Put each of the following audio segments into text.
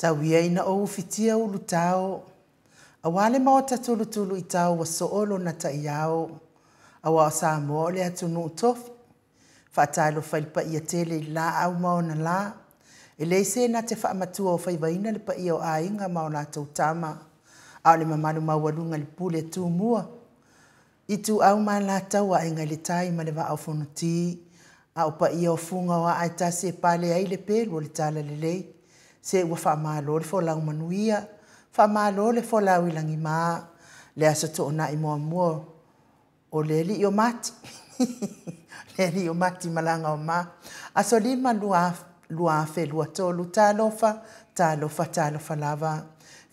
Tauia ina o fitia ulu tau. Awale maota tulu tulu i tau wa soolo na ta iao. Awa o Samoa le atunu utofi. Whaatalo whailipa ia tele i la au maona la. E leise na te whaamatua o whaivaina le pa ia o ainga maona tau tama. Au le mamalu mawalunga li pule tu mua. I tu au ma la tau a inga le tai ma le wa au fonuti. Au pa ia o funga wa aitasi e pale ai le pelu o le tala le lei. Se ua whaamalo le fo lau manuia. Whaamalo le fo lau ilangi maa. Le aso to na i mua mua. O le li o mati. Le li o mati malanga o maa. Aso lima lua fe lua tolu talofa. Talofa lava.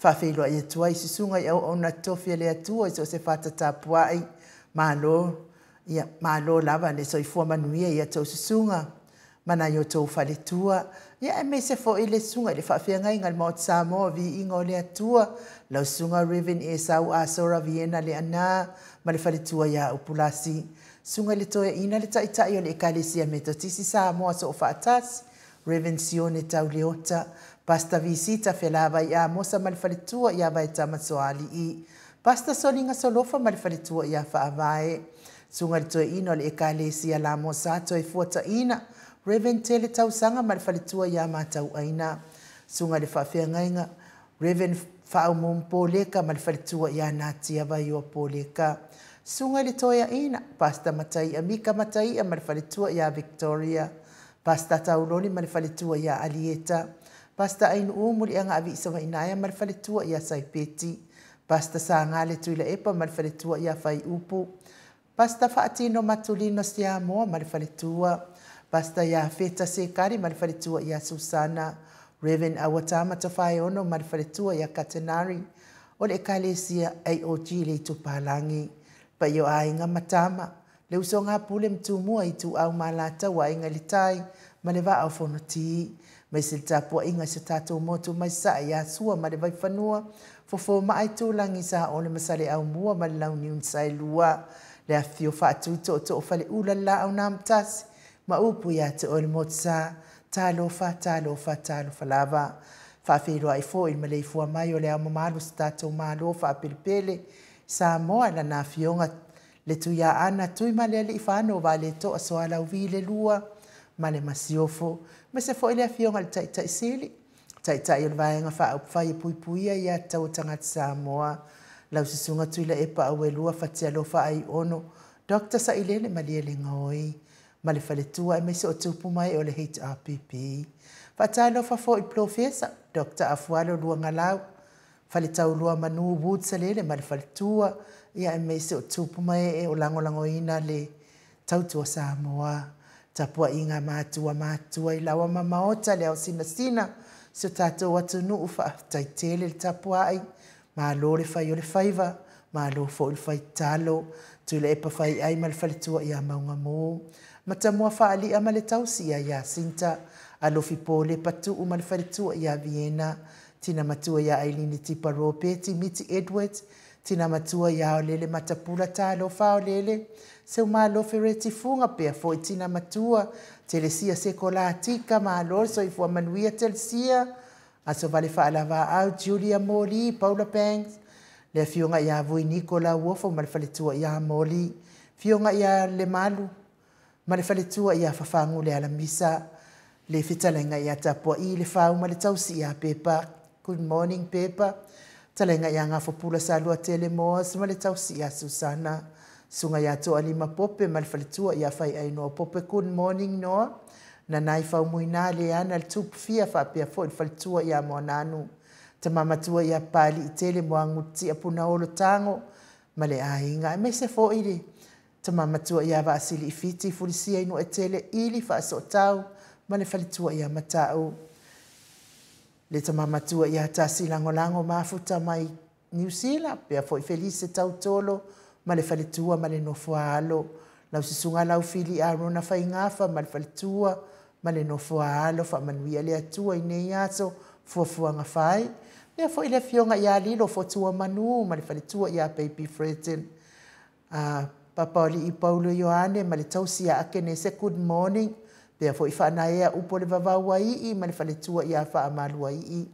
Whawhi loa i atua i susunga i au ona tofia le atua i so se whata tapuai. Malo lava le so i fua manuia i atua susunga. Mana yo tau whale tua. Ia e me se fo i le sunga le whawhia ngai ngal maot Samoa vi inga o le atua. Lau sunga Reverend e sau a sora viena le ana. Ma le whale tua ia upulasi. Sunga le toia ina le taitai o le ekalisia me to tisi Samoa so o whaatas. Reverend Sione tau leota. Pasta visita felava ia mosa ma le whale tua ia vai tamasoali i. Pasta solinga solofa ma le whale tua ia whaavae. Sunga le toia ina o le ekalisia la mosa to e fuata ina. Reverend Tele tau sanga ma le whaletua ia mātau aina. Sunga le whawhia ngainga. Reverend whao mōmpōleka ma le whaletua ia nātia vai o pōleka. Sunga le toia ina. Pasta matai amika matai ma le whaletua ia Victoria. Pasta tauloni ma le whaletua ia Alieta. Pasta ainu umuri anga avi isawa inaia ma le whaletua ia Saipeti. Pasta sa ngale tuila epa ma le whaletua ia Whai Upu. Pasta whaatino matulino sia moa ma le whaletua. Pasta ia feta se kari ma le whaletua ia Susana. Reverend Awatama tawhai ono ma le whaletua ia Katenari. O le ekalesia AOG le tupalangi. Pa io a inga matama. Le uso ngā pule mtumua i tu au malata wa inga li tai. Ma le va au fonoti. Mai se tapua inga se tatou motu mai sa ia sua ma le vai whanua. Fofo mai tu langi sa o le masale au mua ma le launi unsai lua. Le a fio whaatu to whale ula la au namtasi. Ma upu ia te ole motsa, talofa lava. Whawhiroa i fo i malei fua mai o le au mamalu sa tātou malo whapilipele. Samoa la nā fionga le tuia ana tui ma le ali i whāno wa le to aso ala uvi le lua. Ma le masiofo. Ma se fo i le fionga le taitai sili. Taitai o le vaenga whai puipuia ia tau tangata Samoa. Lau sisunga tui la epa au e lua whatialofa ai ono. Dr. Sailele maliele ngoi. Ma le whaletua e mese o tupu mai o le HRPP. Whatalo whafo i profesa, Dr. Afualo lua ngalau. Whaletau lua manu wūtsalele ma le whaletua. Ia e mese o tupu mai e o langolango ina le tautua Samoa. Tapua inga mātua i lawa mamaota le au sina. So tātou watu nuu whaaftaitele le tapua ai. Ma lo le whai o le whaiva. Ma lo fo le whai talo. Tu le epa whai ai ma le whaletua ia maunga mō. Mata mua whaali ama le tausi ia Sinta, alofi pōle patu uma le whaletua ia Vienna, tina matua ia Aileen Tipa Ropeti, Miti Edwards, tina matua ia o lele matapula tā lo whao lele, seu mā lo fereti funga pia fo i tina matua, telesia sekola tika mā lo so i fua manuia telesia, aso vale whaalawa au Julia Moli, Paula Banks, le fionga ia vui Nicola Wofo ma le whaletua ia Moli, fionga ia le malu, ma le whaletua ia whawhangu le alamisa, le whitalenga ia tapua i le whau ma le tausi ia pepa, good morning pepa, talenga ia ngā whapula sa lua tele moas ma le tausi ia Susana, sunga ia toa lima pope ma le whaletua ia whai ai noa pope, good morning noa, na nai whau muina le ana le tupu fia whapea fo le whaletua ia moananu, ta mamatua ia pali i tele moa nguti apuna olo tango, ma le ainga, me se fo i le, ta mamatua ia wa asili i fiti fulisia ino e tele ili fa so tau ma le whaletua ia matau. Le ta mamatua ia tasi langolango mafuta mai New Zealand pia fo i Felice tau tolo ma le whaletua ma le nofua alo. Lau sisunga lau fili a rona whai ngafa ma le whaletua ma le nofua alo fa manuia le atua i nei aso fuafua ngawhai. Lea fo i le fionga ia lilo fo tua manu ma le whaletua ia Baby Fredden. Papa oli i Paulo Ioane ma le tausi a ake ne se good morning. Pea fo i whaana ea upo le wawaua i ma le whaletua i a wha amalua i.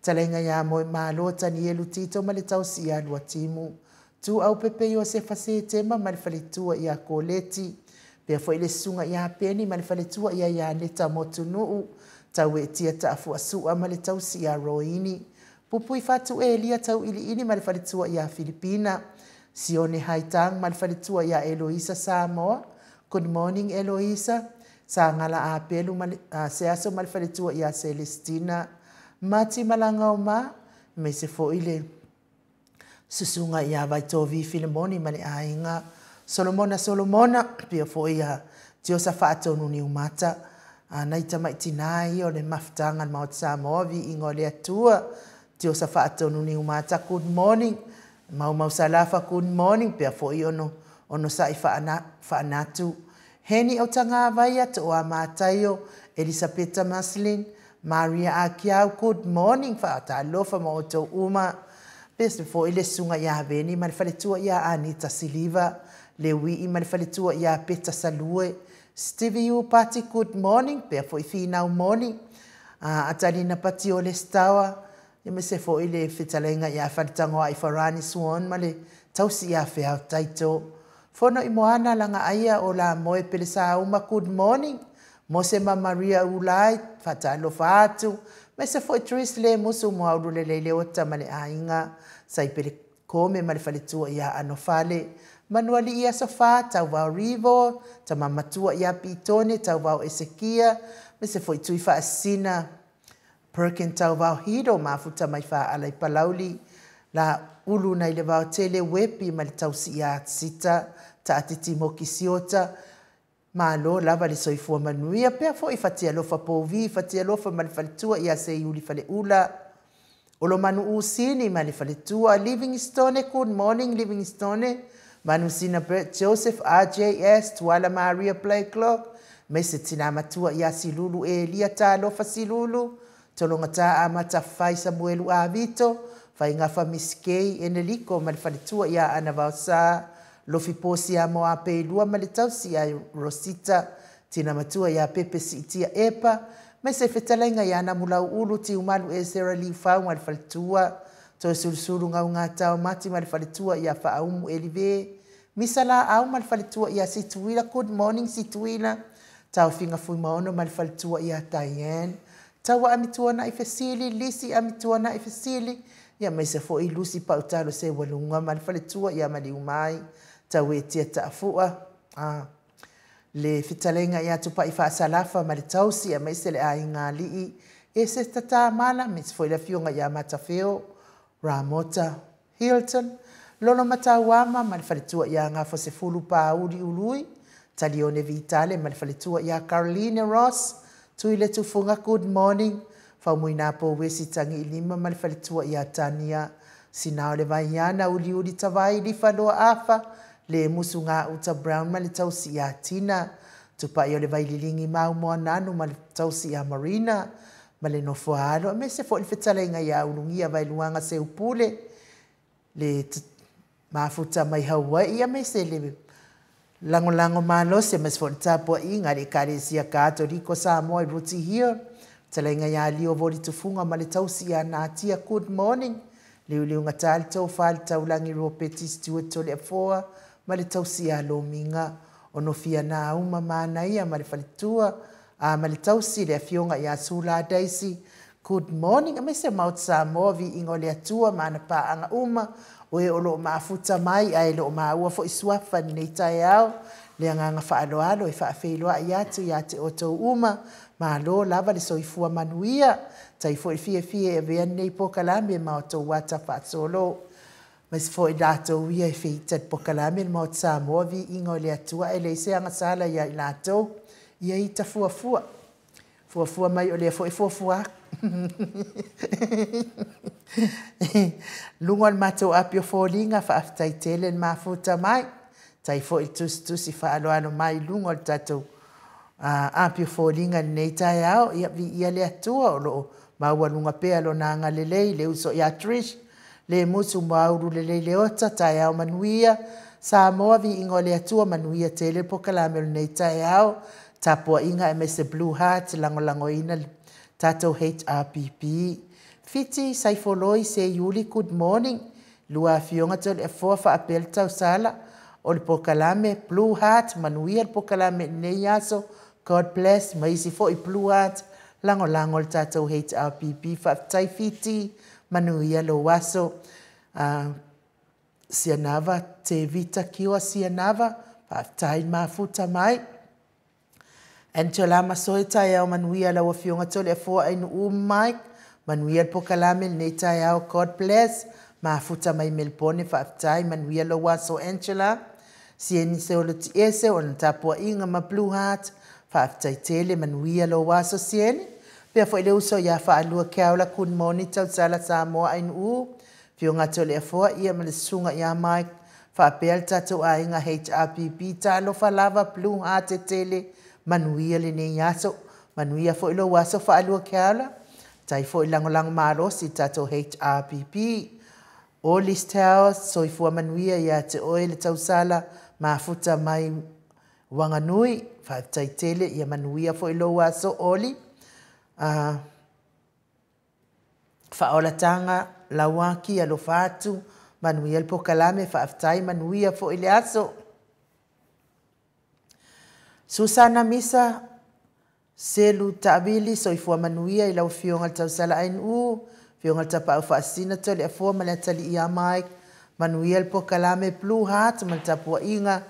talenga ia mo malo tani elu tito ma le tausi ia lua timu. Tu au pepe yo se fase tema ma le faletua ia koleti. Pea foi le sunga ia peni ma le faletua ia neta motunuu. Tau e tia ta afu asua ma le tausi ia roini. Pupui fatu e lia tau ili ini ma le faletua ia Filipina. Sione haitang ma le faletua ia Eloisa Samoa. Good morning Eloisa. Sa ngala a pelu se aso ma le faletua ia Celestina. Mati malanga o ma me se fo ile susunga ia vai tovi Filemoni ma le ainga. Solomona pia fo ia tio sa faatonu ni umata. Nai tamai tinai o le maftangan maot Samoa vi ingo le atua. Tio sa faatonu ni umata. Good morning. Mau salafa good morning. Pia fo i ono sai faanatu. Heni au tanga vai ato o amatayo. Elisabetta Maslin. Maria Akiau, good morning. Faatalofa ma o tau uma. Pese fo ile sunga ia veni. Ma le faletua ia Anita Siliva. Le wii ma le faletua ia Peta Salue. Stevie U Pati, good morning. Pea fo i finau morning. Atalina Pati o le stawa. Ia me se fo ile fitalenga ia falitangoa i Farani Swan. Ma le tausi ia fea taito. Fono i moana langa aia o la moe pele sa uma, good morning. Mose ma Maria Ulai, fatalo fatu. Me se foi Tris le musu mo auru le leile o tamale ainga. Sai pele kome ma le faletua ia anofale. Manuali ia sofa, tau vau rivo. Tama matua ia pitone, tau vau Esekia. Me se foi tuifa asina. Perkin tau vau hido mafuta mai fa alai palauli. La ulu na ile vau tele wepi ma le tausi ia sita. Ta atiti mo kisiota. Malo lava le soifua manuia pea fo i fatia lofa povi fatia lofa ma le faletua ia se iuli fale ula o lo manu usini ma le faletua Livingstone, good morning Livingstone. Manu sina Brett Joseph RJS tuala Maria Playclock me se tina matua ia silulu e lia ta lofa silulu tolonga ta amata fai Samuelu Avito fai ngafa miskei eneliko ma le faletua ia ana vausa lofi posi a moa pe lua ma le tausi a Rosita tina matua ia Pepe Sitia Epa me se fetalenga ia na mulau ulu ti umalu e Sarah Lee Fau ma le faletua to sulusulu ngau ngā tau mati ma le faletua ia Faaumu Elive misala au ma le faletua ia Situila, good morning Situila tau finga fui maono ma le faletua ia Diane tawa amitua na i fesili Lisi amitua na i fesili ia me se fo i Lucy pautalo se walunga ma le faletua ia mali umai tau e tia taafua. Le fitalenga ia tupa i faasalafa ma le tausi a maise le a inga lii. E se tata mala me se foi la fionga ia Matafeo, Ramota, Hilton, lolo matawama ma le faletua ia ngā fo se fulu pa uli ului, Talione Vitale ma le faletua ia Caroline Ross, tui le tufunga good morning, faumuina po wesi tangi ilima ma le faletua ia Tania, sinao le vaiana uli uli tawai li faloa afa, le musu ngā uta Brown ma le tausi ia Tina, tupa i o le vaililingi mau moa nanu ma le tausi ia Marina, ma le nofoalo, me se fo il fetalenga ia ulungia vailuanga se upule, le mafuta mai Hawaii ia me se le lango malo se mas fo tapo inga le karesia Catholico Samoa ruti here, talenga ia lio voli tufunga ma le tausi ia Natia, good morning, le uliunga talto fal taulangi ropeti Stuart tole afoa, ma le tausi a lominga ono fia na uma mana ia ma le faletua ma le tausi le fionga ia Sula Daisy, good morning a me se maut Samoa vi ingo le atua mana pa anga uma o e olo maafuta mai a e lo maua fo iswafa ni nei tai au le anga faaloalo e faafeiloa ia te oto uma ma lo lava le soifua manuia tai fo fie e vea nei pokalame ma o tau wata faasolo mas foi dato ia e feitat pokalame ma o Samoa vi ingo le atua e le se anga sala ia i lato ia i ta fuafua mai o le foi fuafua lungon mato apio folinga fa aftai telen mafuta mai tai foi tusi fa alo mai lungon tato apio folinga nei tai au ia le atua o lo maua lunga pe alo nanga le uso ia Trish le musu mauru le ota tai au manuia Samoa vi ingo le atua manuia tele pokalame nei tai au tapua inga me se Blue Heart lango ina tato HRPP Fiti Saifoloi se Yuli, good morning. Lua fionga tol e foa fa apel tau sala. O le pokalame Blue Heart, manuia le pokalame Neyaso. God bless, maisi fo I Blue Heart. Lango lango le tatou HRPP fa tai fiti. Manuia lo waso. Sianava te vita kiwa sianava. Fa tai mafuta mai. Angela Masoita ya manuia la wafionga tol e foa ainu Mike. Manuia pokalame nei tai au God bless. Mafuta mai Melbourne fa tai manuia lo waso Angela. Sieni se o ti ese o na tapua inga ma Blue Heart. Fa tai tele manuia lo waso sieni. Pea fo ile uso ya fa alua kaula kun moni tau sala Samoa ainu. Fionga tol e foa ia ma le sunga ya Mike. Fa pel tatu a inga HRPP talo fa lava Blue Heart tele. Manuia le ne yaso. Manuia fo ilo waso fa alua kaula. Tai fo ilangolang marosi tato HRPP. O listao soifua manuia ya te oe le tausala mafuta mai wanganui. Fa tai tele ia manuia fo ilo waso oli. Fa ola tanga lawaki alo fatu. Manuia el pokalame fa aftai manuia fo ile aso. Susana Misa selu tabili soifua manuia ila ufionga tausala ainu. Fionga tapa au faasina tole afua malatali ia Mike. Manuia el pokalame Blue Heart maltapua inga.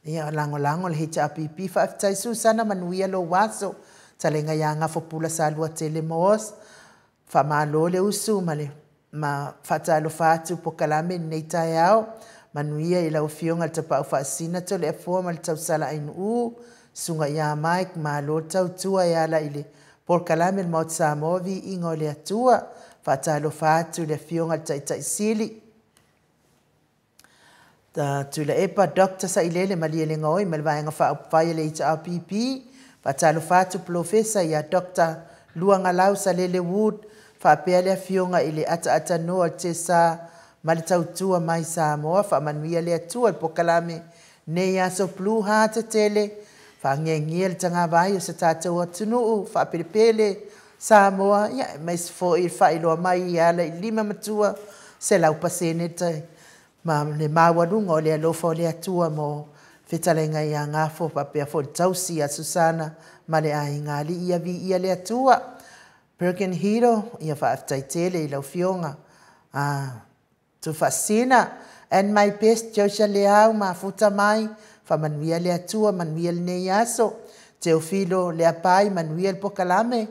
Ia lango lango le HRPP fa aftai Susana manuia lo waso. Talenga yanga fo pula salua tele moos. Fa malo le usu male. Ma fata lo fatu pokalame neita yao. Manuia ila ufionga tapa au faasina tole afua maltausala ainu. Sunga ya Mike malo tau tua ya la ile. Por kalame maut Samovi ingo le atua. Fatalo fatu le fionga tai sili. Tula epa doctor sa ilele maliele ngoi malvaenga fa upaya le HRPP. Fatalo fatu professor ya Dr. Luanga Lau sa lele Wood. Fa pele fionga ile ata no te sa malitau tua mai Samoa. Fa manuia le atua pokalame ne ya so Blue Heart tele. Fa ngengel tanga vai se tata o tunu fa pele Samoa ya mais fo il fa ilo mai ya le lima matua se lau pasene te ma le mawadunga o le alo fo le atua mo fitalenga ya ngafo pa pe fo tausi a Susana ma le ai ngali ia vi ia le atua Bergen Hero ia fa aftaitele ilo fionga tu fascina and my best Joshua Leao ma futa mai fa manuia le atua manuia le ne yaso Teofilo le apai manuia le pokalame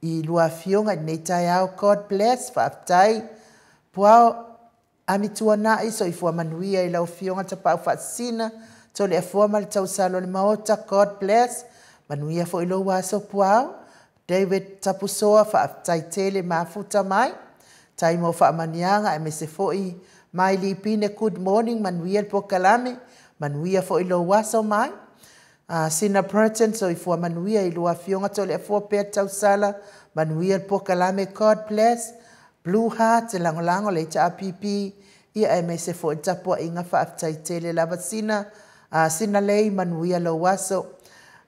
I lua fionga nei tai au God bless fa aftai puao amitua na iso I fua manuia I lau fionga ta pau fasina to le fua mal tau salo le maota God bless manuia fo ilo waso puao David tapusoa fa aftai tele mafuta mai tai mo fa manianga e mese fo I mai li pine good morning manuia le pokalame manuia fo ilo waso mai Sina Burton so ifua manuia I lua fionga tole e fua pea tau sala manuia el pokalame God bless Blue Heart e langolango le HRPP ia e mese fo itapua inga fa aftai tele lava sina sina lei manuia lo waso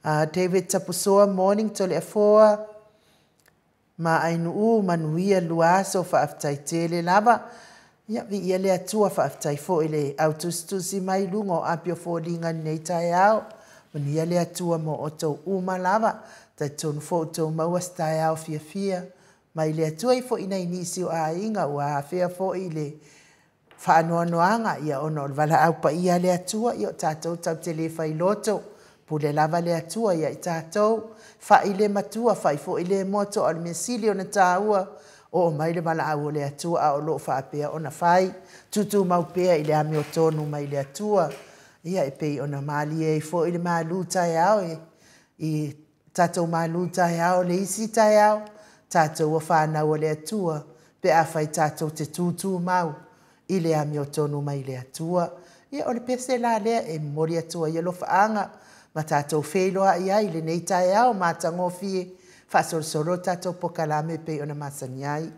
David tapusoa morning tole e fua ma ainu manuia luaso fa aftai tele lava ia vi ia le atua fa aftai fo ile autostusi mai lungo apio fo linga nei tai au Manuia le atua mo o tau umalava, tai tonu fo o tau maua stai au fia fia. Mai le atua I fo ina inisi o a inga o a fea fo I le whaanoanoanga ia ono wala au pa ia le atua I o tātou tau te le whai loto. Pule lava le atua ia I tātou. Wha I le matua whai fo I le moto o le mesili o na tāua. O mai le wala au le atua a o lo whaapea o na whai. Tutu maupea I le ami o tonu mai le atua. Ia e pei ona mali e fo I le malu tai au I tatou malu tai au le isi tai au tatou o whanau o le atua pe a whai tatou te tutu mau I le ami o tonu mai le atua ia o le pese la lea e mori atua ia lo whaanga ma tatou wheloa ia I le nei tai au ma tango fie whasorosoro tatou pokalame pei ona masani ai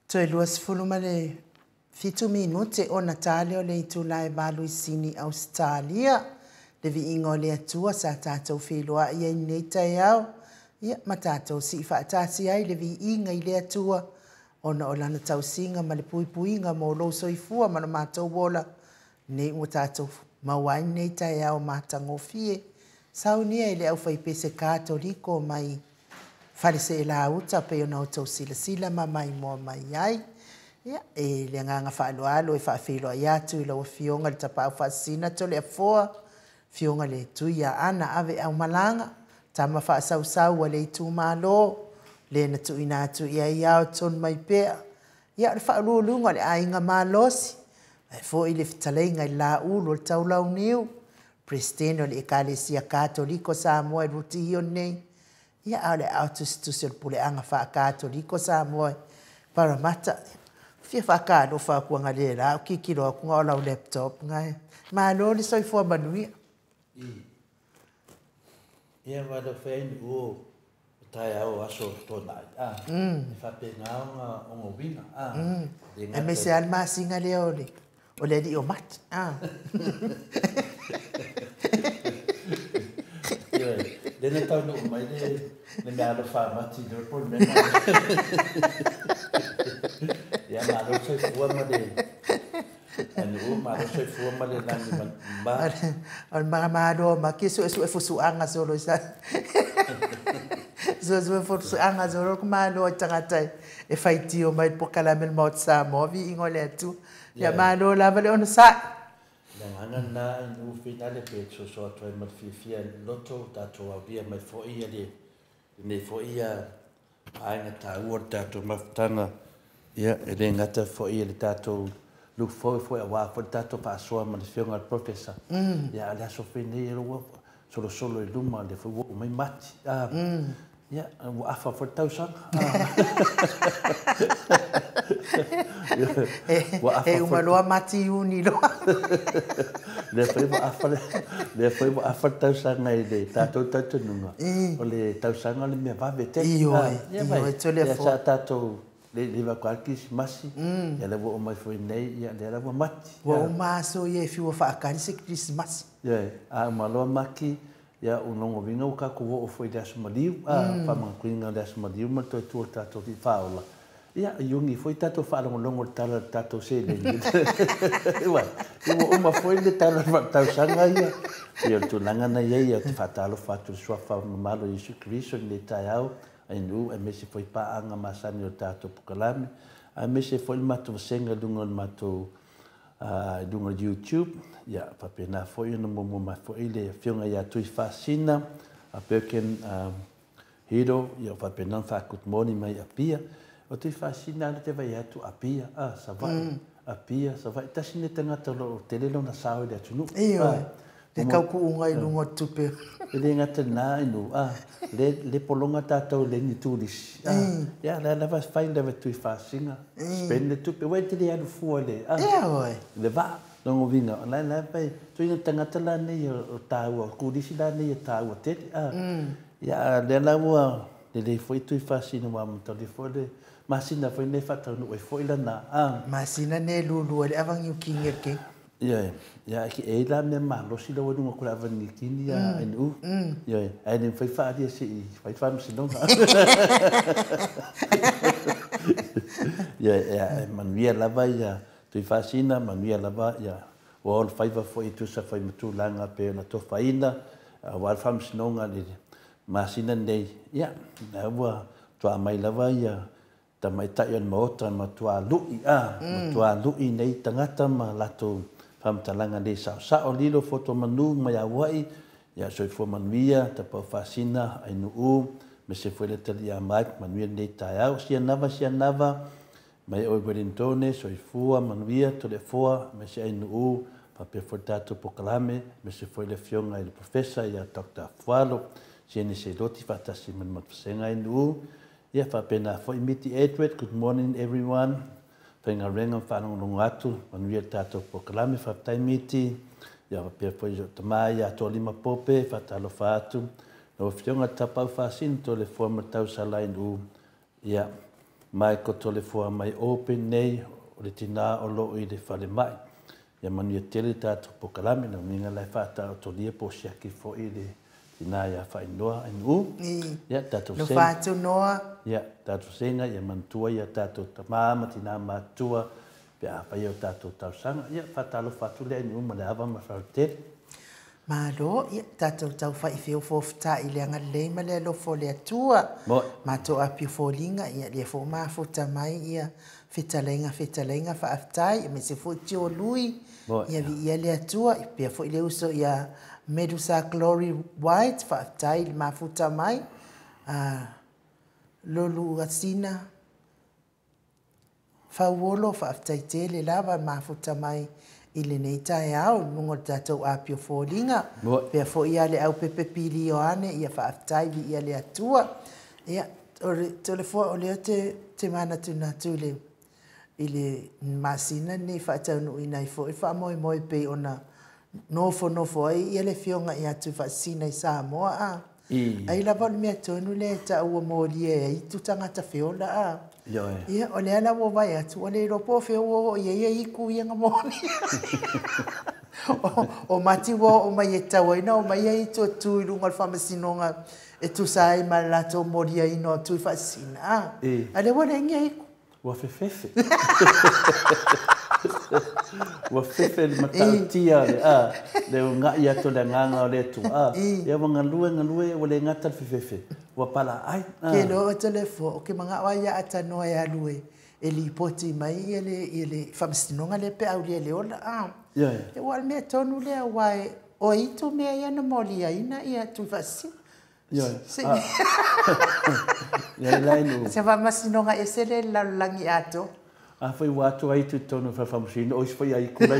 Toi luas fulu male fitu minute o Natale o le itulai balu isini Australia. Le vi ingo le atua sa tātou whelua ia i nei tai au. Ia ma tātou si i whaatasi ai le vi inga i le atua. Ona o lana tau singa ma le pui pui inga mo lo soifua ma na mātou wola. Nei mo tātou mawai nei tai au mātango fie. Saunia i le au whaipese kātoliko mai. Fale se e la uta pe ona o tau sila sila ma mai mo mai ai. Ia, e le nganga whaaloalo e whaafelo ai atu i lau fionga le tapau whaasina to le afoa. Fionga le tuia ana ave au malanga. Tama whaasau sau a le tu malo. Le na tu ina atu ia iau ton mai pea. Ia le whaalua lunga le ainga malosi. E fo i le fitalenga i la ulu le tau lau niu. Presteno le ekalesia katoliko sa moe ruti hio nei. Ia ale autostusiol pule anga wha katoliko sa moe. Paramata. Fia whakado whakuanga le la. Kikiro aku ngā lau laptop ngai. Malo le soifua manuia. Ia wada whain o tai au aso tōna. E whape ngā o ngā winga. E me se alma singa le ole. O le di o mat. Lena tau no mai le mea lo wha mati le po mena. Ia ma lo sai fua ma le. Anu o ma lo sai fua ma le nani ma. Al maramado ma kisu e fusu anga solo sa. Zo e fusu anga solo kuma lo tangatai e faiti o mai po kalamel mot sa mo vi ingole atu. Ya ma lo la vale on sa. Ngana na inu finale pe so toi mal fifia loto tato avia mai fo ia le ne fo ia ainga ta ur tato maftana ia ele ngata fo ia le tato look for wa for tato pa so mal fionga professor ia la so fini ro solo e luma le fo mai mati ia wa afa for tausa e uma loa mati uni lo. Le foi afa tausa ngai le tato nunga. O le tausa ngai le mea vave te. Iyo e tole fo. Ia tato le va kwalkis masi. Ia le wo mai foi nei ia le wa mati. Wo maso ye fi wo fa kan se Christmas. Ia a malo maki ia unongo vinga o ka ko wo foi le asmaliu pa man kuinga le asmaliu ma to tato di faula. Ia yungi foi tato fa longo tato se le. Ia uma foi le tau sanga ia. Ia tu langa na ia te fatalo fatu sua fa malo Yesu Kristo le taiau ai nu e mesi foi pa anga masani o tato pukalame. A mesi foi mato senga dungon mato dungo YouTube. Ia pa pena foi no mo ma foi le fionga ia tu fascina a peken hero ia pa pena fa good morning mai apia. O te fascina te vai atu apia sa vai apia sa vai tasine tangata lo telelo na sao de tunu le kauku unga i lungo tupe le ngata na inu le polonga tatou le ni turis ya la vas find the tu fascina spend the tupe wait te anu fuole le va longo vinga la pai tu ina tangata la nei o tau ku disi la nei tau te ya le la wa le foi tu fascina wa mo te foi masina foi ne fata no foi la na masina ne lulu le avang yu kinger ke ya ki e la me malo si lo no ko la vani kini ya enu ya ai foi fa dia si foi fa si no ya manuia la va ya tu fascina manuia la va ya wall five foi tu sa foi tu langa pe na to faina wal fam si no ngali masina nei ya na wa to mai la va ya ta mai ta yon mo ta ma tua lui nei tangata ma lato fam talanga de sa o lilo foto manu mai awai ya so fo manuia ta pa fascina ai no me se foi le talia mai manuia nei ta au sia nava mai o berintone so fua manuia to le foa me se ai no pa pe fortato proclame me se foi le fionga il professor ya dr Fualo se se loti fatasi man matsenga ai no. Ia whapena foi miti Edward, good morning everyone. Whainga renga whanong ngatu, manuia tātou pokalame whaptai miti. ia pe foi jo tamai ia to lima pope fatalo fatu no fionga tapa fasin to le forma tau salai nu ia mai ko to le forma mai open nei o le tina o lo i le fale mai ia manu tele tatu po kalame no minga lai fata o to lia po siaki fo i le tina ia fa inoa inu ia tatu no fatu noa ia tatu senga ia mantua ia tatu tamama tina matua pe apa ia tatu tausanga ia fatalo fatu le inu ma le ava ma faute Malo, ia tātou tau whai whio fōwhita i leanga leima le lofo le atua. Ma tō api fōlinga, ia le fō mafuta mai, ia whitalenga whaaftai, me se fō tio lui, ia vi ia le atua, pia fō i le uso ia Medusa Glory White, whaaftai, mafuta mai, lolu asina, whauolo, whaaftai te le lava, mafuta mai, i le nei tae au, nungo tātou apio fōringa. Pea fō ia le au pepe pili o ane, ia whaaftai vi ia le atua. Ia, to le fō o leo te mana tuna tu le, i le masina ni whaatau nu ina i fō, i wha moi pe ona nofo ai, ia le fionga i atu whaasina i Samoa a. Ai la wale mea tonu le ta ua mōri e, i tu tangata whiola a. Ia, o le ala wo vai atu, o le ropo wheo o ia iku ia nga mōni. O mati wo o mai e tawaina, o mai e to tui runga le whamasinonga e tu sai ma lato mōri e ino tui whaasina. A le wale ngia iku. Wa fefefe. Wa fefe le matautia le nga ia to le nganga o le tu ia wa ngalue o le ngata fefefe wa pala ai ke lo o telefo ke manga wa ia atano ia lue e li poti mai ele famstinonga le pe au le ola e wa me tonu le wa o itu me ia na molia ina ia tu fasi ia lai no se va masinonga e sele la langi ato foi watu ai tu tonu fa famsino o foi ai kula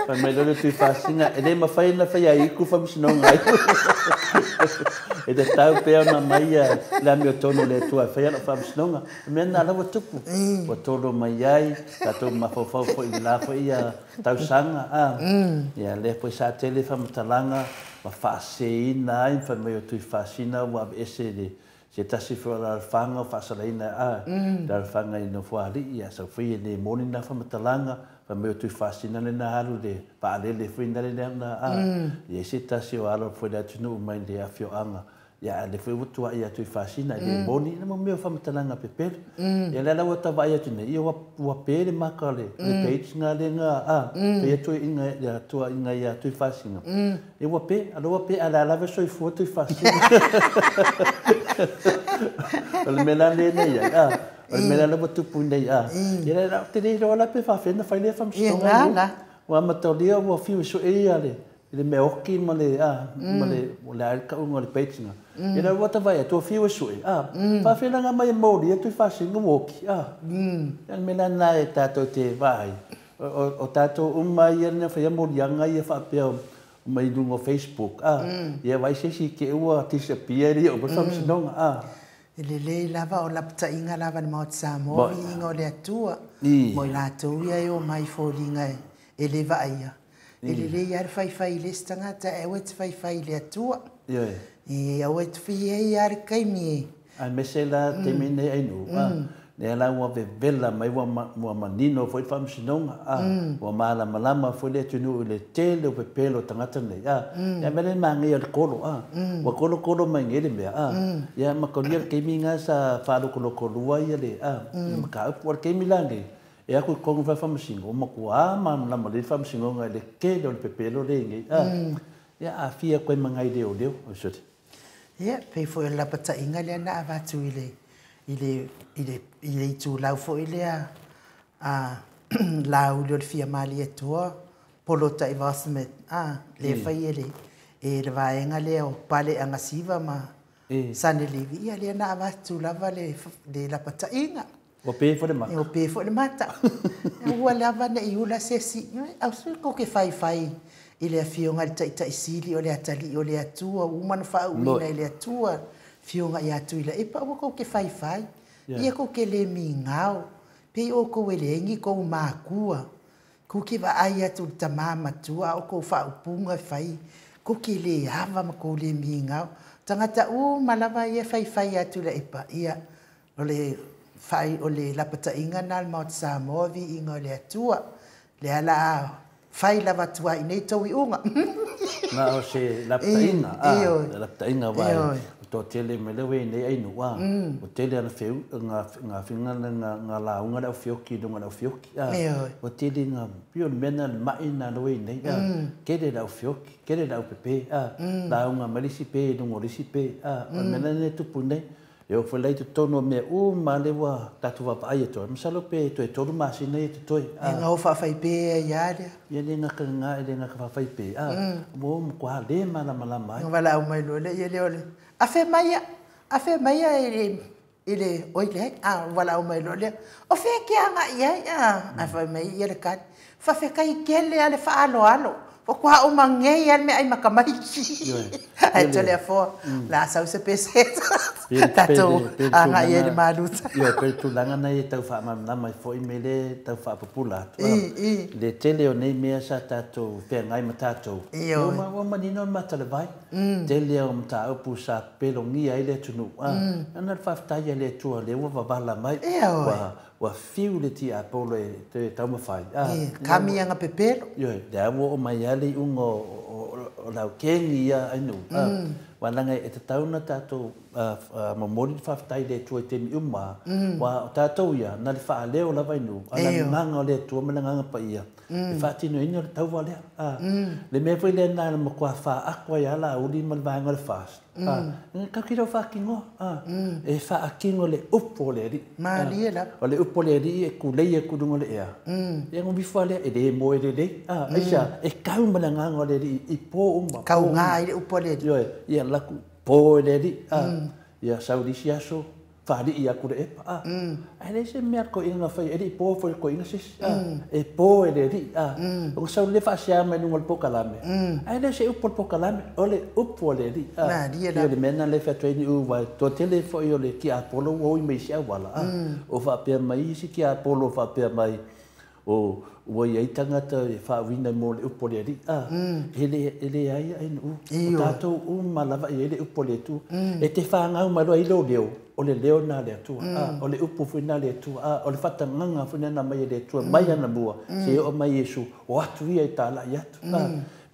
pa me lo tu fasina e le ma fai na fai ai ku famsino ngai e de tau pe na mai la mio tonu le tu fai na famsino me na la tupu o tolo mai ai ta to ma fo i la fo ia tau sanga ia le po sa tele famtalanga ma fa se na in fa me tu fasina wa ese de se tasi fo la fanga fa salaina da fanga ino fo ali ia so fi ne moni na fa matalanga fa me tu fasina na halu de pa le fi na le na ia se tasi o alo fo da tunu mai de afio anga ia le fo tu ia tu fasina de moni na mo me fa matalanga pe ia la wa ta va ia tu ne ia wa pe le makale le page na le nga pe tu inga ia tu inga ia tu fasina e wa pe ala la so fo tu fasina Ole mela le nei ole mela le botu punei ia la te le rola pe fa fenda fa le fam stonga wa matolia wa fiu so e ale le me oki ma le ka un ole pechinga ia wa ta vai to fiu so fa fenda nga mai modi tu fa singa woki ia mela na e tato te vai o tato mai ia fa modi anga ia fa pe mai dungo Facebook ia vai se si ke ua disappear o fam stonga le lava o lapta inga lava na maot Samoa inga o le atua mo la tau ia o mai fōringa e le vaia le iar fai le stangata e wet fai le atua e wet fai iar kaimi a mesela te mene ai no ne la wa vela mai wa manino foi fam sinonga wa mala malama foi le tunu le tele o pelo tangata nei ya mele mangi al kolo wa kolo mai ngele me ya makonia ke minga sa falo kolo ia le ma ka por ke milange e aku ko fa fam singo ma ko ma na ma le fam sinonga le ke le pelo le nge ya afia ko mangai de o so ya pe foi la pata inga le na avatu ile tu lau fo ile lau le fia mali e toa polota i vasmet le fai ele e le vaenga le o pale anga siva ma sane livi ia le na avatu lava le la pata inga o pe fo le mata ua lava na iula sesi au su ko ke fai ile fionga tai sili o le atali o le atua umana fa uina ile atua fionga ia tuila e pa ko ke fai ia ko ke le mingao pe o ko ele ngi ko makua kuki wa ai atu ta mama tua o ko fa upunga fai kuki le hava ma ko le minga tangata u malava ia fai atu le ipa ia ole fai ole lapata inga nal maut sa movi inga le atua le ala fai lava tua i nei tau i unga na o se lapata inga vai to tele me lewe nei ai no wa o tele ana feu nga finga nga la unga da fioki do nga fioki o tele nga pio mena mai na no nei kede da fioki kede da pepe la unga malisi pe do ngorisi pe o mena ne tu punai eu falei tu tono me malewa tatu va ai to msalo pe to to ma sine to nga o fa fai pe ya ya le nga fa fai pe mo kwa le mala mai wala o mai lo le ye le ole afe maya ele oile wala o mai lo le o fe ki anga ya afe mai ye le kat fa fe kai kele ale fa alo o kwa o mangei al me ai makamai ai to le fo la sa se pese tato anga ye de maluta yo pe tu langa na ye tau fa na mai fo imele tau fa popula le tele o nei me sa tato pe ngai matato yo ma manino matale vai tele o mata o pusa pelo ngi ai le tunu ana fa ta ye le tu le wa bala mai wa fiu le ti apolo te tau mafai kami anga pepelo yo da wo mai ali ungo o la kengi ya anu wananga e te tauna tatou mamori whaftai le tua te mi wa tatou ia na le wha leo la vainu ala nganga o le tua mananganga pa ia e whaatino ina le tau walea le mea whai le nana ma kua wha akwa ia la uli ma le vanga le fast ka kira wha kingo e wha akingo le upo le ri o le upo le ri e kulei e kudungo le ea e ngu bifua le e le mo e le le aisa e kau mananganga o le ri i po kau ngā i le upo le ri ia laku po le ri ia saudisi aso fali ia kure epa ai le se mer ko inga fai eri po fo ko inga sis e po le ri o sau le fa sia me no po kalame ai le se upo po kalame ole upo le ri ia le mena le fa treni u vai to tele fo io le ki apolo o me sia wala o fa pe mai si ki apolo fa pe mai o wai ai tangata e whaawina mō le upo le ri ele ai ai nu o tātou malava i ele upo le tu e te whaangau marua i leo o le leo nā le atua o le upo whina le atua o le whatanganga whina na mai le atua mai ana mua se o mai Yesu o atu ia i tāla i atu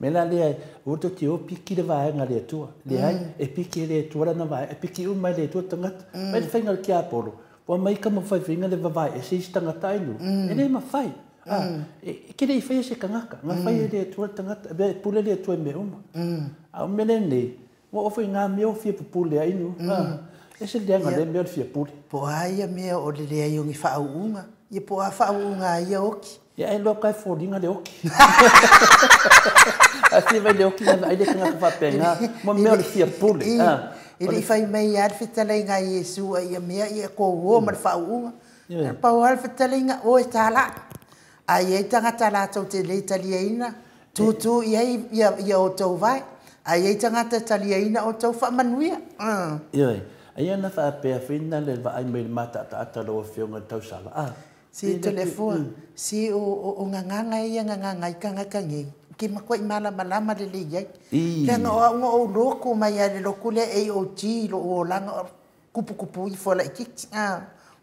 mena lea uto te o piki le vaenga le atua le ai e piki le atua rana vai e piki mai le atua tangata mai le whainga le ki apolo wa mai ka mawhai whina le vavai e seis tangata inu e le mawhai kere i whaia se kangaka ngā whaia le atua tangata e pule le atua me au mele nei wa ofai ngā meo fia pupule a inu e se leanga le meo fia pule po aia mea o le lea yongi whaauunga ia po a whaauunga ia oki ia e loka e fōringa le oki a fia vai le oki na ai le kangaka whapenga mo meo le fia pule ili whai mei ar whitalai ngā Yesu a ia mea ia ko uo ma le whaauunga pau ar whitalai ngā o e tāla ai ei tangata lātou te le taliaina tutu ia o tau vai ai ei tangata taliaina o tau whamanuia ioi ai ana whaapea whina le vai me mata ata loa whionga tau sala si telefua si o nganganga ia nganganga i kangakangi ki makua i malama le le iai kia ngā o loko mai a le loko le AOT lo o langa kupu i fola i kiki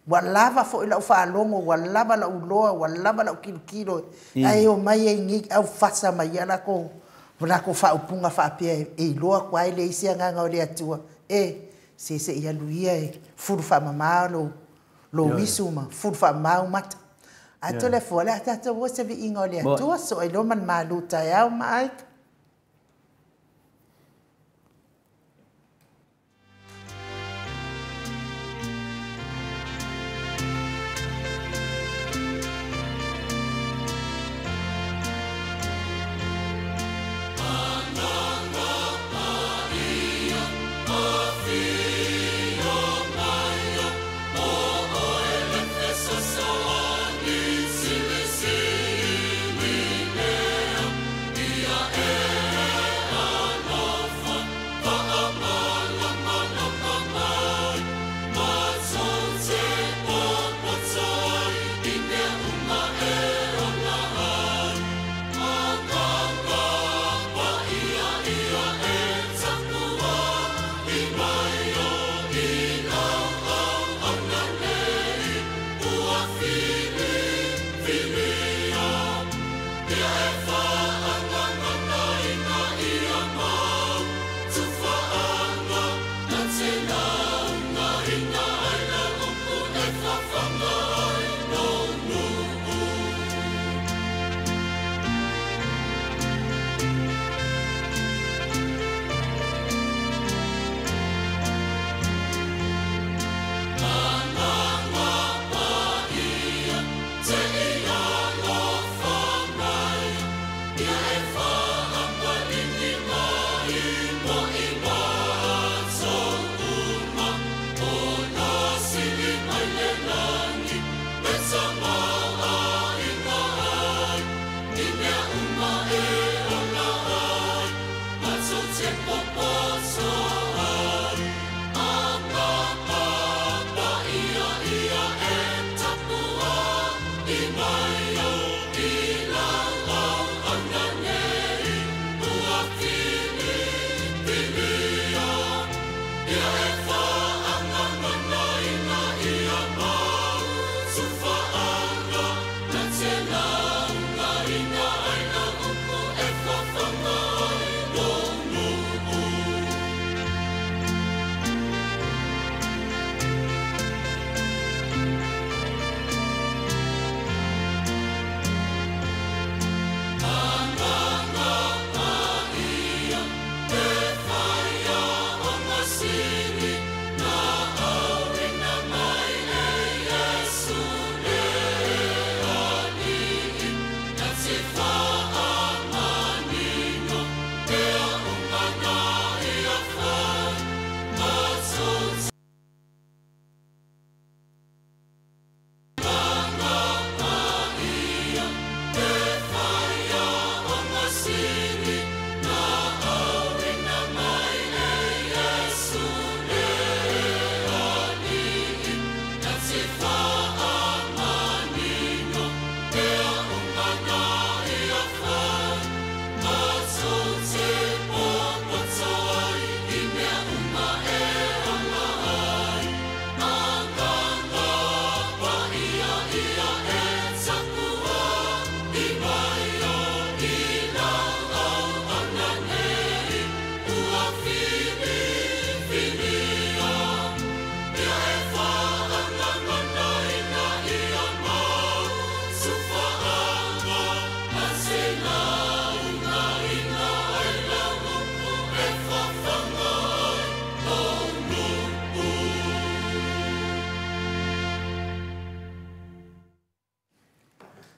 wa lava fo ila fa longo wa lava la uloa wa lava la kilo ai o mai ngi au fasa mai ala ko fa upunga fa pe e loa kwa ile isi nganga o le atua se ia luia furu fa mama lo wisuma furu fa mau mata a telefone ata to wo se vi ingo le atua so ai lo man maluta ya mai Yeah.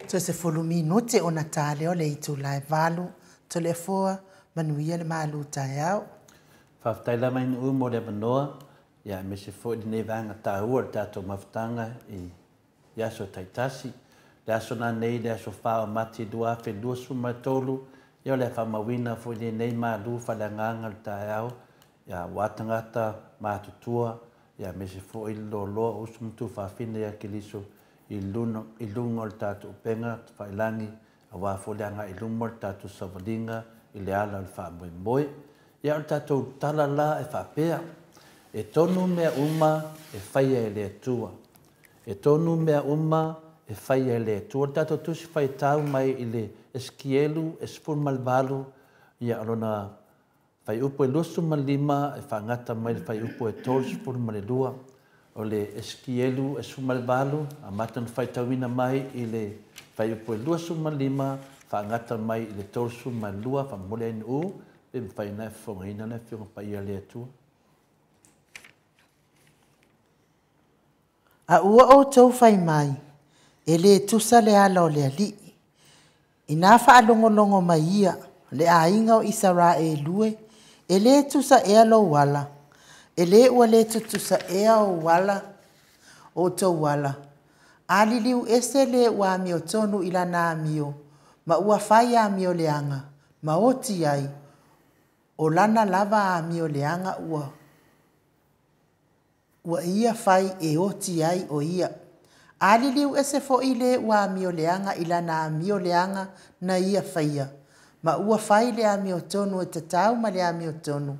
So se fulu minute o na tale o le itu lai valu to le foa manuia le malu tai au. Whaftaila mai nu mo le manoa, ia me se fo di ne vanga tāua tātou mawhtanga i yaso taitasi. Le aso nā nei, le aso whao mati dua, whenua suma tolu, ia le whamawina fo di nei malu whalanganga le tai au, ia watangata mātutua, ia me se fo i lo loa usumutu whawhine ia kiliso i lungo le tātou penga, whailangi, a wafoleanga i lungo le tātou savalinga, i le ala le whamoe moe. Ia o tātou tala la e whapea, e tonu mea uma e whaia e le atua. E tonu mea uma e whaia e le atua. Tātou tusi whai tau mai i le eskielu, e spun malvalu, ia alona whai upo e lusu malima, e whangata mai le whai upo e tolu spun malelua. O le eskielu e spun malvalu, a matan whai tauina mai i le whai upo e lusu malima, whangata mai i le tolu spun malua, whamole inu u, e whai nai whongaina nai whionga pai a le atua. A ua o tau whai mai, e le tusa le ala o le ali. I nā whaalongolongo mai ia, le a inga o Isara e lue, e le tusa e alo wala. E le ua le tusa e au wala, o tau wala. Ali liu ese le ua mio tonu ila nā mio, ma ua whai a mio leanga, ma oti ai, o lana lava a mio leanga ua ia fai e oti ai o ia. Ali liu ese fo ile ua mio leanga ila na mio leanga na ia faia. Ma ua fai le a mio tonu e tatau ma le a mio tonu.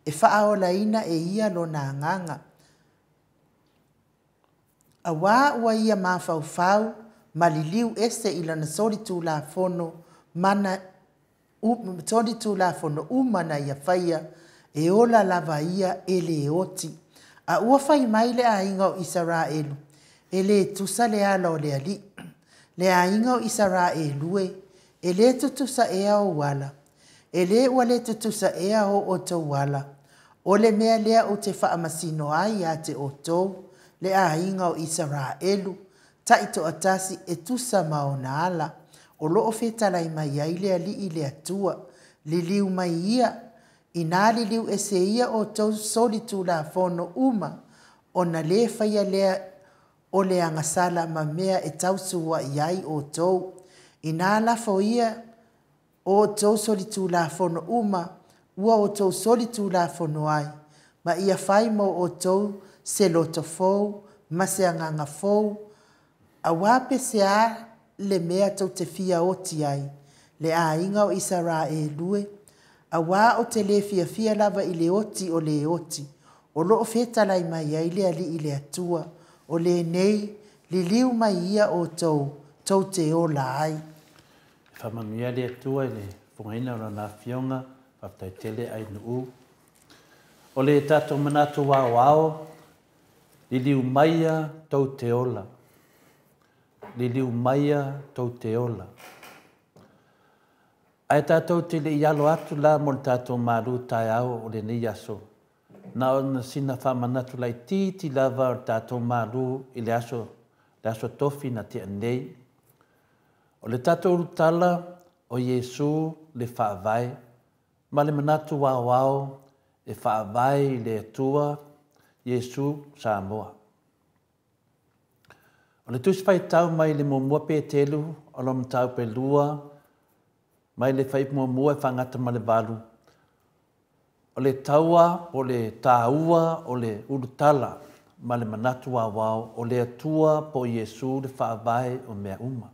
E faa o laina e ia lo na nganga. A wā ua ia ma fau fau ma li liu ese ila na sori tu la fono mana todi tu la fono umana ia faia e ola lava ia ele oti. A ua fai mai le a inga o Israelu, e le tusa le ala o le ali, le a inga o Israelu e le tutusa e a o wala, e le ua le tutusa e a o tau wala, o le mea lea o te whaamasino ai a te o tau, le a inga o Israelu, ta ito atasi e tusa mao na ala, o loo whetalai mai ai le ali i le atua, li liu mai ia, inali liu ese ia o tau soli tu la fono uma, o na le whaia lea o le angasala ma mea e tau suwa iai o tau. Inala fo ia o tau soli tu la fono uma, ua o tau soli tu la fono ai, ma ia whai mo o tau se loto fou, ma se anganga fou, a wape se a le mea tau te fia oti ai, le a inga o Isara e lue, a wā o te le fia lava i le oti o le oti, o loo whetalai mai ai le ali i le atua, o le nei, li liu mai ia o tau te o la ai. Whamanuia le atua i le whungaina o na whionga, whaptai tele ai nuu. O le tātou manatu wāwao, li liu maia tau te ola. Li liu maia tau te ola. Ai tātou te le ialo atu la mo le tātou maru tai au o le nei aso. Na o na sina whamanatu lai titi lava o tātou maru i le aso tofi na te anei. O le tātou urutala o Iesu le whaavai, ma le manatu wāwao e whaavai le atua Iesu Samoa. O le tusi whai tau mai le momua pe telu, o lo mtau pe lua, mai le whai mua e whangata ma le walu. O le taua, o le tāua, o le urutala, ma le manatu wāwao, o le atua po Iesu le whaavai o mea uma.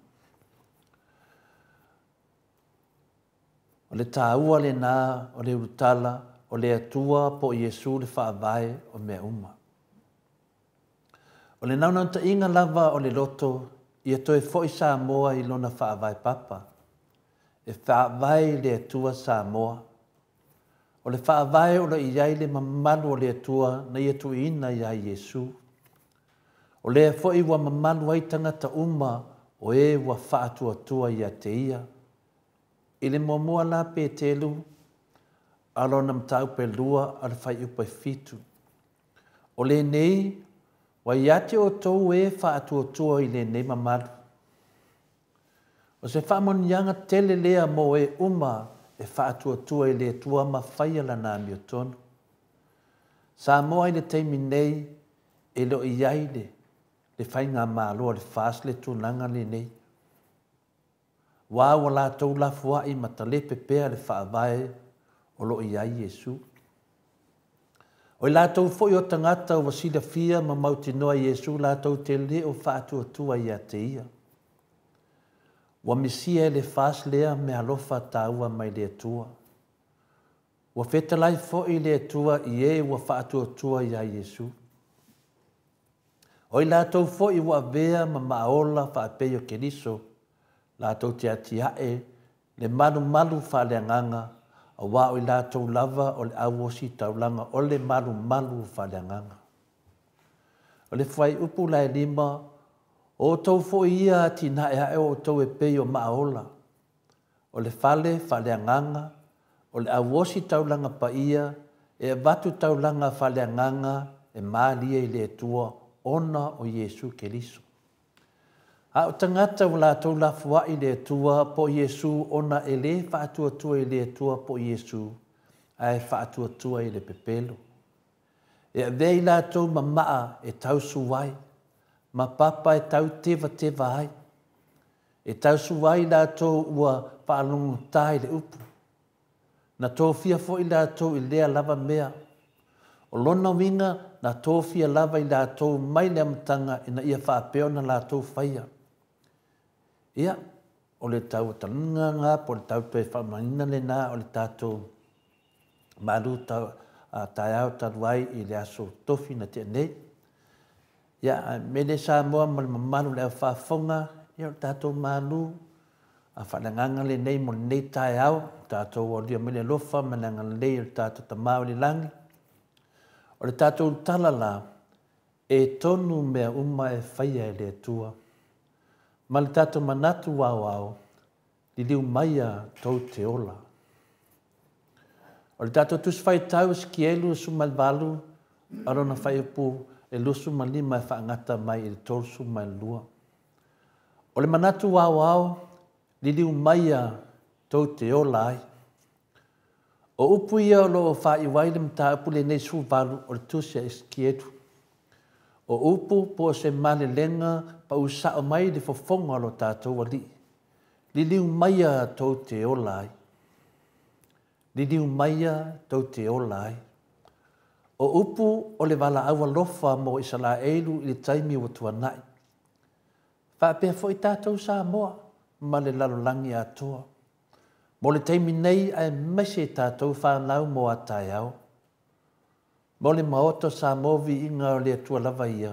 O le tāua le nā, o le urutala, o le atua po Iesu le whaavai o mea uma. O le naunau ta inga lava o le loto, i atoe fo i Samoa i lona whaavai papa. E whaavai le atua Samoa. O le whaavai o le iai le mamalu o le atua na i atu ina i ai Iesu. O le fo i wa mamalu ai tangata uma o e wa whaatua tua i a te ia. I le momoa la pe telu, alo na mtau pe lua al whai upai fitu. O le nei, wa iate o tau e whaatua tua i le nei mamalu. O se whaamonianga tele lea mo e uma e whaatua e le tua ma whaia lana mi o tonu. Samoa i le teimi nei e lo i aile le whai ngā māloa le whaas le tūnanga le nei. Wā wala tau la fua i matalepe pēa le whaavae o lo i ai Jesu. O i lātou fwoi o tangata o wasila fia ma mauti noa Jesu lātou te le o whaatua i a te ia. Wa misia le whaas lea me alofa tāua mai le tua. Wa whetalai fwoi le tua i e wa whaatua i a Jesu. O i lātou fwoi wa vea ma maola whaapeo keriso lātou te atiae le malu whaaleanganga a wā o i lātou lava o le awosi taulanga o le malu whaaleanganga. O le whai upu lai lima o tau fo ia tina e o tau e peo maola. O le whaaleanganga o le awosi taulanga pa ia e watu taulanga whaaleanganga e maalia i le tua ona o Jesu Keriso. A o tangata wala tau la fua i le tua po Jesu ona e le whaatua i le tua po Jesu ai whaatua i le pepelo. E vei la tau mamaa e tau suwai, ma papa e tau teva ai. E tau suwai la tau ua whaalungu tai le upu. Na tō fia fo i la tau i lea lava mea. O lona winga na tō fia lava i la tau mai le amatanga ina ia whaapeo na la tau whaia. Ia, o le tau talunga ngā, po le tau pe whamanina le nā, o le tātou maru tau tai au taruai i le aso tofi na te nei. Ia, me le sa moa ma le mamaru le au whaafonga, ia o le tātou maru, a whananganga le nei mo le nei tai au, tātou o lia me le lofa, mananga le nei o le tātou tamau le langi. O le tātou talala, e tonu mea uma e whaia e le tua. Ma le tātou manatu wāwāo, li liu maia tau te ola. O le tātou tuswhai tau ski elu suma le walu, arona whai upu e lusu ma lima e whaangata mai i le tolsu mai lua. O le manatu wāwāo, li liu maia tau te ola ai. O upu ia o loo whai waile mta upu le nei su walu o le tusia e ski elu. O upu po se male lenga pa usao mai le fofonga lo tātou wali. Li liu maia tau te olai. Li liu maia tau te olai. O upu o le wala awa lofa mo isala eilu i le taimi o tuanai. Whapea fo i tātou sa moa ma le lalolangi atoa. Mo le taimi nei ai mese tātou whanau mo a tai au. Mo le maoto sa movi inga o le atua lava ia,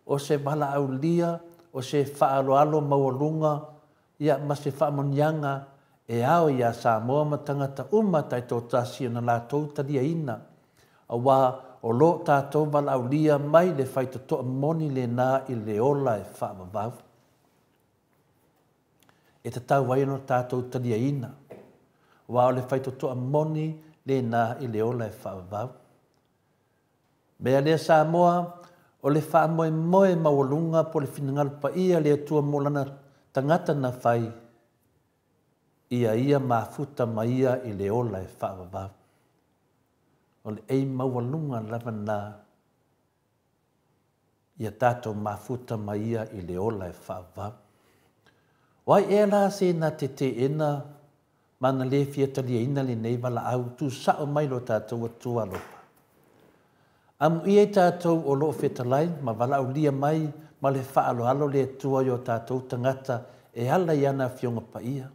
o se wala au lia, o se whaaloalo maualunga, ia ma se whaamonianga, e ao ia sa moa matangata tai tō tasi na la tau taria ina, a wā o lo tātou wala au lia mai le whaitotoa moni le nā i le ola e whaamavau. E te tau waino tātou taria ina, wā o le whaitotoa moni le nā i le ola e whaamavau. Mea lea sa moa, o le wha moe mawalunga po le whinangal pa ia lea tua molana tangata na whai. Ia mafuta ma ia i le ola e whaavavau. O le ei mawalunga lava nā. Ia tātou mafuta ma ia i le ola e whaavavau. Wai e la se na te ena, mana le fiatalia ina le nei wala au, tu sao mai lo tātou atua lopa. Amu ia tātou o loo whetalai, ma wala au lia mai, ma le whaaloalo le tua i o tātou tangata, e ala i ana fionga pa ia.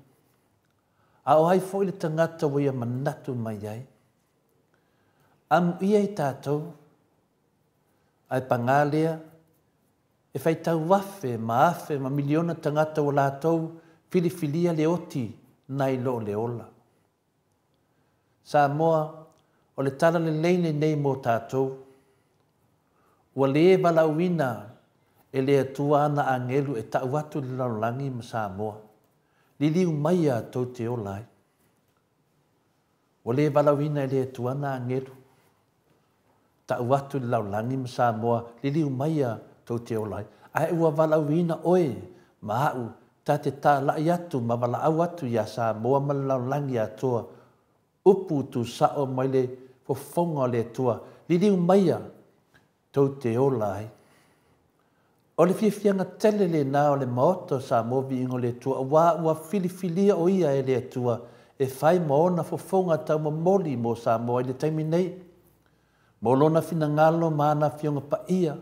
A o hai fo i le tangata wa ia manatu mai ai. Amu ia tātou, ai pangalea, e whai tau wafe, ma miliona tangata o lātou, filifilia le oti, nai lo le ola. Sa moa, o le tala le leine nei mo tātou, ua le walauina e le atua ana angelu e tau atu le laulangi ma Samoa. Li liu mai a tau te olai. Ua le walauina e le atua ana angelu. Tau atu le laulangi ma Samoa. Li liu mai a tau te olai. Ai ua walauina oe ma au ta te tā lai atu ma wala au atu ia Samoa ma laulangi atua upu tu sao mai le fofonga le tua liliu maia tau te ola ai. O le fiafianga tele le nā o le maoto Samoa vi ingo le tua ua filifilia o ia e le tua e whai maona fofonga tau ma moli mo Samoa i le taimi nei. Mo lona fina ngalo maana fionga pa ia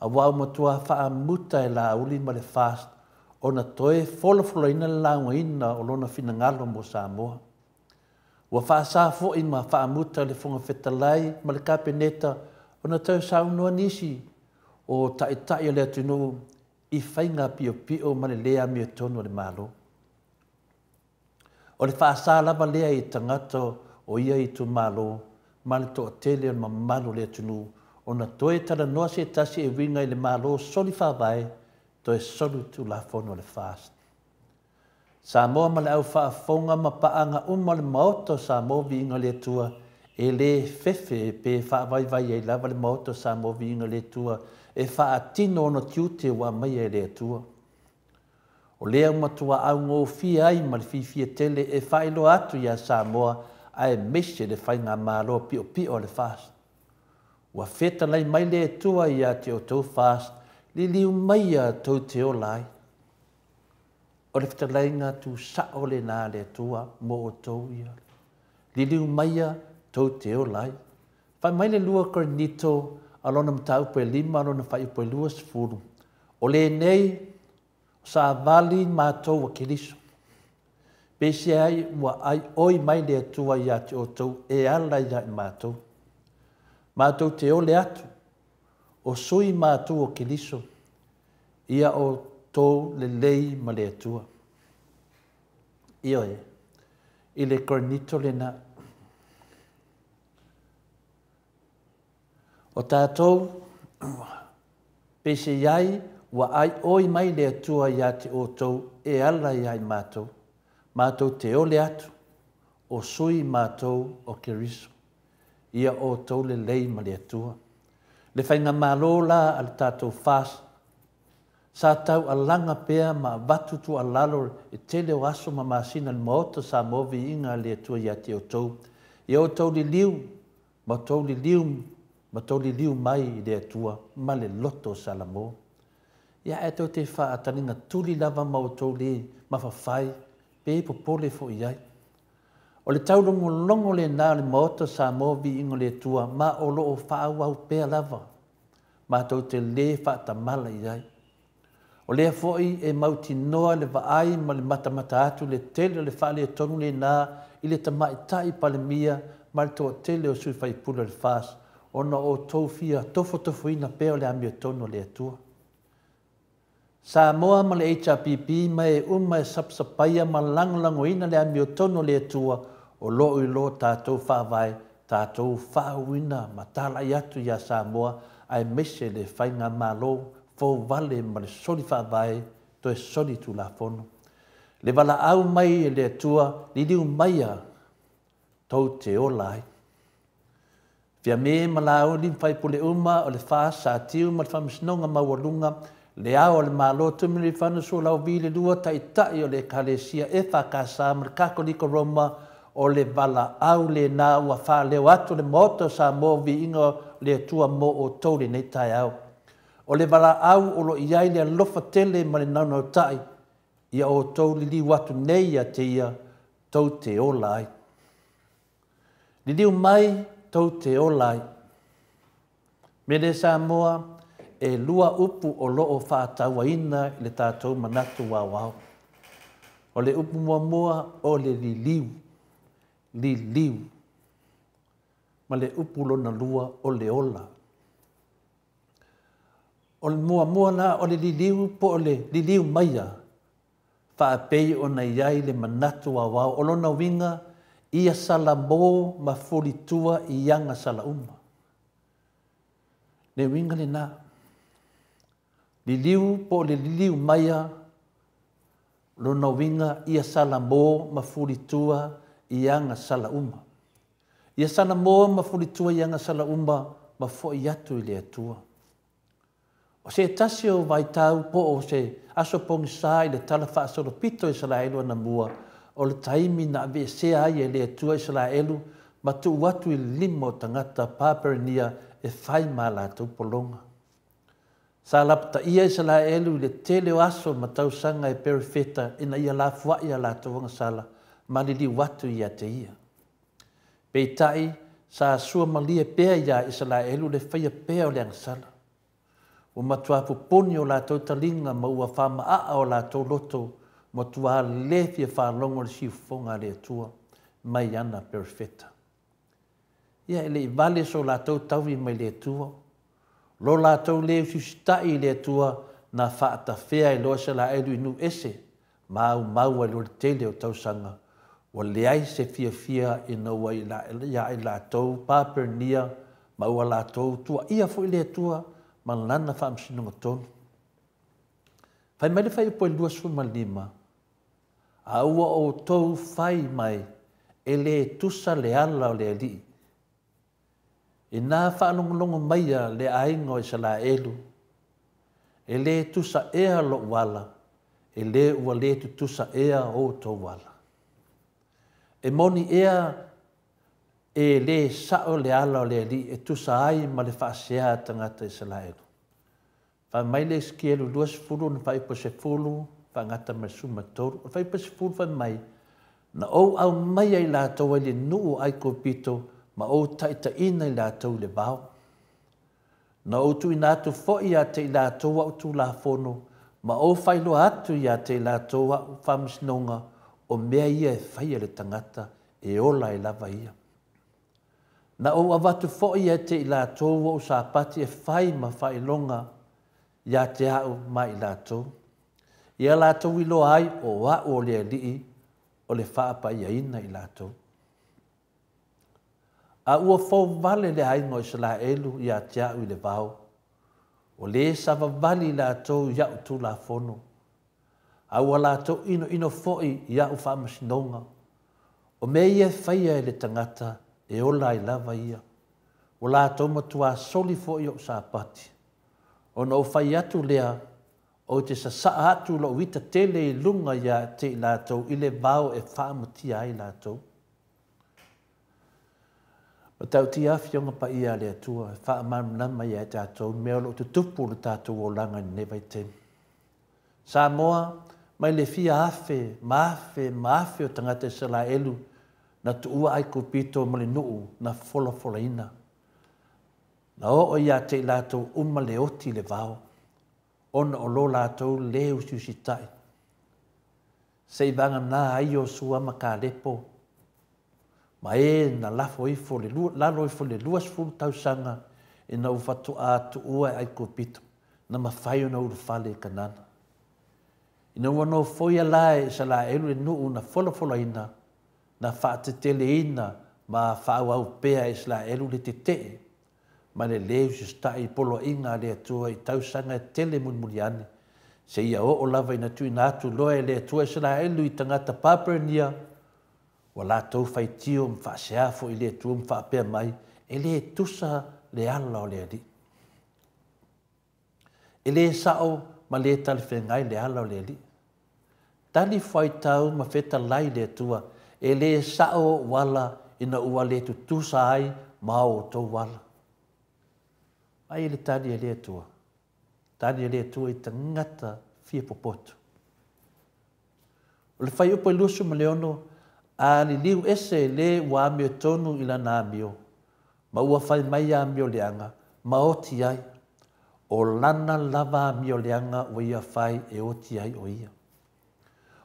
a wau matua wha muta e la uli ma le fast o na toe folofolo ina launga ina o lona fina ngalo mo Samoa. Ua wha sa fo i ma wha muta le fonga fetalai ma le kapeneta o na tau saunua nisi o tai o le atunu i whainga pio pio ma le lea mia tonu le malo. O le wha sa lava lea i tangato o ia i tu malo ma le toa tele o mamalo le atunu o na toe tala noa se tasi e winga i le malo soli whawai to e solu tu la fono le fast. Samoa ma le au whaafonga ma paanga uma le maoto Samoa vi inga le tua e le fefe pe whaawaiwai e lava le maoto Samoa vi inga le tua e whaatino no tiute wa mai e le tua. O lea matua au ngō fia ai ma le fifia tele e whailo atu ia Samoa a e mese le whainga malo pio pio le fast. Ua feta lai mai le tua ia te o tau fast li liu mai a tau te o lai. O le feta lai ngā tu sao le nā le tua mo o tau ia. Li liu mai a tau te o lai. Whai mai le lua korinito alona mta upo e 5 alona whai upo e 2 o le nei sa vali mātou wa kiliso. Pese ai ua ai oi mai le atua ia te o tau e ala ia i mātou. Mātou te ole atu o sui mātou o kiliso ia o tau le lei ma le atua. Io e, i le korinito le na. O tātou, pese iai, wa ai oi mai le atua ia te o tau e ala iai mātou. Mātou te ole atu, o sui mātou o keriso. Ia o tau le lei ma le atua. Le whainga mālola al tātou fast. Sa tau alanga pea ma vatutu alalo e tele o aso ma masina le maota sa movi inga le atua ia te o tau. Ia o tau li liu, ma tau li liu mai le atua, ma le loto salamo. Ia e tau te wha ataninga tuli lava ma o tau li ma whawhai, pe popole fo iai. O le tau longo le nā le maota sa movi inga le atua, ma o lo o whaau au pea lava. Ma tau te le wha atamala iai. O lea foi e mauti noa le vaai ma le matamata atu le tele le whaale tonu le nā i le tamai tai pale mia ma le toa tele o sui whai pula le whas o na o tau fia tofo ina peo le amia tonu le atua. Samoa ma le HRPP ma e e sapsapaia ma lango ina le amia tonu le atua o lo i lo tātou whaavai tātou whaawina ma tālai atu ia Samoa ai mese le whainga malo fo vale ma le soli whaavai to e soli tu la fono. Le wala au mai e le atua li liu maia tau te o lai. Fia me ma la au lim whai pule uma o le wha sa tiu ma le whamisnonga mawalunga le au o le malo tumiri whanu so lau vi le lua tai o le kalesia e whakasa ma le kakoliko Roma o le wala au le nā ua wha leo atu le moto sa mo vi ingo le atua mo o tau le nei tai au. O le wala au o lo iai le alofa tele ma le naunau tai, ia o tau li watu nei a te ia tau te o lai. Li liu mai tau te o lai. Me le Samoa e lua upu o loo whaataua ina i le tātou manatu wawao. O le upu mua o le li liu. Ma le upu lona lua o le ola. O le mua na o le liliu po o le liliu maia. Whaapei o na iai le manatu wawao o lona winga ia sala mō ma folitua i anga sala uma. Le winga le nā. Liliu po le liliu maia lona winga ia sala mō ma folitua i anga sala uma. Ia sala mō ma folitua i anga sala uma ma fo i atu i le atua. O se tasi o vai tau po o se aso pongi sa i le tala whaasoro pito Israelu ana mua o le taimi na ave se ai e le atua Israelu ma tu watu i limo tangata Papernia e whai ma la tau polonga. Sa lapta ia Israelu i le tele o aso ma tau sanga e perifeta ina ia la fua ia la tau wanga sala ma li watu ia te ia. Peitai sa sua malia pea ia Israelu le whaia pea o le angasala. O matua puponi o lātou talinga ma ua whamaa o lātou loto ma tua lefia whalongo le siufonga le atua mai ana perfeta. Ia ele i vale so lātou tawi mai le atua. Lo lātou leo siusitai le atua na whaata whea e loa se la edu inu ese mau maua le tele o tausanga. Wa leai se fia ina ua i lātou Papernia ma ua lātou tua ia fo i le atua ma lana whaamsinunga tonu. Whai mai le whai upo e 2.5. A ua o tau whai mai e le tusa le ala o le ali. E nā whaanongolongo maia le aingo e sala elu. E le tusa ea lo wala. E le ua le tusa ea o tau wala. E moni ea e le sao le ala o le ali e tusa ai ma le whaasea tangata i sala elu. Wha mai le skielu 2 na whaipa se fulu, wha ngata mai suma toru. O whaipa se fulu wha mai, na o au mai ai lātou ai le nuu ai ko pito, ma o taita ina i lātou le bao. Na o tu ina atu foi a te i lātou au tu la fono, ma o whailo atu i a te i lātou au whamsinonga, o mea ia e whaia le tangata, e ola e lava ia. Na o avatu foi e te i lātou o sa pati e whai ma whailonga ia te au mai lātou. Ia lātou i loa ai o a o le alii o le whaapa ia ina i lātou. A ua fau vale le aingo i sala elu ia te au i le vau. O le sava vali lātou ia u tu la fono. A ua lātou ino foi ia u whaamasinonga. O me ia whaia e le tangata e ola i lava ia. O lātou matua soli foi o sa pati. O no whai atu lea, o te sa atu lo wita tele i lunga ia te i lātou, i le vau e whaamutia ai lātou. O tau ti awhionga pa ia le atua, e whaamanama ia e tātou, mea lo te tupu le tātou o langa ni nevai te. Sa moa, mai le fia afe, maafe o tangata e sala elu, na tuua ai kupito ma le nuu, na fola ina. Na o ia te lātou le oti le vau. Ona o lo lātou leo siusitai. Sei vanga nā ai o sua maka lepo. Ma e na lafo ifo le luas fulu tausanga e na ufatu a tu ua ai kupito. Na mawhai o na uru fale kanana. Ina ua no foia lae sa la elu e nuu na fola ina. Na whaatetele ina ma whaau pea e sa la elu le te tee. Ma le leo si stai polo inga le atua i tausanga tele munmuriane. Se ia o lava ina tui nātu loa le atua i sala elu i tangata Papernia. Wa la tau fai tio mwhaaseafo i le atua mwhaapea mai. E le tusa le ala o le ali. E le sao ma le tali whengai le ala o le ali. Tali fai tau ma feta lai le atua. E le sao wala ina ua le tutusa ai ma o tau wala. Ai le tani e lea tua. Tani e lea tua i tangata fia popoto. O le whai upo i lusu ma leono, a li liu ese le wa amio tonu i lana amio. Ma ua whai mai amio leanga, ma oti ai. O lana lava amio leanga o ia whai e oti ai o ia.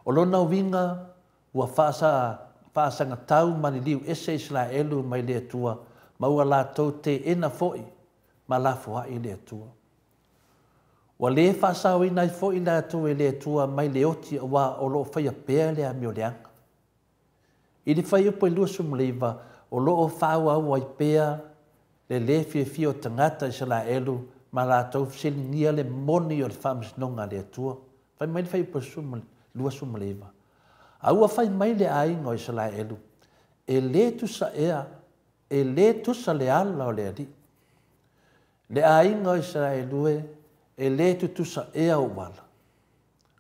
O lona winga ua whaasanga tau ma li liu ese isla elu mai lea tua, ma ua la tau te ena foi. Ma la fua i le atua. Wa le whaasau ina i fo i le atua i le atua mai le oti wa o lo whaia pēr le amio leanga. I le whai upo i luasu mleiva o lo o whau au ai pēr le fia o tangata i sala elu ma la tau fselingia le moni o le whaamisnonga le atua. Whai mai le whai upo luasu mleiva. Aua whai mai le aingo i sala elu. E le tusa ea, e le tusa le ala o le adi. Le ainga Israelue e le tutusa ea o wala.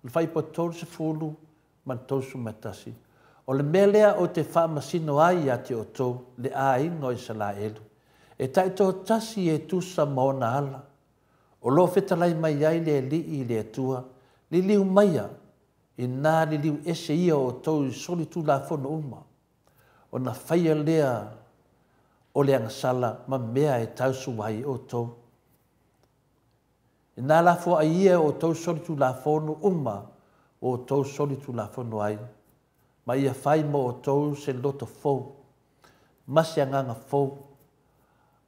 Le fai po tolu se fulu, man tosu matasi. O le melea o te wha masino ai a te o tau, le a ingo i sala elu. E tai tō tasi e tusa maona ala. O lo fetalai mai ai le li i le tua, li liu maia, i nā li liu ese ia o tau i soli tu la fono uma. O na whaia lea o le angasala, ma mea e tausu wai o tau. I nā la fo a ia o tau soli tu la fono uma, o tau soli tu la fono ai. Ma ia whai mo o tau se loto fau, masi anganga fau,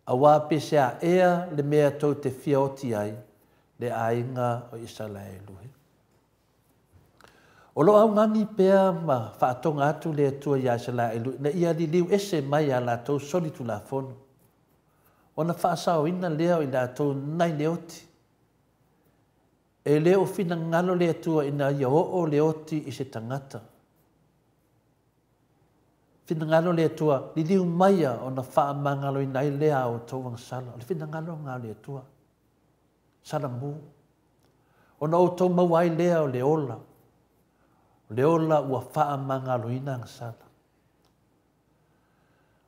a wā pese a ea le mea tau te fia oti ai, le ainga o isala e luhe. O lo au ngangi pea ma whaatonga atu le atua i isala e luhe, na ia li liu ese mai a la tau soli tu la fono. O na whaasao ina leo i la tau nai le oti. E leo fina ngalo le atua ina ia o le oti i se tangata. Fina ngalo le atua, li liu maia o na wha mangalo i nai lea o tau wang sala. Le fina ngalo ngā le atua. Sala mu. O na o tau mawai lea o le ola. Le ola ua wha mangalo i nang sala.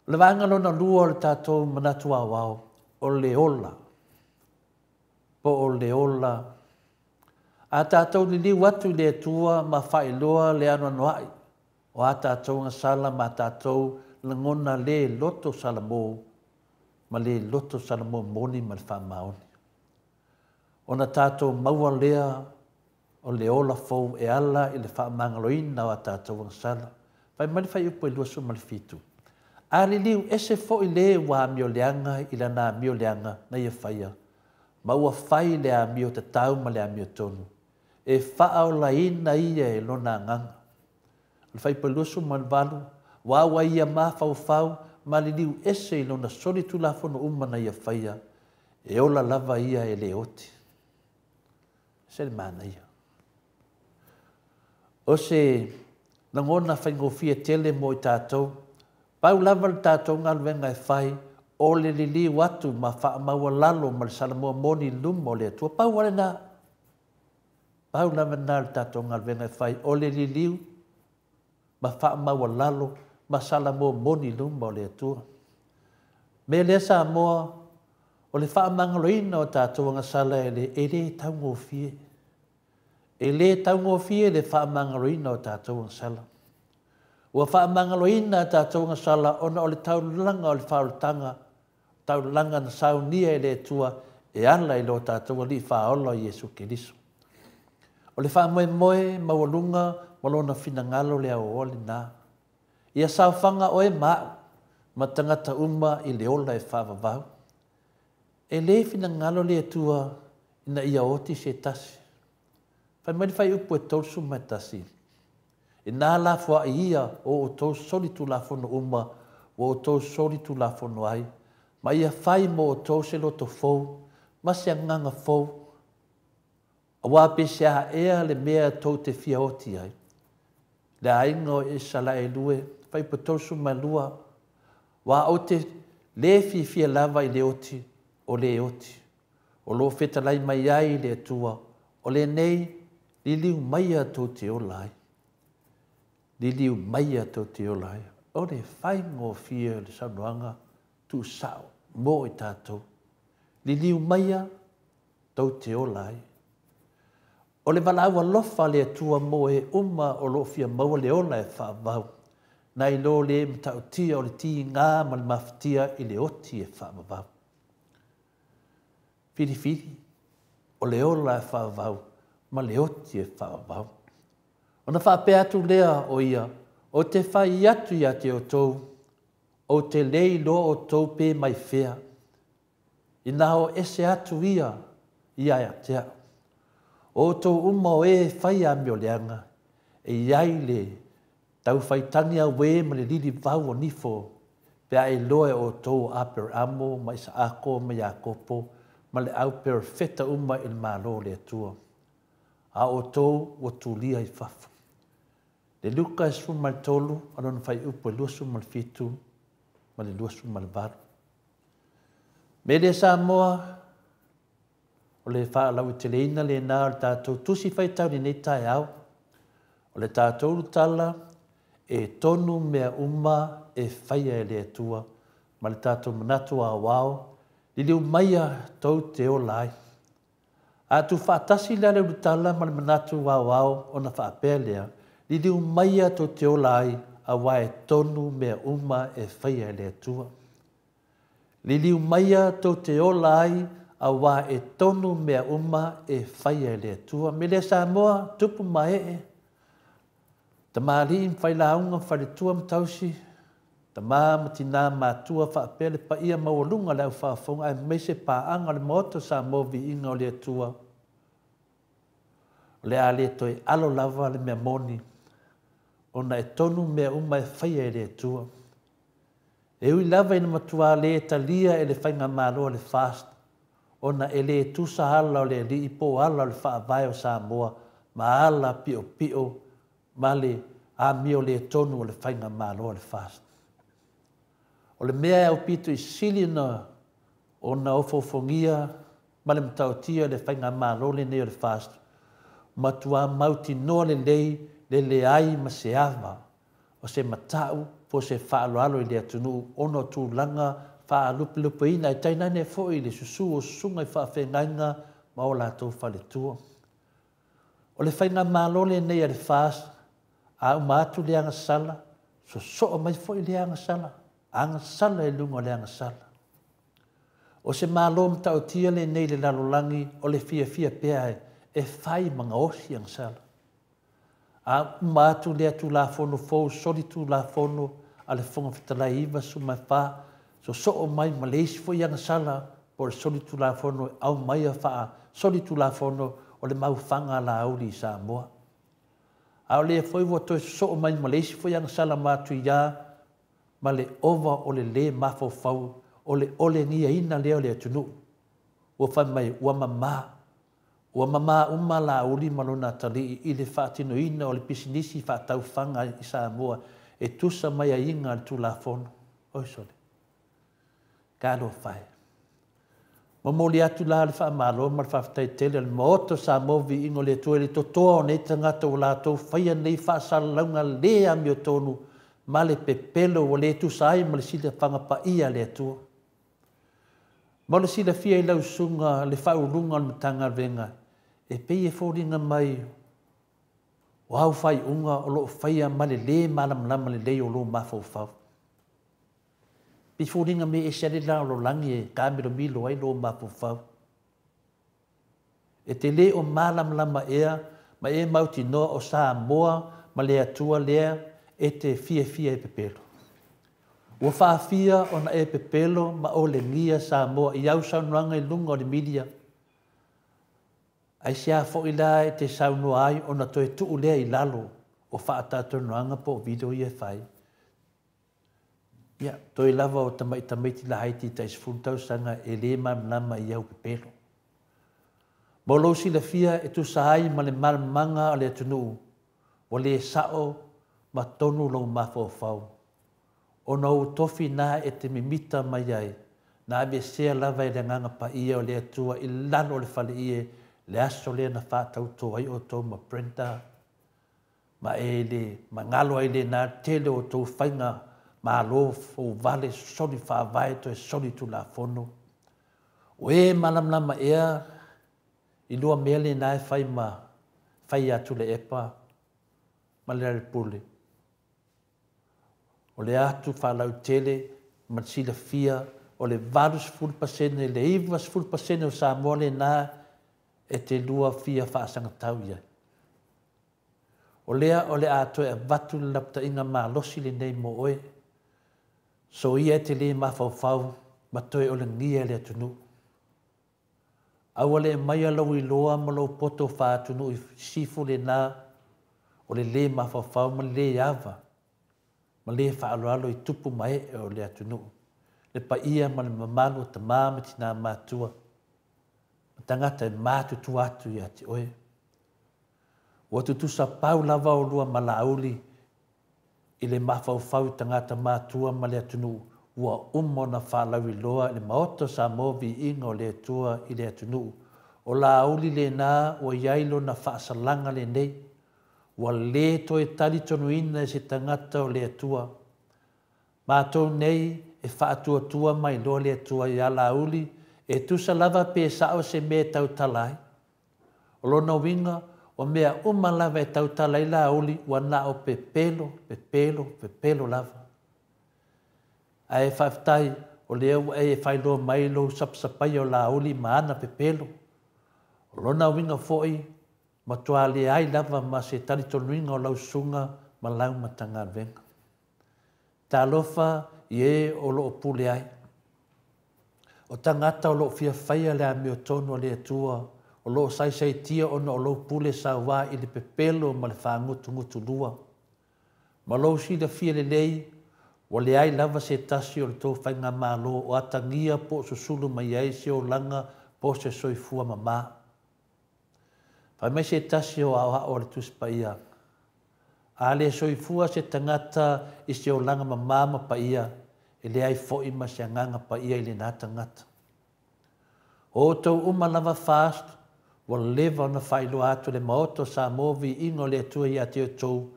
Le wangalo na lua o le tātou manatua wao. O le ola. Po o le ola. A tātou li liu atu le atua ma whailoa le anua noai. O a tātou ngā sala ma tātou langona le loto sala mō, ma le loto sala mō moni ma le whamaoni. O na tātou maua lea o le ola fau e ala i le whamangaloina o a tātou ngā sala. Whai mani whai upo i luasu ma le fitu. A li liu ese fo i le wā mio leanga i la nā mio leanga na ia whaia. Ma ua whai le a mio te tau ma le a mio tonu. E whaau la ina ia e lona nganga. Le fai palusu man valu, wawa ia ma fau ma li liu ese i lona soli tu la fono umana ia whaia, e ola lava ia e le oti. Se le mana ia. O se nangona whai ngofia tele mo i tātou, pau lava le tātou ngalwenga e whai, o le li liu atu ma wha maua lalo ma le salamoa moni lumo le atua, pau wale na. Pau lava na le tātou ngalwenga e whai, o le li liu, ma wha maua lalo, ma sala mo moni lumba o le atua. Me le sa moa, o le wha mangaloina o tātua ngā sala e le tau ngō fie. E le tau ngō fie le wha mangaloina o tātua ngā sala. Ua wha mangaloina o tātua ngā sala, ona o le tau langa o le whaoltanga, tau langa na saunia e le atua, e ala i lo tātua li whaola i Jesu Kiriso. O le wha moe moe, mawalunga, malona fina ngalo le au ole nā. Ia sauwhanga oe maa, ma tangata uma i le ola e whawawau. E le fina ngalo le atua ina ia oti se tasi. Whai mani whai upu e tausu mai tasi. E nā la fua ia o tau soli tu la fono uma, o tau soli tu la fono ai. Ma ia whai mo o tau se loto fau, ma se nganga fau. A wape se a ea le mea tau te fia oti ai. Le aingo e sala e lue, whai patosu mai lua, wa o te le fia lava i le oti, o le oti. O lo fetalai mai ai le atua, o le nei, li liu mai a tau te olai. Li liu mai a tau te olai. O le whai ngō fia le saunoanga, tu sao, mo i tātou. Li liu mai a tau te olai. O le walaua lofa le atua mo e uma o lo fia maua le ola e whaavau. Nai lo le mtau tia o le ti ngā ma le maftia i le oti e whaavau. Whiri, o le ola e whaavau, ma le oti e whaavau. O na whaape atu lea o ia, o te whai atu ia te o tau, o te lei lo o tau pe mai whea. I nā o ese atu ia a tea. O tō uma o e whai a mio leanga, e iai le tau whaitangi a we ma le lili vau o nifo, pea e loe o tō aper amo, ma isa ako ma ia kopo, ma le au per feta uma il malo le atua. A o tō o tūlia i whafu. Le luka e su mal tolu, anon whai upo e luasu mal fitu, ma le luasu mal varu. Me le sa moa, o le whaalau i te leina le nā o le tātou tusi whaitau ni nei tai au. O le tātou tala e tonu mea uma e whaia e le atua, ma le tātou manatu a wao, li liu maia tau te o lai. A tu whaatasi le leu tala ma le manatu a wao o na whaapea lea, li liu maia tau te o lai a wa e tonu mea uma e whaia e le atua. Li liu maia tau te o lai a wa e tonu mea uma e whaia e le atua. Me le Samoa tupu mai e. Ta maari in whai launga whare tua mtausi, ta maa matina mātua whaapele pa ia mawalunga leo whaafonga ai meise paanga le moto Samoa vi inga o le atua. O le a le toi alo lava le mea moni, ona e tonu mea uma e whaia e le atua. E ui lava ina matua le talia e le whainga māloa le fast, ona e le tusa ala o le li ipo ala o le whaavai o Samoa, ma ala pio pio, ma le a mio le tonu o le whainga māloa le fast. O le mea au pito i sili na o na ofofongia, ma le mtautia le whainga māloa le neo le fast, matua mauti noa le le ai ma se ava, o se matau, po se whaaloalo i le atunu, ono tū langa, whaalupilupa ina, e tainane fo i le susu o sunga i whaafengainga, ma o lātou whaletua. O le whainga māloa le nei a le fast, a umatu le anga sala, so mai fo i le anga sala, anga sala e lunga le anga sala. O se mālo mta o tia le nei le lalolangi, o le fia pea e whai manga osi anga sala. A umatu le atu la fono fo, soli tu la fono, a le fonga fitalai iwa su mai wha, so mai maleisi fo i anga sala, po le soli tu la fono, au mai a wha, soli tu la fono, o le mau whanga la auli i Samoa. Ao le foi wo to so mai Malaysia foi ang sala matu ya ma le ova o le mafo fau o le ni ina le tunu o fa mai wa mama umala uli malona tali i le fatino ina o le pisinisi fa tau fanga i Samoa e tusa mai inga tu la fon o sole kalo fai Mamoli atu la le wha malo, ma le whaftai tele, le maoto sa movi ingo le tue le totoa o ne tangata o lātou, whaia nei wha salaunga le ami o tonu, ma le pepelo o le tu sai, ma le sila whanga pa ia le atua. Ma le sila fia i lau sunga, le whaurunga o matanga venga, e pei e fōringa mai, o au whai unga o lo whaia ma le malam lama le o lo mafau fau. Pi fōringa me e sere la lo langi e kāmero milo ai lo mapu fau. E te le o malam lama ea, ma e mauti noa o Samoa, ma le atua lea, e te fia e pepelo. Ua whaafia o na e pepelo, ma o le ngia Samoa, i au saunuanga i lunga o le media. Ai sea fo i la e te saunua ai, o na toe tuu lea i lalo, o whaatatonuanga po video i e whai. Ia, toi lava o tamaiti la haiti tais funtau sanga e le mamlama i au pepelo. Molo si la fia e tu sahai ma le malmanga o le atunu, o le sao ma tonu lo mafo fau. O nau tofi na e te mimita mai ai, na abe sea lava e le nganga pa ia o le atua i lano le fale ie, le aso le na whatau to ai o to ma prenta, ma e le, ma ngalo ai le na tele o to whainga, ma lo fo vale soli fa vai to soli tu la fono o e malam lama ea i lua mele na fai ma fai atu le epa ma le pule o le atu fa lau tele ma sila fia o le varus full pasene le ivas full pasene o Samoa le na e te lua fia fa sanga tau ia o le atu e vatu le lapta inga ma losi le nei mo oe so ia te le mafau ma toe o le ngia le atunu. Awa le mai alau i loa ma lau poto wha atunu i sifu le nā o le mafau ma le ava ma le wha alo i tupu mai e o le atunu. Le pa ia ma le mamano ta māmati nā mātua ma tangata e mātutu atu i ati oe. Ua tutusa pau lava o lua ma lauli i le mafau tangata mātua ma le atunu ua umona whalau i loa le maoto sa movi inga o le atua i le atunu o la uli le nā o iailo na whaasalanga le nei, wa le toi tali tonuina e se tangata o le atua. Mātou nei e whaatua tua mai loa le atua i a la uli, e tusa lava pe sao se me tau talai. O lona winga, o mea uma lava e tau talai la uli, wa na o pepelo lava. Ai whaftai, o leo e whailoa mai lo sapsapai o la uli maana pepelo. O lona winga foi, matua le ai lava ma se tali tonuinga o lau sunga ma lau matanga venga. Ta lofa ie o lo pule ai. O tangata o lo fia whaia le ame o tono le atua, o lo sai tia o no o lo pule sa wā i le pepelo ma le whangutu lua. Ma lo si le fia le lei, o le ai lava se tasi o le tō whainga malo o atangia po susulu mai ai se o langa po se soifua mama. Pai mai se tasi o awa o le tuspa ia. A le soifua se tangata i se o langa mama pa ia, e le ai foi ma se anganga pa ia i le nā tangata. O tau uma lava fast, wa leva na whailo atu le maoto sa movi ingo le atua i ate o tau,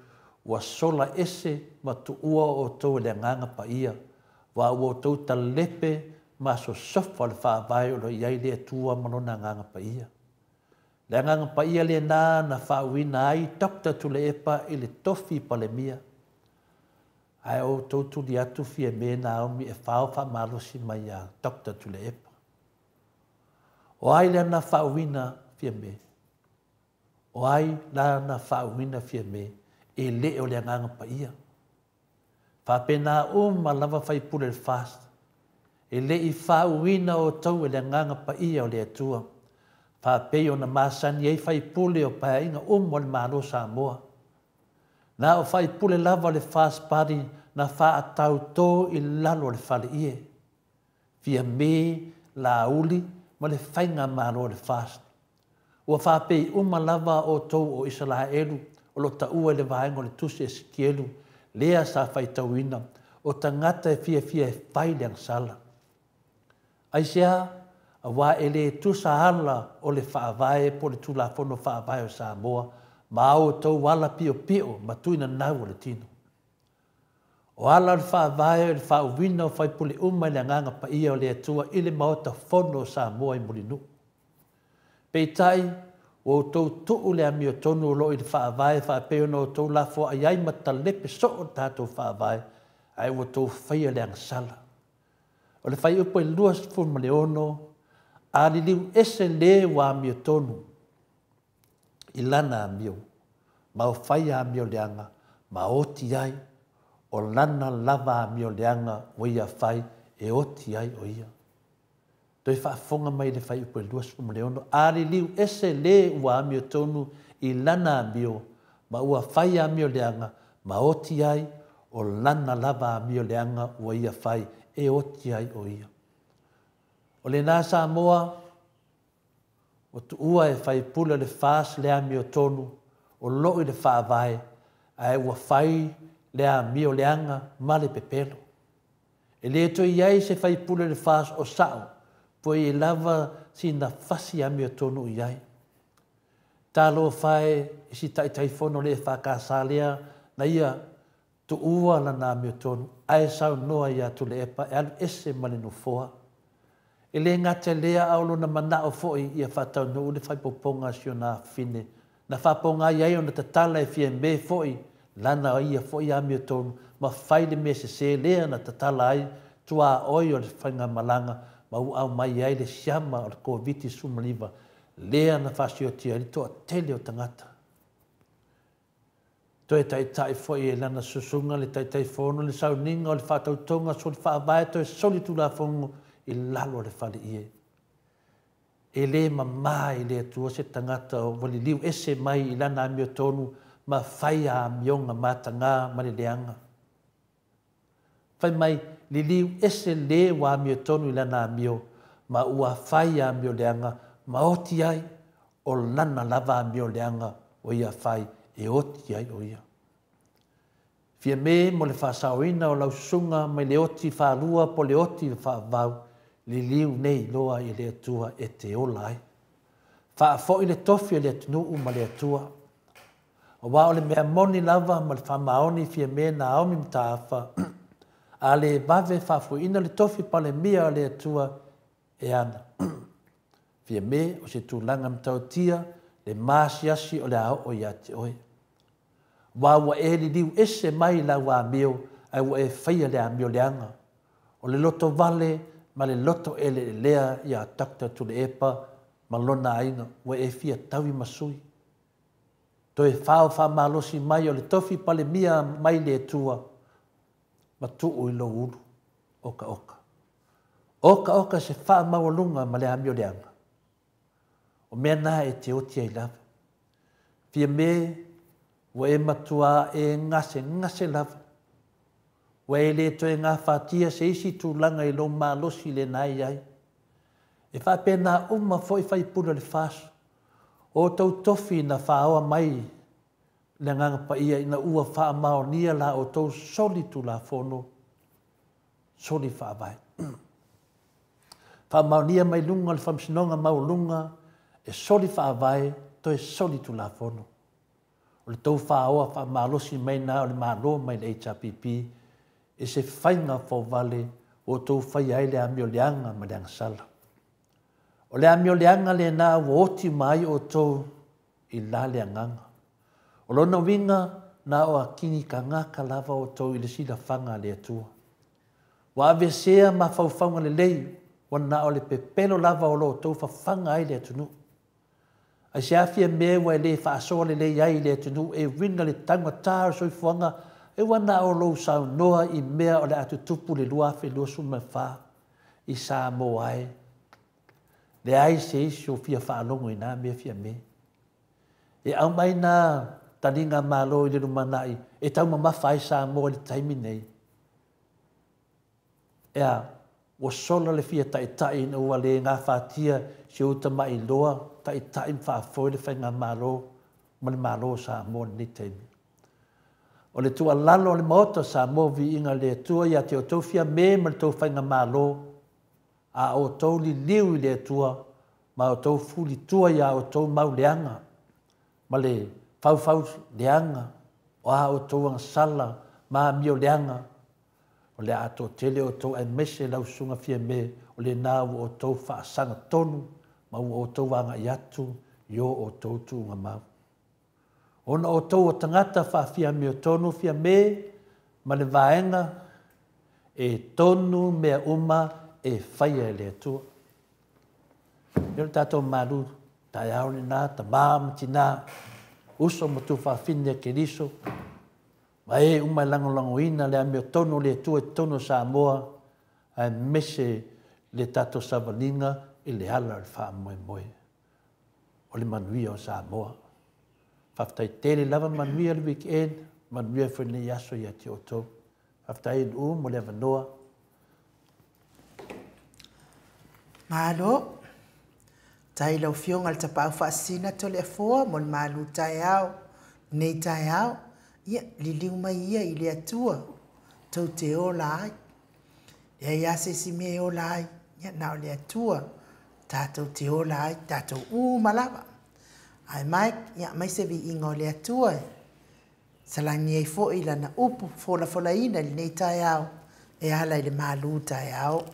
wa sola ese ma tu ua o tau le anganga pa ia, wa ua tau ta lepe ma so sofa le whaavai o lo iai le atua manona anganga pa ia. Le anganga pa ia le nā na whaawina ai dokta tu le epa i le tofi pa le mia. Ai o tau tu li atu fia me na omi e whao wha malosi mai a dokta tu le epa. O ai le na whaawina fia me. O ai la na whaawina fia me. E le o le anganga pa ia. Whapena ma lava whaipule le fast. E le i whaawina o tau e le anganga pa ia o le atua. Whapei o na masani ei whaipule o pae inga o le malo sa moa. Na o whaipule lava le fast party na whaatau tō i lalo le whale ie. Fia me la uli ma le whainga malo le fast. Ua whapei lava o tau o Israelu o lo ta ua le vaenga o le tusi e sikielu lea sa whaitauina o tangata e fia e whai leang sala. Aisea, a wā e le tusa hala o le whaavae po le tulafono whaavae o Samoa ma au tau wala pio ma tuina nau o le tino. O ala le whaavae o le whauvina o whaipule le anganga pa ia o le atua i le maota fono o Samoa i mulinu. Peitai, o tau tuu le ami o tonu o lo i le whaavae whaapeo no tau lafo a iai matalepe so o tātou whaavae ai o tau whaia le angsala. O le whai upo i luas fuma le ono, a li liu ese le wa ami o tonu i lana ami o, ma o whaia ami o leanga, ma oti ai, o lana lava ami o leanga o ia whai e oti ai o ia. Toi whaafonga mai le whai upo i luas fuma le ono, a li liu ese le wa ami o tonu i lana ami o, ma ua whaia ami o leanga, ma oti ai, o lana lava ami o leanga o ia whai e oti ai o ia. O le nā Samoa, o tu ua e whai pula le whaas lea mi o tonu, o loo i le whaavae, a e ua whai lea mi o leanga ma le pepelo. E le to iai se whai pula le whaas o sao, po e lava si na whasi a mi o tonu iai. Tā loa whae, isi tai whono le whakasa lea, na ia tu ua la nā mi o tonu, ai sao noa ia tu le epa, e alu ese male no foa. E le ngate lea aulo na mana o foi ia whatau no ule whaipoponga sio na fine. Na whaponga iai o na tatala e fia me foi, lana ia foi a mi o tonu, ma whaile me se lea na tatala ai, tua oi o le whainga malanga, ma u au mai ai le siama o le COVID sumaliva, lea na whasio tia, li toa tele o tangata. Toi tai foi e lana susunga, le tai fono, le sauninga, o le whatautonga, so le whaavae, toi soli tu la fongo, i lalo le whale ie. E le mamā i le atua se tangata o wali liu ese mai i lana ami o tonu ma whai a mionga mātanga ma le leanga. Whai mai li liu ese le wa ami o tonu i lana ami o ma ua whai a ami o leanga ma oti ai o lana lava ami o leanga o ia whai e oti ai o ia. Fia me mo le whasauina o lausunga mai le oti whaalua po le oti whaavau li liu nei loa i le atua e te ola ai. Whaafoi le tofi le atunuu ma le atua. O wā o le mea moni lava ma le whamaoni fia mea na aomi mtaafa. A le bave whaafoi ina le tofi pa le mea le atua e ana. Fia me o se tūlanga mtautia le māsiasi o le ao o iate oe. Wā wa e li liu ese mai la wā meo ai wa e whaia le amio leanga. O le loto vale ma le loto ele lea ia takta tu le epa ma lona aina wa e fia tawi masui. To e whao wha malosi mai o le tofi pa le mia mai le tua ma tuu i lo ulu oka oka. Oka oka se wha mawalunga ma le amio leanga. O mea nā e te otia i lava. Fia me, wa e matua e ngase lava. Wa e le to e ngā whātia se isi tūlanga i lo malosi le nai ai. E wha pēnā uma fo i whai pura le whāsu. O tau tofi na whāoa mai le nganga pa ia ina ua wha mao nia la o tau soli tu la whono. Soli wha vai. Wha mao nia mai lunga le whamsinonga mau lunga e soli wha vai to e soli tu la whono. O le tau whaoa wha malosi mai na o le malo mai le HRPP e se whainga fo vale o tau whai ai le amio leanga ma leanga sala. O le amio leanga le nā woti mai o tau i la leanganga. O lona winga nā o a kini ka ngaka lava o tau i le sila whanga le atua. Wa ave sea ma whauwhanga le lei, wa nā o le pepelo lava o lo tau whawhanga ai le atunu. Ai se afia me wa le whaasoa le lei ai le atunu e winga le tangwa tāra soi fuanga e wa nā o lo sau noa i mea o le atutupu le luafe luasu me wha i sa mo ai. Le ai se isi o fia whaalongo i nā mea fia me. E au mai nā taninga malo i le rumanai, e tau mawhai sa mo le taimi nei. Ea, o sola le fia tai in ua le ngā whātia se uta mai loa, tai mwhaafoi le whainga malo, ma le malo sa mo ni taimi. O le tua lalo le maota sa mo vi inga le tua ia te o tau fia me ma le tau whainga malo, a o tau li liu i le tua, ma o tau fuli tua ia o tau mau leanga, ma le fau leanga, o a o tau ang sala, ma mio leanga, o le ato tele o tau ai mese lau sunga fia me, o le nāu o tau whaasanga tonu, ma o tau wanga iatu, yo o tau tuunga mau. Ona o tau o tangata whaafia mio tonu fia me, ma le vaenga, e tonu mea uma, e whaia le atua. Io tātou maru, tai aone nā, ta māma tina, uso mo tu whaafine ke riso, ma e umai langolango ina le ameo tono le atua e tono Samoa, ai mese le tātou savalinga i le ala le wha moe moe. O le manuia o Samoa. Whaftai tere lava manuia le weekend, manuia whene i aso i ati o tau. Whaftai in mo le avanoa. Malo, tai lau fionga le tapau whaasina to le afoa, mo le malu tai au, nei tai au, ia, li liu mai ia i le atua, tau te o lai. Ia ia se si me o lai, ia nao le atua, tātou te o lai, tātou malawa. Ai mai, ia mai se vi ingo le atua, salangi ei fo ila na upu, fola ina li nei tai au, e ala i le malu tai au.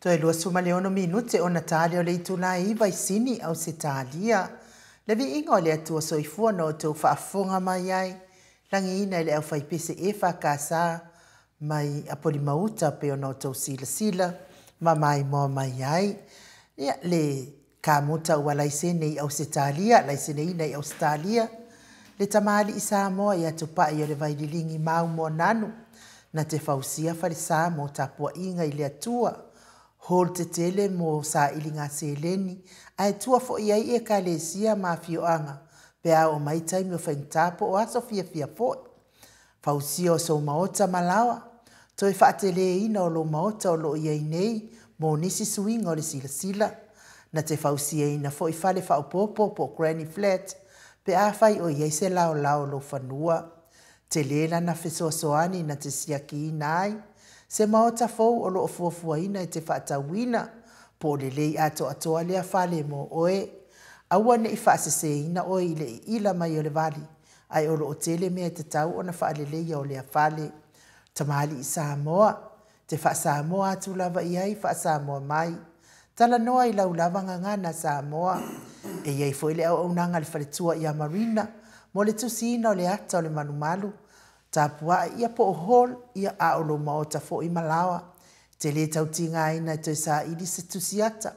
Toi lua suma leono minute o Natalia o le ituna iwa isini au se talia. Le vi inga o le atua soifua no tau whaafonga mai ai. Langi ina le au whaipese e whakasa mai apoli mauta pe o no tau sila sila. Ma mai mo mai ai. Ia le kamuta ua laisene i au se talia, laisene ina i Australia. Le tamali i Samoa i atupa i o le vaililingi mau mo nanu. Na te fausia fale Samoa tapua inga i le atua. Hol te tele mo sa ilinga seleni, ai tua fo iai e ka le sia ma fioanga, pe a o mai taimi o whaintapo o aso fia fo. Fausia o so maota malawa, toi whaatele ina o lo maota o lo iai nei, mo nisi suinga o le sila sila, na te fausia ina fo i fale fa popo po Granny Flat, pe a fai o iai se lao lo whanua, te lela na fesoasoani na te siaki inai, se maota fou o loo fuafuaina e te whaatawina, po le lei ato atoa lea fale mo oe. Aua ne i whaaseseina oe i le ila mai o le vali, ai o loo tele mea te tau o na whaaleleia o lea fale. Tamali i Samoa, te wha Samoa atu lava i ai, wha Samoa mai. Tala noa i lau lava ngangana Samoa, e iei fo ile au nanga le whaletua i a Marina, mo le tusina o le ata o le manumalu, tapua ia po hol ia a olo maota fo i malawa. Te le tautinga ina te sa ili se tusiata.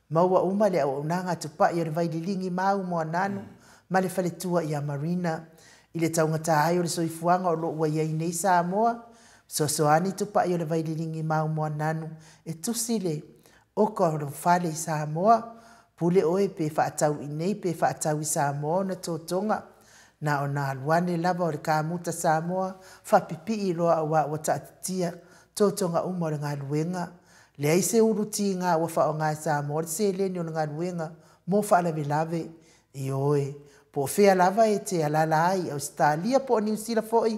Maua uma le au nanga tupa i o le vaililingi mau mo nanu, ma le faletua i a Marina. I le taungata ai o le soifuanga o lo ua iai nei Samoa, sosoani tupa i o le vaililingi mau mo nanu, e tusile o ka o fale i Samoa, pule oe pe whaatau i nei pe whaatau i Samoa na tōtonga. Na o na aluane lava o le kāmuta Samoa, whapipi i loa awa o taatitia, tōtonga uma o le ngā luenga. Le aise uruti ngā wa wha o ngā Samoa, le se leni o le ngā luenga, mō whaalawe lave, i oe. Po whea lava e te alala ai, Australia po New Zealand foi,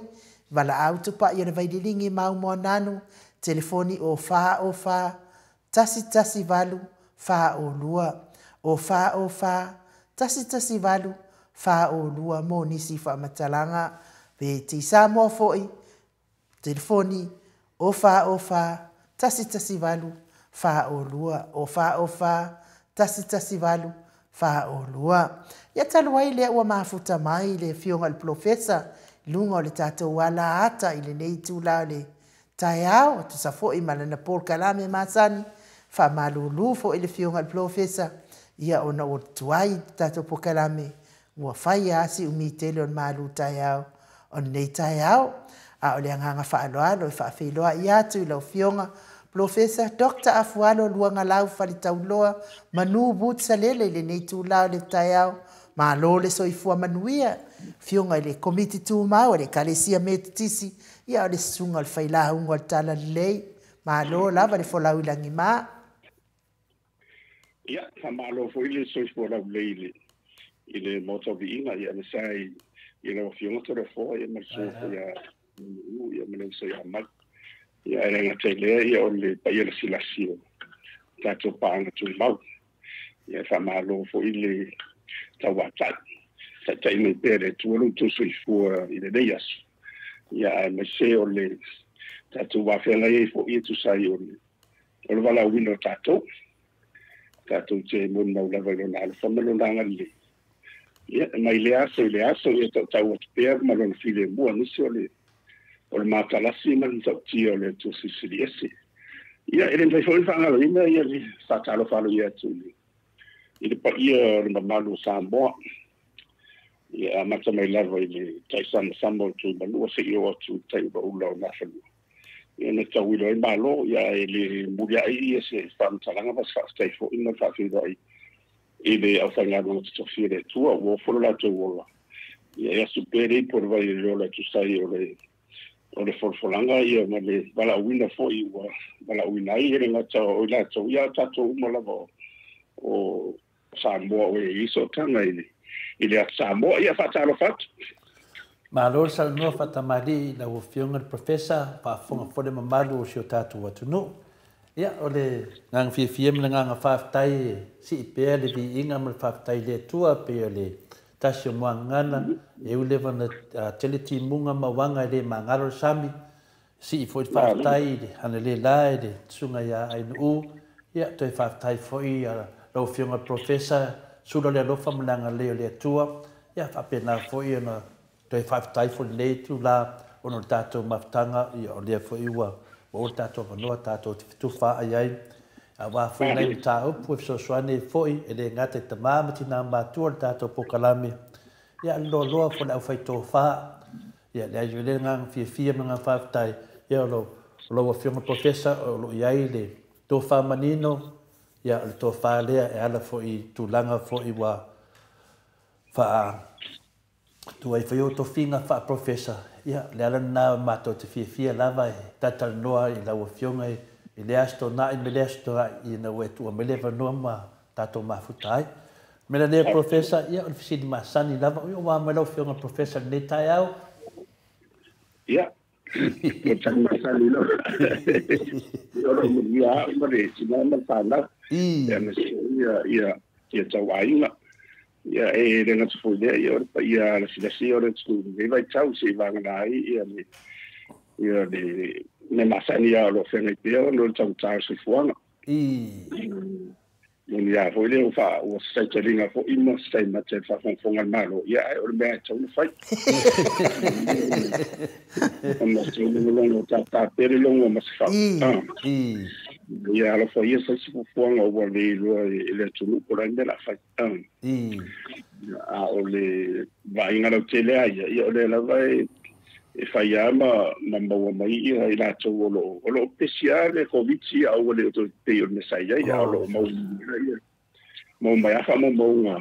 wala autupa i o le vaililingi mau mo nanu, telefoni o wha, tasi valu, wha o lua, o wha, tasi valu, wha o lua mo nisi wha matalanga, pe te Samoa foi, telefoni o wha, tasi valu, wha o lua, o wha, tasi valu, wha o lua. Ia taluai lea ua mafuta mai le fionga le profesa, lunga o le tātou wala ata i le nei tūla le tai au, tu sa fo i malana Paul Kalame masani, wha malulu fo i le fionga le profesa, ia ona o tuai tātou Paul Kalame, ua whai asi umitele on malu tai au, on nei tai au, a o le anganga whaaloalo i whaafeiloa i atu i lau fionga, Profesa Dr. Afualo luanga lau whalitauloa, manu butsa lele le nei tūlau le tai au, ma lo le soifua manuia, fionga i le komiti tū mau, le kalesia me tutisi, ia o le sunga le whailaha unga le tala lei, ma lo lava le folau ilangi mā. Ia, ka malo fo i le soifua lau lei le motovi inga, ia le sai ilo fiona to fo ia marso ia ia menenso ia mal ia era tele ia ole pa ia silasio tato panga tu mau ia fa malo fo ile tawata ta ime pere tu lo tu sui fu ile deias ia me se ole tato wa fela ia fo ia tu sai ole ole vala wino tato je mun na ula valo na fa melo na ngali ia mai le aso ia tau pe ma lo file mo ni se ole ole matala si man sa ti ole tu si ia ele vai foi fanga ina ia li sa talo falo ia tu ile pa ia le malu sambo ia mata mai lava ile taisan sambo tu malu se ia tu tai ba ulo na fa ia na tau ile malo ia ele mulia ia se fam talanga ba sa stai fo ina fa fi dai ile au fanga no tu fire tu o fo la tu o ia superi por vai ile la tu sai ole o le folfolanga ia ma le bala wina fo i wa bala wina i re ngata o la to ia tato mo la o Samoa o iso tanga ile a Samoa ia fatalo fat ma lo sa no fata mali la o fionga professor pa fonga fo de mamalu o sio tato watu no ia o le ngang fi nga fa tai si pe le vi inga mo fa tai le tua pe le tasio moangana e ule vana teleti munga mawanga le mangaro sami si foi fatai ana le lai de tsunga ya ai u ya toi fatai foi lo fionga professor sulo le lo famlanga le tua ya fa pena foi na toi fatai foi le tu la ono tato maftanga ya le foi wa o tato no tato tu fa ai wa foi na ta o pu so soane foi ele ngate tamama tina ma tu tato pokalami ya lo fo la fai to fa ya le ajule ngang fi mga fa tai ya lo fi mo professor lo ya ile to fa manino ya to fa le ala fo I tu langa fo I wa fa tu ai fo to finga fa professor ya le ala na ma to fi la vai tatal noa I la wo fi ngai ile asto na I le asto I na we tu me le va no ma tato ma futai mera le professor ia o fisi ma sani lava o wa me lo fi un professor ne taiao ia o tan ma sani lo yo mo ia mo le si na ma sana ia me ia tau ainga ia e le ngat fo le ia la si o le tu me vai tau si va ngai ia me ma sani ia lo fe ne pe lo tau tau si fuanga Muni ya foi le fa o sai telinga fo imo sai na te fa fonga malo ya o me tau fai Amma se no longo ta per longo ma fa ya lo foi esa si fonga o le le tu por ande la fa o le va in ala tele ya o le la vai e fai ama mamma mai I la to lo speciale covid si o le to te o me sai ya lo mo mai afa mo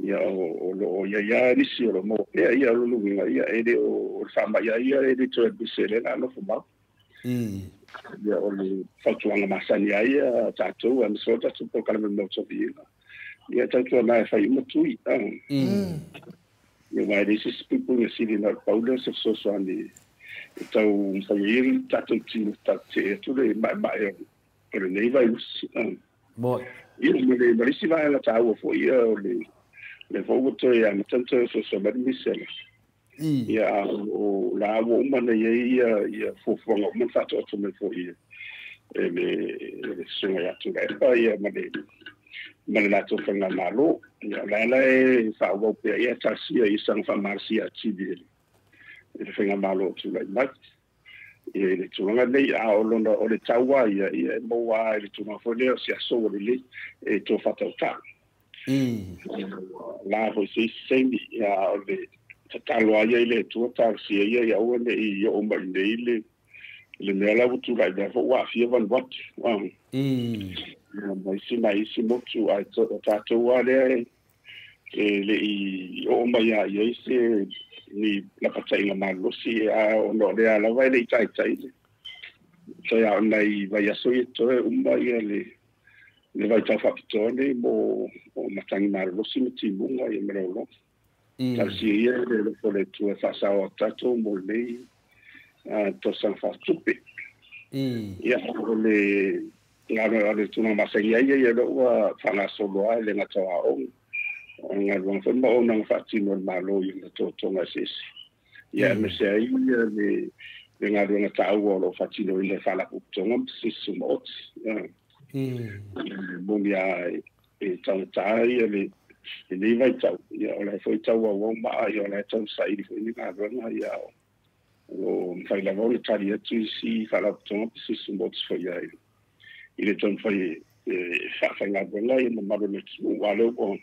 ya o ya ni si lo mo ya lo lunga ya e de o fama ya e de to be sele na lo fuma ya o le fatuanga masani ya tato am so tato po kala mo so vila ya tato na fai mo tui you know, this is people you see in our powders of so on the tau fayiri tato ti tate to le mai or nei vai mo you le marisi vai la tau fo ia le fo to ya tanto so mi sele ya o la wo mana ia fo mo tato to me fo ia le sunga ya tu ga ia mana to fanga malo ya la fa wo pe ya ta si I sang fa marsia ti di le fanga malo tu la mat e le tunga nei a o lona o le tawa ia mo wa le tunga fo le si aso le e to fa ta la ho si sendi ya o le talo ia le tu ta si ia o le I o ma le mela tu la da fo wa fi van wat wa mai si motu ai tato wale le I o mai ya se ni la patinga malo si a no le ala vai le tai so ya nei vai a so to mai le vai ta fatone mo o matangi malo si meti bunga e mero Tarsi ia le fole tua whasao tato mo nei to sang whatupe. Ia le ngā tuna masangia ia roa whangasoloa le ngatoa ong. Ngā ruang whanma o nang whatino malo i na tōtonga sesi. Ia me se ai le ngā ruang tau o lo whatino i le whalaputonga sisu moti. Mumi a e tangata ia le nei vai tau. Ia o lai foi tau a woma ia o lai tau sairi foi ni ngā ruanga ia o mwhai lava o le tari atu i si whalaputonga sisu moti foi ai. I le tau whai whai ngā ruanga i na maro le kimu wale o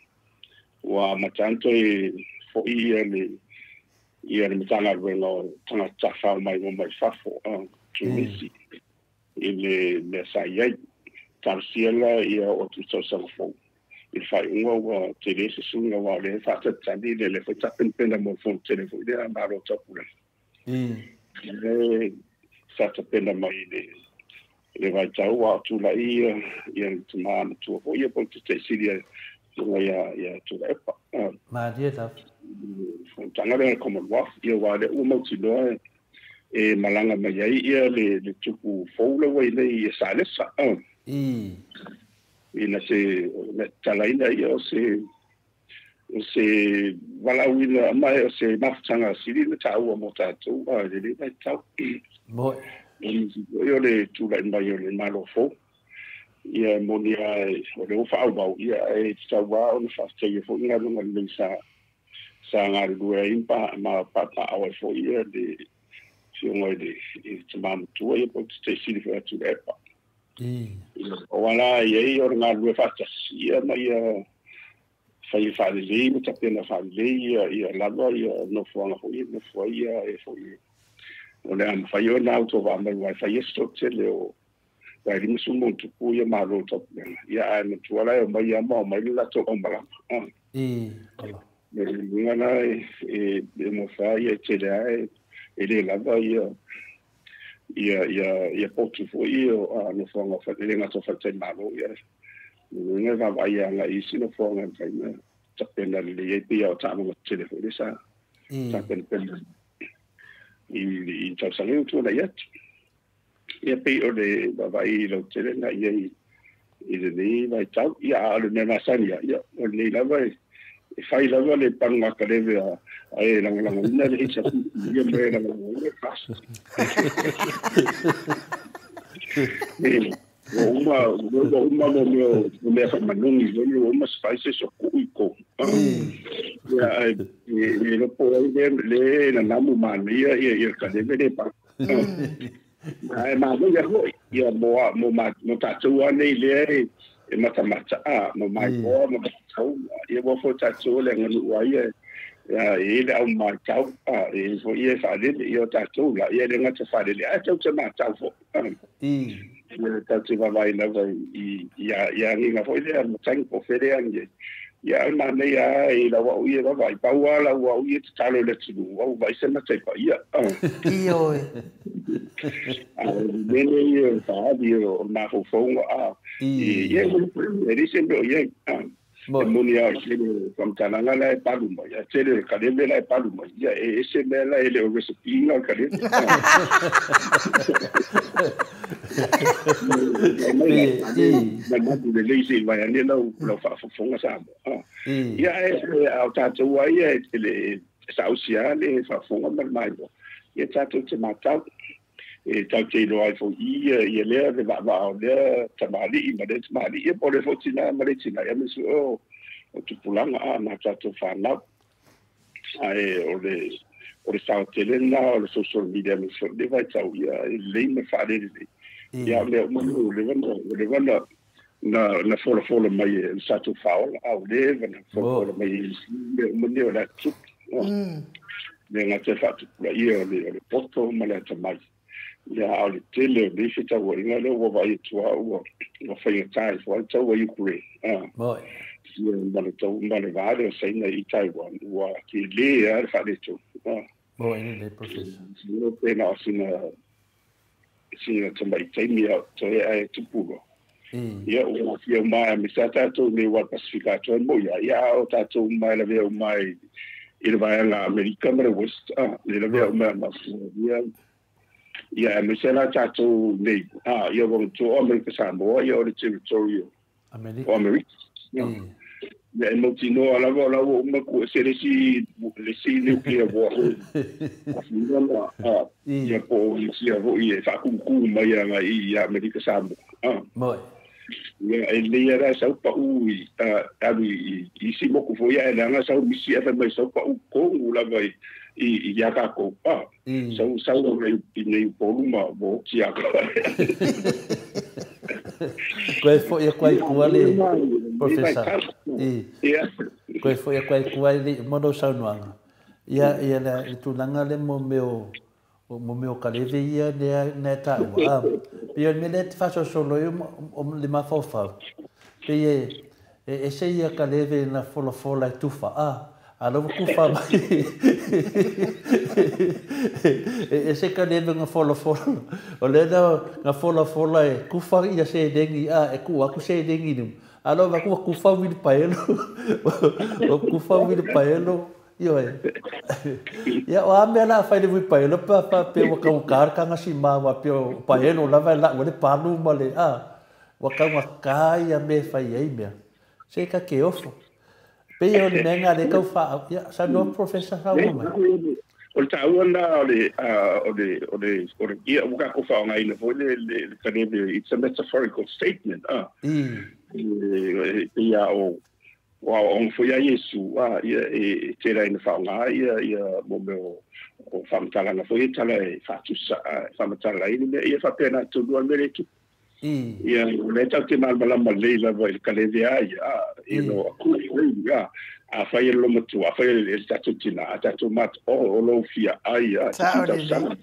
wa matanto e fo ia le matanga ruanga tanga tafa mai o mai fafo tuisi. I le sai ai tarsiela ia o tu social phone. Il fai unga te rese sunga wa le fata tandi le foi tapena mo fon telefone de andaro tapula. Le fata pena mai le vai tau wa tu la ia tuma tu o ia po te siria ia tu epa. Ma dia ta. Tanga le Commonwealth ia wa le umo tino e malanga mai ai ia le tuku foula wa ile sa le sa. Ina se talaina ia se walauina mai se maftanga siri le tau mo tatu le mai tau mo yo le tu la mai yo le malo fo ia monia o le fa au ia e tau wa on fa te fo ina lunga le sa ngar dua impa ma papa au fo ia de si mo de tsam tu ia po te siri fa tu epa o wala ia o ngā rua whatasia mai whai whalelei, me tapena whalelei, ia lawa, ia no whuanga hoi, no whaia, e hoi. O le am whai o nāu tō wāmai wai whai esto tele o wai rimusu mō tupu ia mā rō tōpena. Ia ai me tuala o mai ama o mai la tō o marama. Me ngana e mo whai e tele ai, e le lawa ia potu foi no fonga le nga so fatte malo ia nga va vai nga isi no fonga kai na tapena le ia pia o tamo telefone sa tapena i tau sangu tu na ia pe o le va vai lo tele na ia i le ni vai tau ia le na sania ia o le la vai fai la le panga ka le ai lang na le hitsa ia me na le fast uma me fa manungi uma spices so ko ya le po le na namu mania ia ka le pa ai ma no ya mo tatu ane le e mata mo mai mo tau ia mo fo tatu le ngani wa ia ele au mai tau e fo ia fa le ia tatu la ia le ngata fa le a tau te ma tau fo tatu va vai na vai ia nga fo ile mo tang po fere anje ia ma ne ia e la wa ia va vai pa wa ia talo le tsu wa vai se na te pa ia io mene ia fa dio na fo fo ia e dicendo ia monia le from tananga la paluma ya tele kadebe la paluma ya ese mela ele o recipe na kadebe na de leise vai ani lo fa fonga sa ya au tatu wa ya ele sausiale fa fonga mai ya tatu te matau e tau te lo ai fo ia le va le tamali ma de tamali e pole fo tina ma de tina ya misu o tu pulanga na tatu fa na ai o le sa telena o le social media misu de vai tau ya le me fa de ya le mo le vana na folo mai sa tu fa au le vana folo mai mo ne la tu le na te fa tu ia le poto ma le tamai ya ale tele de fita wo ina le wo vai tua wo fai tai fo tau wo ukure boy mbale vale sai na i Taiwan wa ki le ar fa de tu boy ni le professor no pena sina tamai tai mia to e tupugo ya o mai mi sa ta to me wa pacifica to mo ya o ta to mai la ve o mai i le vaenga Amerika ma le West le vea ma ia me se la tatou nei ia o to Amerika Samoa ia o le territory o Amerika le mo tino ala vola o ma ku se le si nuclear war ia po ia vo ia fa ku ma ia ngai Amerika Samoa moi ia ele era sa pa ui i si mo ku foi ia nga sa mi si ava mai sa pa u ko la vai i ya ka ko sa i nei po ma bo ti a Koe foi a koe kuale professor. Koe foi a koe kuale mono saunuanga. Ia la tulanga le mo meu kaleve ia ne ta wa. Pia me le faso solo o le mafofa. Pia e se ia kaleve na fola tufa alo kufa mai. E se kaleve nga fola. O le nga fola e kufa ia se dengi e ku aku se dengi nu. Alo va kufa wi paelo. O kufa wi paelo. Io ia o ame la fai de wi paelo pa pe wa ka ka nga si ma wa pe paelo la va la le panu male wa ka ia me fai ai me. Se ka ke ofo. Peo le menga le kau fa ya sa no professor fa uma. O ta ona o le ia uka ko fa ngai le le kanebe it's a metaphorical statement ia o on foi a Yesu ia e tera ina fa ngai ia mo o fa mtala na foi tala e fa tu sa fa mtala ia fa pena tu do ameriki ia le ta te mal bala malela vai kanebe ia no a fai lo matu a fai le tatu tina a tatu mat o lo fia ai a tatu sana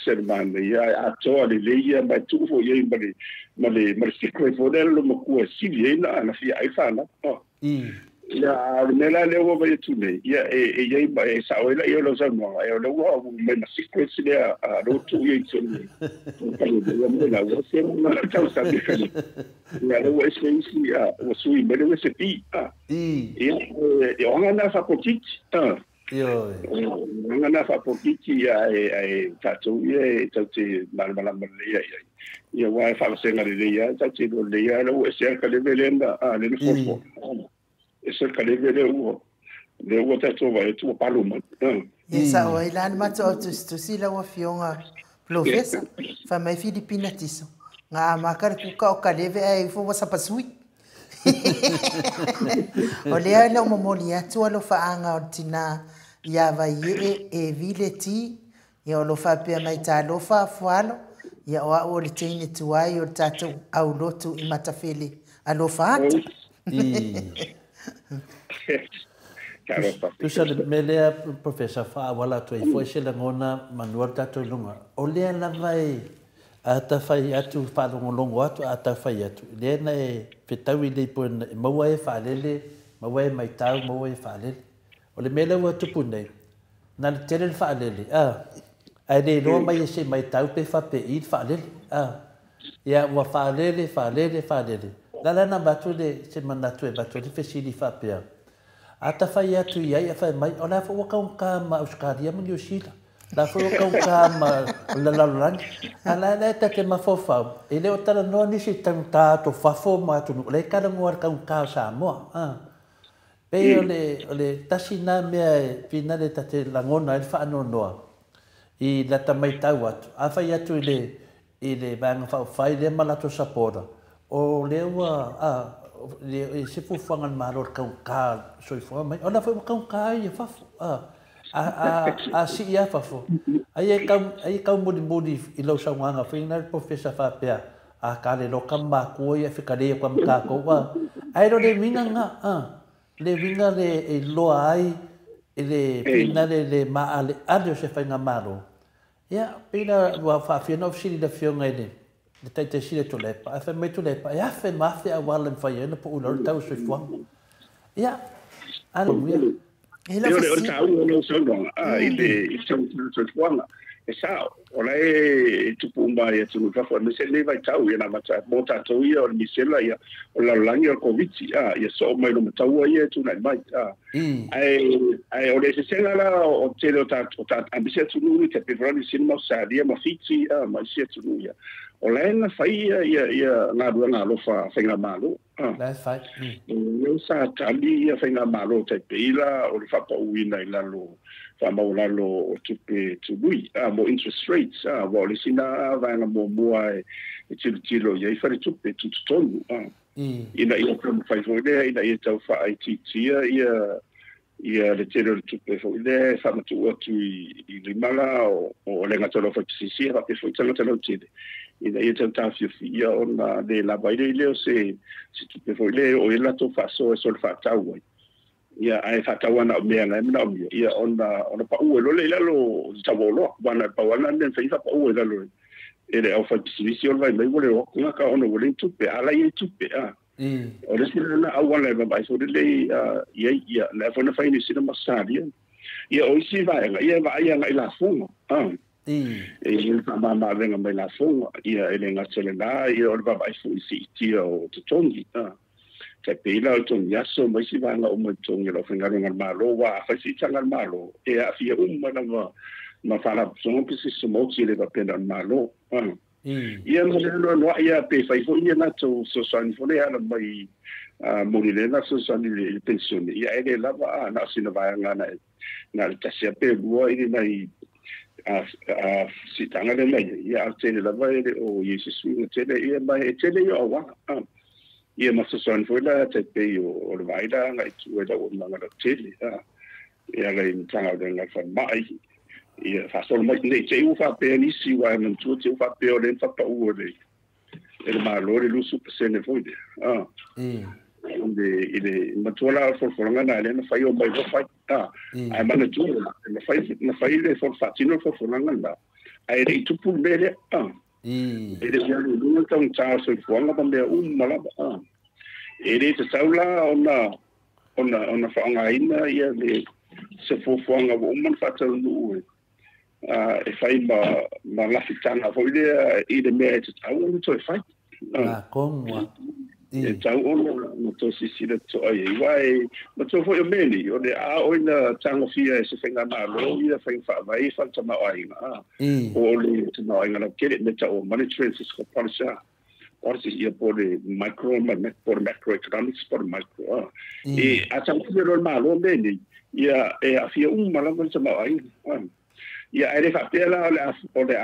serman ia a to le ia ma tu fo ia male sikwe fo del lo maku si na fia ai fana ia mela le wo vai tu ne ia ia ba sa o ia lo sa no ia lo wo me na sikwe si le a lo tu ia tu ne ia me la wo se na ta sa bi ia lo wo se si o sui me le se pi ia ona na fa potit nga na fa pokiti ai tatu ia tatu malmala ia ia wa fa senga le ia tatu le ia lo se ka le velenda le fofo ese ka le vele o tatu va tu paloma esa o ilan mato tu si la wa fionga professor fa mai Filipina tiso nga makar ku ka o ka leve ai fo wa sapasui o le ana mo molia tu lo fa anga o tina ia vai e vileti ia lo fa pe mai ta lo fa fualo ia o le tini tu ai o tatu au lotu i matafeli a lo fa tu sa me le professor fa wala tu foi se la ngona manual tatu lunga o le la vai ata fai atu fa longo atu ata fai atu le na e petawi le pon mo e fa lele mo e mai tau mo e fa lele o le mele wa tupu nei na le tere fa lele ai le no mai se mai tau pe fa pe i fa lele ia wa fa lele la na batu le se manatu e batu le fesili fa pe ata fai atu ia fa mai ona fa wa ka ma uskaria mo yosila la fo ka ma la lan ala le ta ke ma fo fa ele o tala no ni si tanta to fa fo ma tu le ka mo ka sa mo pe ole tasina me finale tate langona el fa no noa i la tamai tau atu a fai atu ile bang fa fai le malato sapora o le wa le se fu fangan malor ka so fo mai ona fo ka ia fa a si ia fa fo ai ka modi i lo sa nganga final professor fa pe a ka le lo kamba ko ia fika le kwa ka ko wa ai ro le minga nga le vinga le lo ai le finale le ma ale adio se fa ngamaro ya pina wa fa fi no fili da fi ngene le tete sile to le pa fa me to le pa ya fa ma fa wala fa ya no po lo ta so fo ya alo ya ele o ta no so long ile so fo sa o la e tupu mai tu fa fo me se le vai tau ia na mata mo tatu ia o misela ia o la langi o covid ia so mai no tau ia tu na mai ai o le se sela la o te o ta ambisia tu nu te pe vrani sinema sa dia ma fiti ma se tu nu ia o la na fai ia na rua na lo fa fenga malo la fai no sa tali ia fenga malo te peila o le fa pa uina ila lo fa mo la lo tupe tu lui mo interest rates wa le sina va na mo e tilo ia fa tupe tu tonu ina from fai fo ina ia tau fa ITT ia le telo tupe fo ile fa matu tu I limala o le ngatolo fa sisi fa pe fo talo tele ina ia tau ta ia ona de la baile le se tupe fo ile o ila to fa so fa tau ia ai fatawana o mea ngai na ia ona pa u lo le lo tavolo wana pa wana nen fa pa u lo ele au fa sivisión vai mai vole o kuna ka ona vole tupe ala ia tupe o le sina na awana ba ba so le ia la fa na fa ni sina masadia ia o si vai ia va ia ngai la funga e fa ma venga mai la funga ia ele ngatele na ia o ba ba so si tio to tongi te pila o tong yaso mai si vanga o mo tong lo fengaro ngal malo wa fa si tangal malo e a fia na ma fala so mo pisi so mo si le va pena malo ia no ia pe fa fo ia na to so san fo le ana mai mo le na so san le pension ia ele la va na si na va na ta sia pe bua ile mai si tangal le ia te le la va o yesu te le ia mai te le yo wa ia ma son foi la te pe o le vaida ngai tu e da o manga tele ia le tanga de la fa mai ia fa sol mai nei te u fa pe ni si wa man tu te u fa pe o le fa pa u le ma lo le lu super sene foi onde ile ma tu la for ngana le na fa yo mai fa ai ma tu na fa le for fatino for ngana ai re tu pu bele ele já não tão chato se for lá também mala ele te saula ona fa nga ina ia le se for nga man fa tau e fai ma la fitanga fo ile me te tau to fai como e tau no to si le to ai vai ma to fo meni o le o ina tango fia se fenga ma lo ia fa vai fa tama ai o le tama ai na kele me tau monetary fiscal policy ia por macroeconomics por micro e a tango fia lo ma lo meni ia e a fia mala ma tama ai ia ele fa pela o le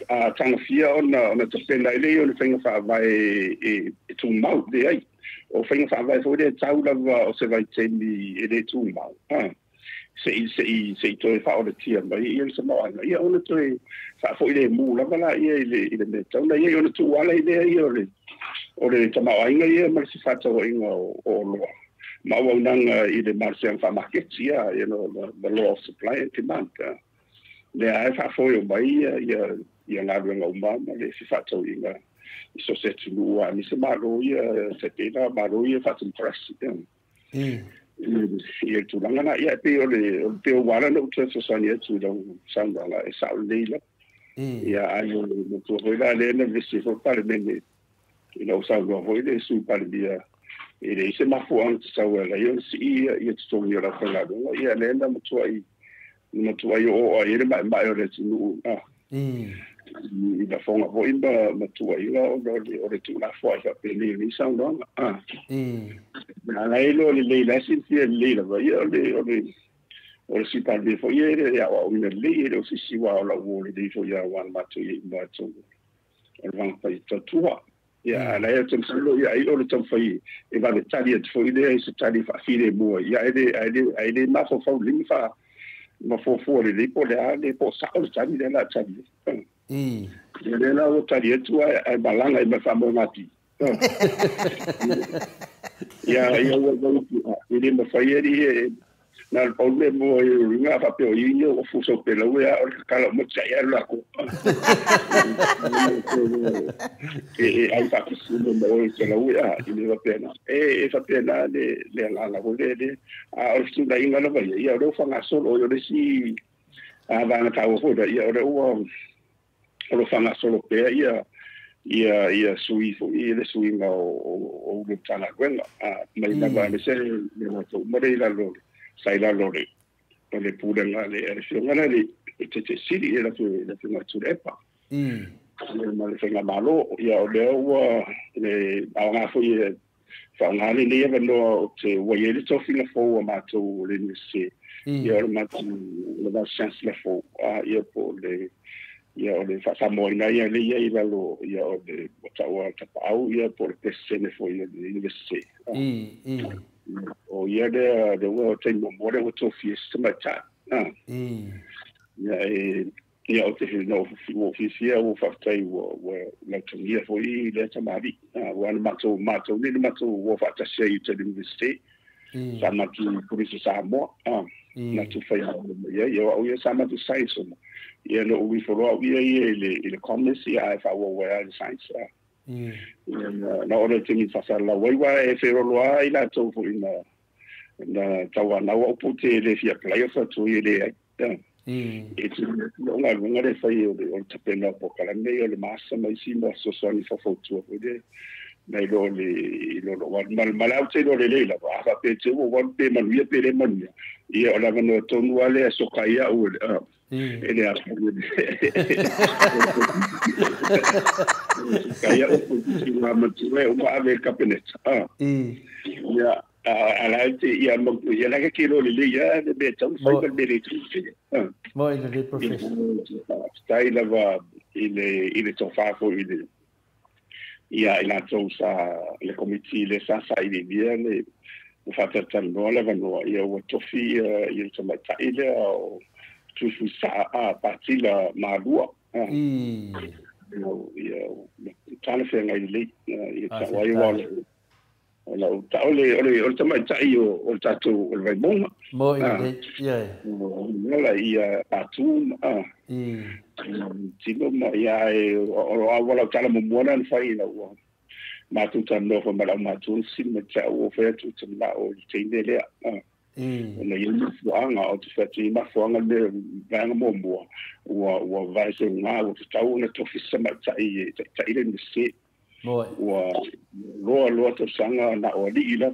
a tanga fia ona te pena ile o le whainga whaavai e tū mau de ai. O whainga whaavai fo de tau lava o se vai temi e le tū mau. Se i toi wha o le tia mai, ia se mau anga. Ia ona toi wha fo i le mū lava la ia i le me tau. Na ia ona tū wala i le ia o le tamau ainga ia ma si whatau inga o loa. Ma au nanga i le marsiang whamaketi ia, the law of supply and demand. Le ai wha fo i o mai ia ngā ruenga umama le si whatau inga i so se tunu ua ni se maro ia se pena maro ia whatum prasi ia tūranga na ia pe o le pe o wala na uta so sani e tūrang saunanga e sao leila ia ai o le motua hoila le na visi fo pare mene i na usaunga hoile su pare bia i le ise mafu ang te sau e la ia si ia tutongi o la whangarunga ia le na motua i o a ere mai o le tunu i la fonga ho imba matua ila o le tu la foi ka pele ni saunga na la ilo le la sinfia le la vai o le si parle fo iere ya o una le o si si wa la wo le di fo ya wan matu i ma tu o van pa tua ya la ya solo ya i o le fai e va le tali fo ile se tali fa file mo ya ele ma fo limi fa ma fo le po le po sa o tali le la tali ele la o tali tu ai balanga i ma fa mo mati ya o ele ma fa ye na o le mo ringa fa pe o inyo o fu so pe la we o kala mo tsa ya la ko ai fa ku su mo o se la we ile va pena fa pena le la o le a o su da inga la va ya o fa nga solo o le si vanga tau ho da ia o fanga solo pe ia sui fo ia le sui nga o le tala wenga mai na va le se le mo to mo le la lo sai la lo le pura nga le se nga le te siri la tu nga tu epa ma le fenga malo ia o le nga fo ia fa nga le le no te wo ye le to finga fo ma to le ni se ia ma tu le va chance la fo ia po le ia o le whakamoina ia le ia ila lo ia o le wataua tapau ia por le pesene fo ia le universite. O ia le ua o te momore o tō fiesta mata. Ia o te hina o fisia o whaktai o lautangia fo i le tamari. Wana matou ni matou o whaktasia i te universite. Sa matu purisi Samoa. Na tu whai hao ia o ia sa matu science o ia no we follow ia le commerce ia fa wo le science na ora te ni fa la wa e fero loa ila to fo na tawa na o puti le fia play fa to ile e tu no nga le fa o te pena po kala me le massa mai si mo so so ni fa fo to de na lo mal au te lo le la ba pe te o wan pe man ia pe le man ia ola no to no ale so kaia o ele a kaia o ma matue o ma ave kapenet ia ala te ia mo ia la ke lo le ia de be tau sai per be mo ile professor stai la va ile to fa fo ile ia ina to sa le committee le sa ile bien le fata tan no la no ia o to fi ia to ma ile o tu sa a partila malua ia tala fe ngai le ia tawai wala la ole tama tai o tatu o vai bom mo ile ia la ia atu tino mo ia o wala tala mo mona fai la o ma tu tan no fa mala ma tu sin me cha o fe tu tla o tine le na ia fuanga o te fati ma fuanga le vanga mo o vai se nga o tau na to fisa ma tai le se lo to sanga na o li ila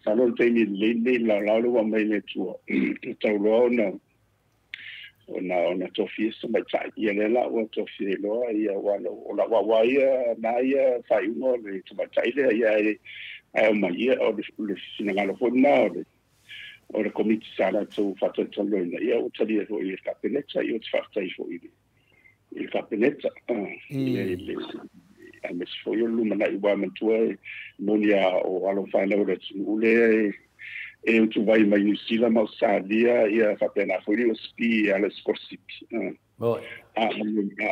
salon te ni le la lo mai le tu tau lo na to fisa ma tai ia le la o to fi lo ia wa wa ia na ia fai uno le to ma tai le ia ai ma ia o le sinanga fo na o le komiti sala tu fata tolo ia o tali o ia kapeleta ia o fata i fo il kapeleta ia a mes fo yo luma na iwa mentua monia o alo fana o le ule e tu vai mai New Zealand ma sadia ia fata na fo o ski ala scorsipi a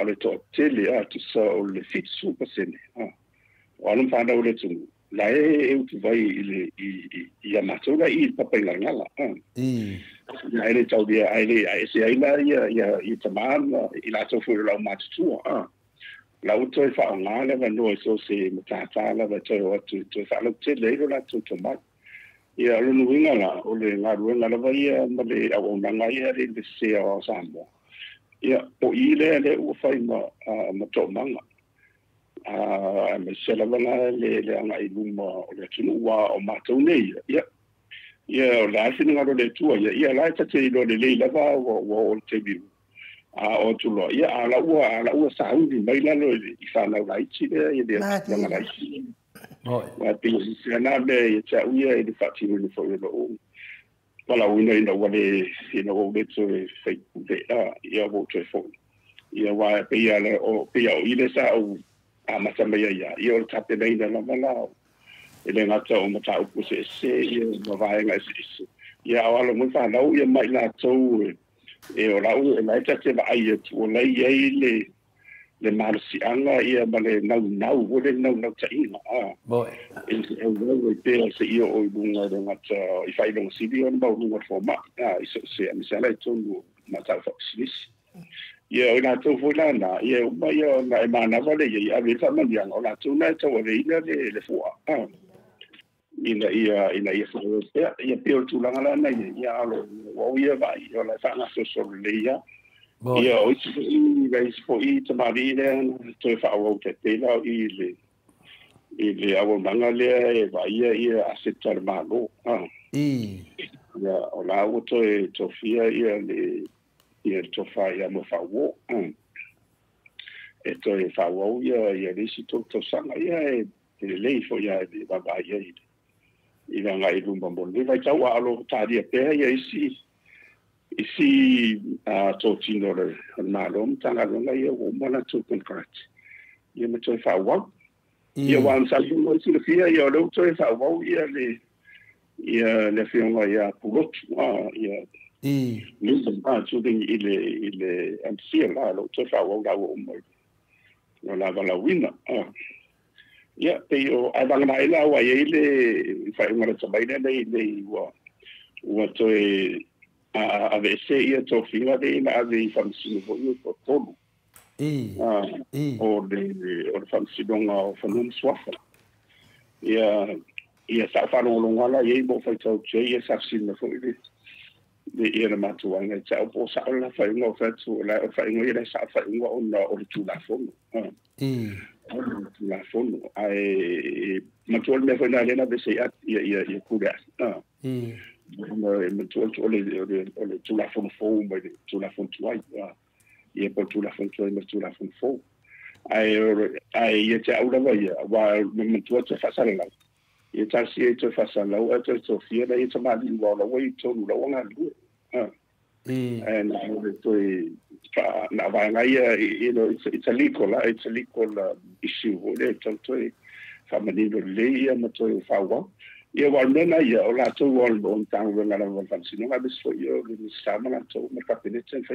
le to tele a tu sa o le fit super sene o alo fana o le tu la e tu vai ia matura i papel ngala ia ele tau dia ele se ai la ia tamana ila to fu la matu la uto fa ngala va no so se mata la va to fa lo te le la to ma ia lo no ngala o le ngala la va ia ma le a ona ngai le se o sambo ia o ile le u fa ma to manga me se la vana le anga i luma o le tunu wa o matou nei ia o la sini ngaro le tua ia la ta te lo le la va o te biu o tu lo ia ala ua sa undi mai la lo i fa na lai chi le ia na lai chi wa te se na be ia cha ia i fa ti ni fo lo wala una ina wale ina o le to fe de ia o te fo ia wa pe ia o ile sa o masa mai ia o tape nei na mala ele ngata o mata o se ia no vai ngai se ia ala mo fa lau ia mai na to o lau e mai te vai o lei ele le marsi anga ia bale nau o le nau taina e o pe se ia o bunga de ngata I fai long sibi on ba lunga forma seamisala to mata fa sis ia o na to fulana ia o mai na e mana vale ia a vita man yang o na to na to le ina le fua ina ia fo ia pe tu la ngala na ia alo o ia vai o la fa na so le ia ia o i vai fo i te mari le to fa o te te la i le awo manga le e vai ia asetar malo ia o la o to fia ia le ia to fa ia mo fa wo e to e fa wo ia le si to sanga ia e le fo ia de baba ia i nga ngai lumba mo le vai tau alo tadia pe ia isi to tino le malom tanga nga ia o mana to contract ia me to fa wa ia wan sa mo si le fia ia lo to fa wa ia le fionga ia pulot ia ni ba tu ding ile MC la lo to fa wa da o mo no la va la wina ia pe o ai bang mai la wa ile fa ngara tsabai le wa to a vese ia to fila de na de famsi vo yo to todo o famsi donga o fanum swafa ia sa fa no ngala ia mo fa to che ia sa sin na fo ile de ia na tu anga cha po sa la fa no fa tu la fa no ia sa fa no o tu la fo la fono ai matul me foi na lena de se ia cura matul ole tu la fono fo mai tu la fono tuai ia po tu la fono tuai tu la fono fo ai ia te aula vai wa matul te fa sala ia ta si te fa sala o te to fia ia te mali wa la wai to la wanga lu and I would say na vai ngai it's a legal issue ole to family le ma to fa wa ia wa mena ia ola to wa on tang wa ngala wa fan sino ga biso yo ni sama na to ma kapene tsen fa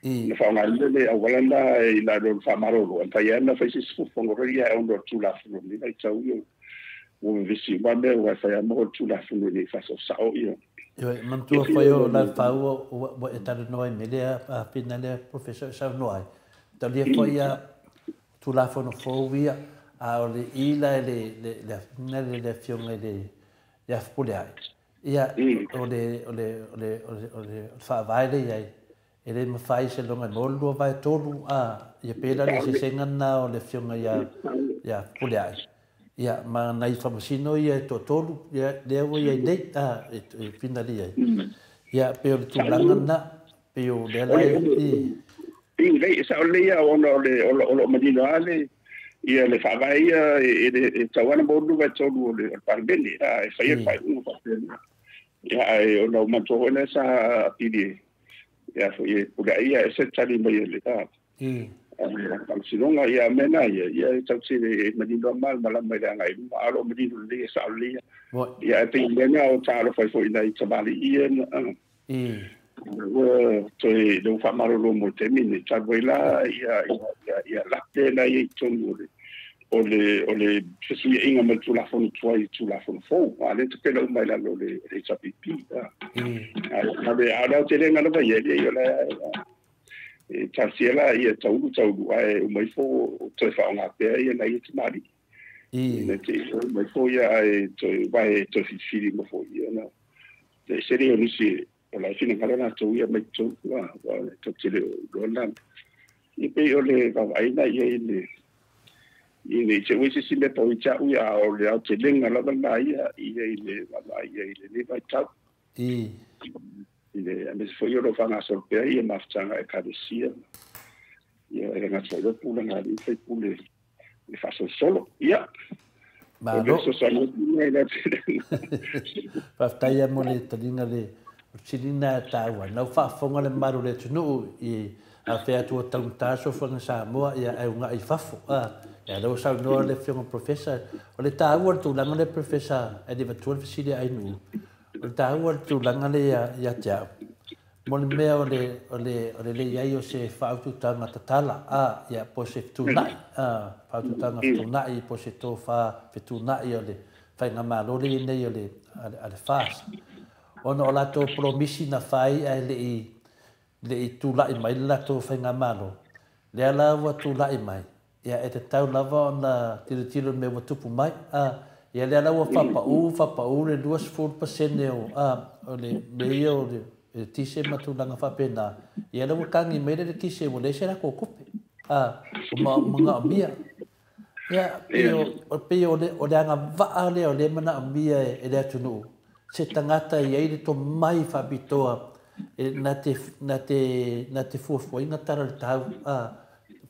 na fa ngai le awala na ila do fa maro lo ta ia na fa si fu fongo ria on do tu la fu ni vai tau yo wo visi wa me wa fa ya mo tu la fu ni fa so sa o yo mantua foi o la fau o eta no e media a pinale professor sa no ai ta dia foi a tu la fono fovia a le ila le fiong le ya pulia ia o fa vai ai ele me fai se longa moldo vai todo a ia pela le se sengana o le fiong ya pulia ia ma nai famasino ia totolu ia lewo ia dei finali ia pe o tulanga na pe o le lai le sa le ia o madina ale ia le fa ia e tawana bodu va tolu le parbeni e fai un pa ia o no manto ne sa pidi ia fo ia puga ia se tali mai le ta Sinonga ia mena ia tau se madino mal mala mai nga i alo madino le sa le ia te mena o talo fai foi na tabali ia to do fa maro lo mo te mini tabuela ia la te na i tonu ole se inga mal tu la fon tu la fon fo ale te pelo mai la lo le chapipi be ala te le ngala ba ia la tasiela ia tau ai mai fo to fa nga pe ia na ia mari te mai fo ia to vai to fili mo fo ia na te serio ni si la fina ngala to ia mai to wa to te lo lan i pe ole va ai na ia ile che wisi si le po cha u ya o le te lenga la na ia ile le vai tau ile a mes foi lo fanga sorpea e maftanga e cadecia ia era solo pula na li foi pule e faço solo ia ma no so solo ia paftaia mo le talinga le chilina tawa no fa fonga le maru le tunu i a fea tu tanta so fanga sa mo ia e unha i fafo ia lo sa no le fiong professor o le tawa tu la le professor e de tu fisili ai nu taua tu langa le ya tia mo le mea o le ia o se fautu tanga tatala ia po se tu nai fautu tanga tu nai po se to fa tu nai o le fai nga malo le nei o le ale fas ono o la to promisi na fai ai le tu lai mai la to fai nga malo le ala wa tu lai mai ia e te tau lava ona tiro me wa tupu mai ia le ala ua whapau le 2% o le ia o le tise matulanga whapena. Ia le ua kangi meire le tise mo le se la kokope. O mga amia. Ia, peo le anga waa le o le mana amia e le atunu. Se tangata ia i le to mai whabitoa. Na te fuafuainga tara le tau.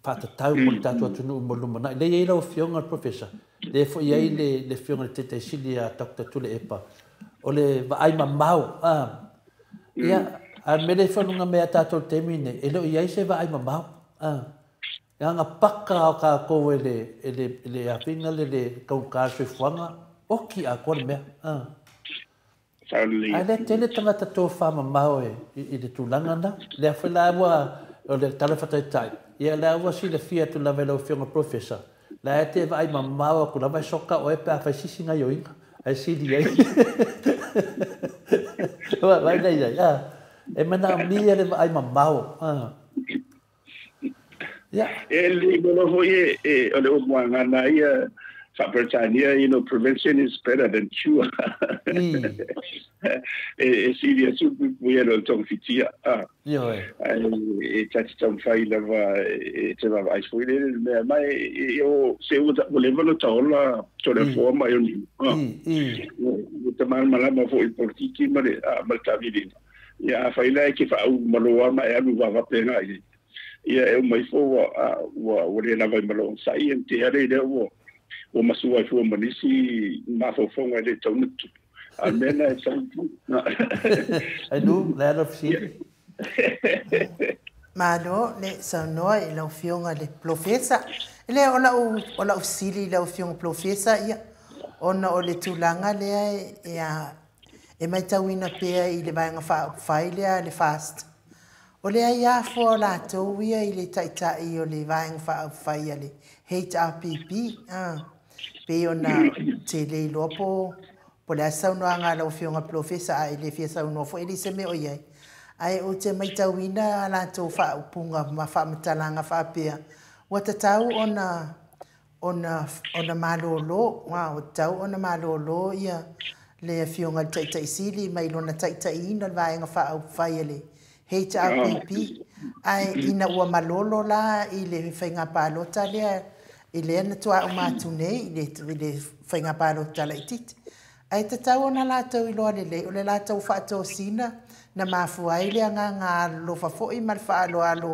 Whatatau mo le tatu atunu mo lumana. Le ia lau fionga professor. Le fo ia le fionga le tete sili a Dr. Tule Epa. O le vaai mamau. Ia, a mele whanunga mea tātou temine. E leo ia se vaai mamau. Ia ngā paka o ka koe le awhinga le kaukāsui fuanga. Oki a kore mea. Ai le tele tangata tō whamamau i le tūlanga na. Le awhila awa o le talawhataitai. Ia le awa si le fia tu lawe lau fionga professor. La e te vai mamau ku lawa soka o e pa fa sisi nga yoinga. Ai si di ai. Vai nei ai. E mana mia le vai mamau. Ya. Ele no foi ole o mo ngana ia fa Britannia, prevention is better than cure. Si dia su puia no tong fitia. Yo. E tati tong fai lava te va ai foi le mai io se o volevo no tola to le forma io ni. Te mal malama foi politiki mare malta vidina. Ya fai la che fa un malo ma e alu va pena ai. Ia e mai fo wa le lava malo sai en te are le o masua fu manisi ma fo fonga le tonu almena e santu ai nu le of si malo le sanoa e la fionga le profesa le ola o sili le fionga profesa ia ona o le tulanga le ia e mai tawina pea i le vanga faile le fast o le ia fo la to ia i le taita i o le vanga faile HRPP pe ona te le lopo po le sa no anga la fionga profesa ai le fiesa no fo ele se me o ia ai o te mai tawina la to fa punga ma fa mtalanga fa pea wata tau ona malolo wa o tau ona malolo ia le fionga taita isili mai lona taita ina vaenga fa ele HRPP ai ina ua malolo la i le whainga palota lea i le ana tua o mātu nei i le whainga palota la i titi. Ai te tau ona lātou i loa lele, o le lātou whaatou sina na mafua i le ngā lofa fo'i mal whaalo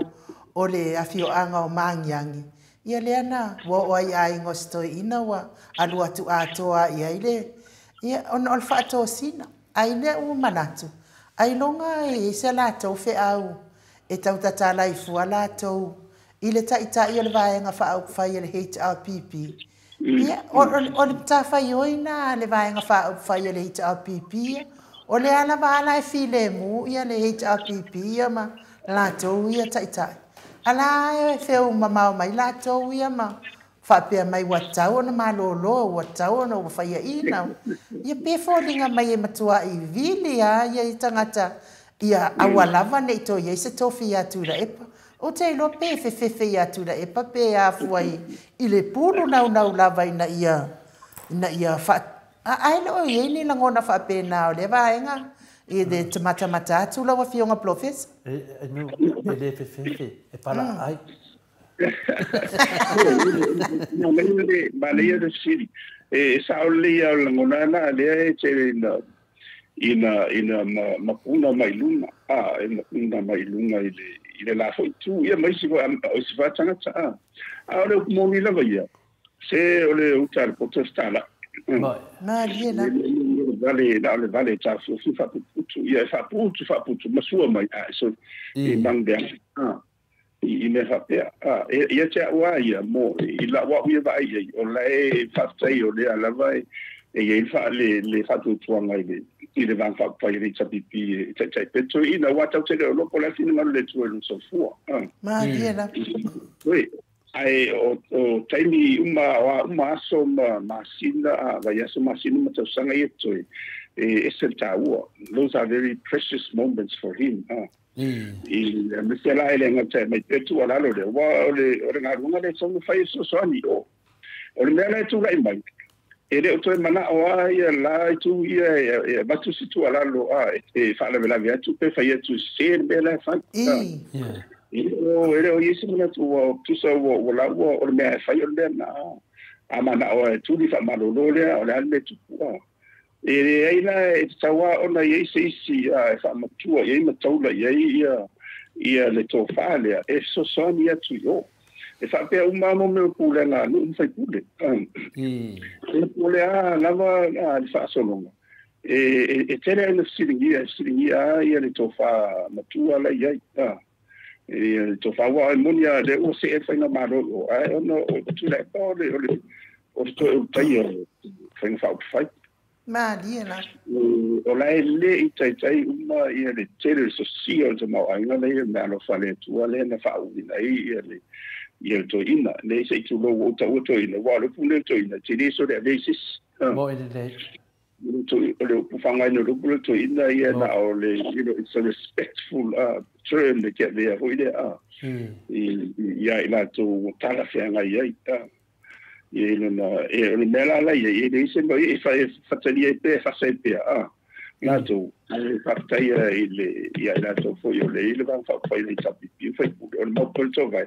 o le awhioanga o māngiangi. Ia le ana, wa o ai ai ngostoi ina wa alu atu atoa i aile. Ia ona o le whaatou sina, ai le u manatu. Ai longa e se lātou whi au e tau tatala i fua lātou i le taita i o le vaenga whaau whai le HRPP. Ia, o le pta whai oina le vaenga whaau whai le HRPP. O le ala wala e while mu ia le HRPP ia ma lātou ia taita. Ala e whiu mamau mai lātou ia ma whapea mai watau na malolo, watau na whai ina. Ia pefolinga mai e matua i vili ia i tangata ia awalawa nei to ia se tofi atu la epa. O te ilo pe fefe atu la epa pe a fuai i le pulu nau lava ina ia wha. Ai lo i ni langona whape nao le vaenga i de tamata atu la wafionga profes. Nu, e le fefe, e pala ai. Ma le de siri. E sauli au langona na le te ina mapuna mai luna e mapuna mai luna i le la foi tu ia mai si o si fa tanga ta ole mo ni la vai se ole utar protestala na liena vale ta fu fa putu ia fa putu masua mai so i mangde i me fa pe ia te wa ia mo i la wa ia vai o la e fa tai o le ala vai e ia fa le fa tu tuanga i le van fa pa i ritsa pipi tai petro ina wa tau te lo po la fina le tu lo so fu ma liena oi ai o taimi uma so ma sina va ya so ma sina ma tau sanga i to e se tau those are very precious moments for him i me se la ele ngata mai petro ala lo le wa o le ngā runga le so fai so ani o le mea le tu lai mai ele o toi mana o ia la tu ia batu situ ala lo e fa la vela via tu pe fa ia tu ser bela fa ele o yesi mana tu sa o la o me fa ia le na amana o tu di fa malo lo le o le me tu ele aina e tawa ona yesi si fa matua ia mataula ia le to fa le e so sonia tu yo e fa pe uma mo me pule na no fai pule e pule lava fa solo e tele no siringia ia le to fa matua la ia e to fa wa monia de o se e fa na maro o no tu le o to tai fa fa ma diena o la le tai uma ia le tele so sio to mo ai na le na lo fa le tu le na fa u na ia le ia to ina le se tu lo o to ina wa le pule to ina ti le so le lesis mo ide le to le pu fanga no lo pule to ina ia na o le it's a respectful term to get there ho ide ia ila to tala fanga ia ia na e le mela la ia le se mo e fa tali e pe fa se pe la to fa tai ile ia la to fo yo le va fa ile tapi fa pu o mo pol to vai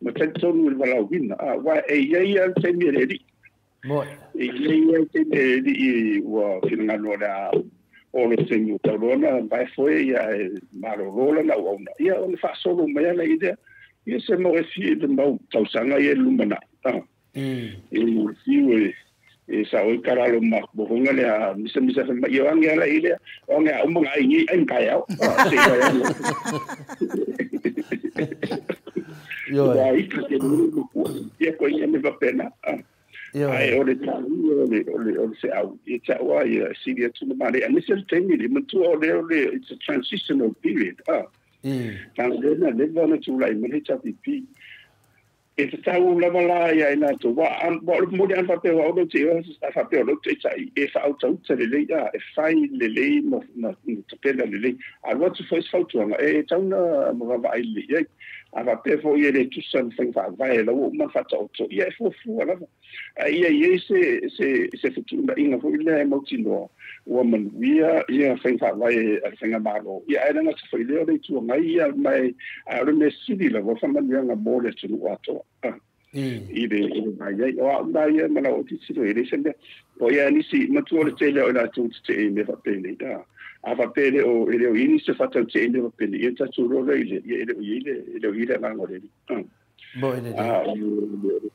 ma tanto non va la win wa e ia te mi le di mo e ia te mi di wa fina no da o le segno talona vai foi ia maro rola na ona ia on fa solo me la idea ia se mo refi de mo tau sanga ia lumana e sa o karalo ma bo ngale a misa ma yo anga la ile o nga o mga ai ai kai au se kai yo ai que ia ko ia me va pena ai o le se au e cha wa ia si dia tu ma le ani se tengi le tu o le it's a transitional period tang le na tu lai me cha pipi e te tau lava la ia ina to wa mo de an fa pe wa o te o fa pe o te tai e fa au tau te le ia e fai le mo na te pena le a what to first photo e tau na mo va ai le ia a va pe fo ia le tu san fa vai la o ma fa tau to ia fo fu ala ia se futu na inga fo ile mo tino o man ia fa vai a fa malo ia era na fo ile o tu ngai ia mai a re me sidi la vo fa man nga mo le tu ato ile ai o ai mana o ti sito ile sende o ia ni si matu o te le o na tu te me fa pe le da a fa pe le o ile o ini se fa te le fa pe le ia ta tu ro le ile na ngore bo ide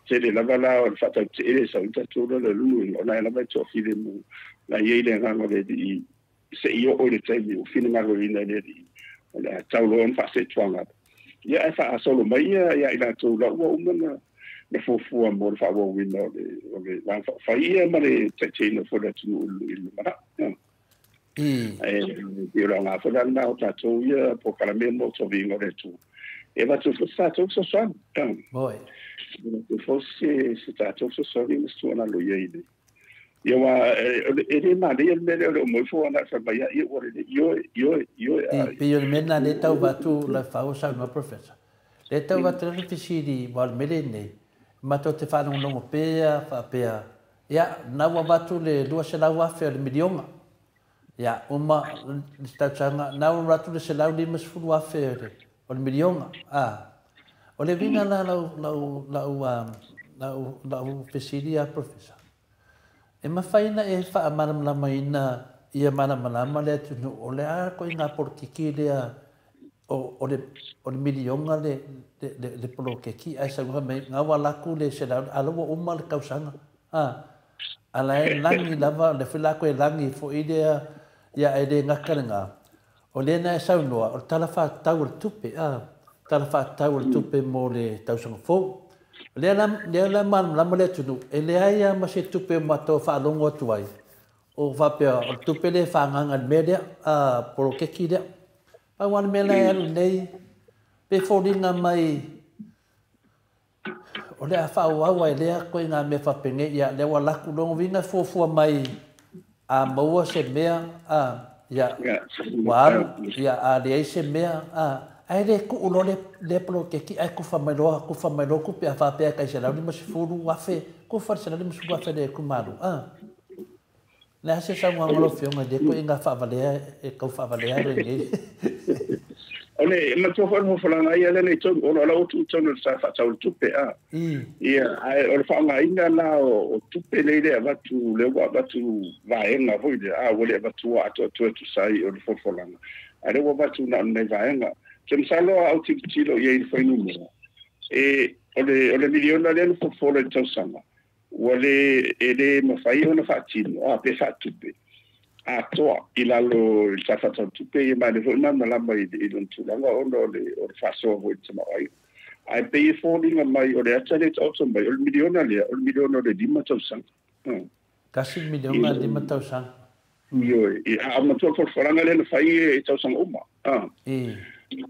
te le la bala o fa te ile sa ta tu ro le lu o na la ba to fi le mu la ile na ngore di se io o le te o fi na ngore na le di la ta lo on fa se twanga ia fa solo mai ia ila tu la o mana le fofu mo fa wo window le la fa ia ma le te no fo da tu il mana e la nga fo da na ta tu ia po kala me mo to vi ngore tu e va tu fa tu so so boy fo se ta tu so vi sto na lo ye io wa e ma le le mo fo na fa ba ia o le io pe yo mena le tau va tu la fa o sa no professor le tau va tu te si di val melene ma to te fa no mo pea fa pea ya na wa va tu le do se la wa fe le miliona ya uma sta changa na wa tu le se la di mas fu wa fe o le miliona o le vinga la fesilia professor e ma faina e fa mana maina ia mana ma le tu o le a ko ina portiki le o le miliona le polo ke ki ai sa me nga wala ku le se la alo o mal kausanga ala e langi lava le fila ko e langi fo idea ia e de ngakanga o le na sa no o talafa tawul tupe talafa tawul tupe mo le tausanga fo le la man la mole tu e le ai ma se tupe ma to fa longo tuai o va pe o tupe le fa nganga media polo ke ki de pa wan mela nei pe fodinga mai o le fa wa le ko nga me fa penge ya le wala ku long vinga fo mai mo se mea ya wa ya le se mea ai le ku ulo le plo ke ki ai ku fa mai lo ku pe fa pe ka se la ni mas furu wa fe ku fa se la ni mas wa fe le ku malu la se sa ngolo fio nga de ko inga fa vale e ko fa vale re ni ole ma to fo fulanga ia le to ona la tu no sa fa sa tupe ia ai o fa nga inga na o tupe le va tu le va tu va enga vo de ole va tu to sai o fo fulanga ale va tu na ne va enga kem salo au ti lo ye foi no e ole miliona le fo le to sama ole ele ma fai ona fa tino pe fa tupe a toa ila lo il tafata tupe e ma le na la mai i don tu langa ono le o fa so vo tsama ai pe fo dinga mai o le atale to mai o miliona le dima to sang kasi miliona dima to sang io e a ma to for langa le fai to sang uma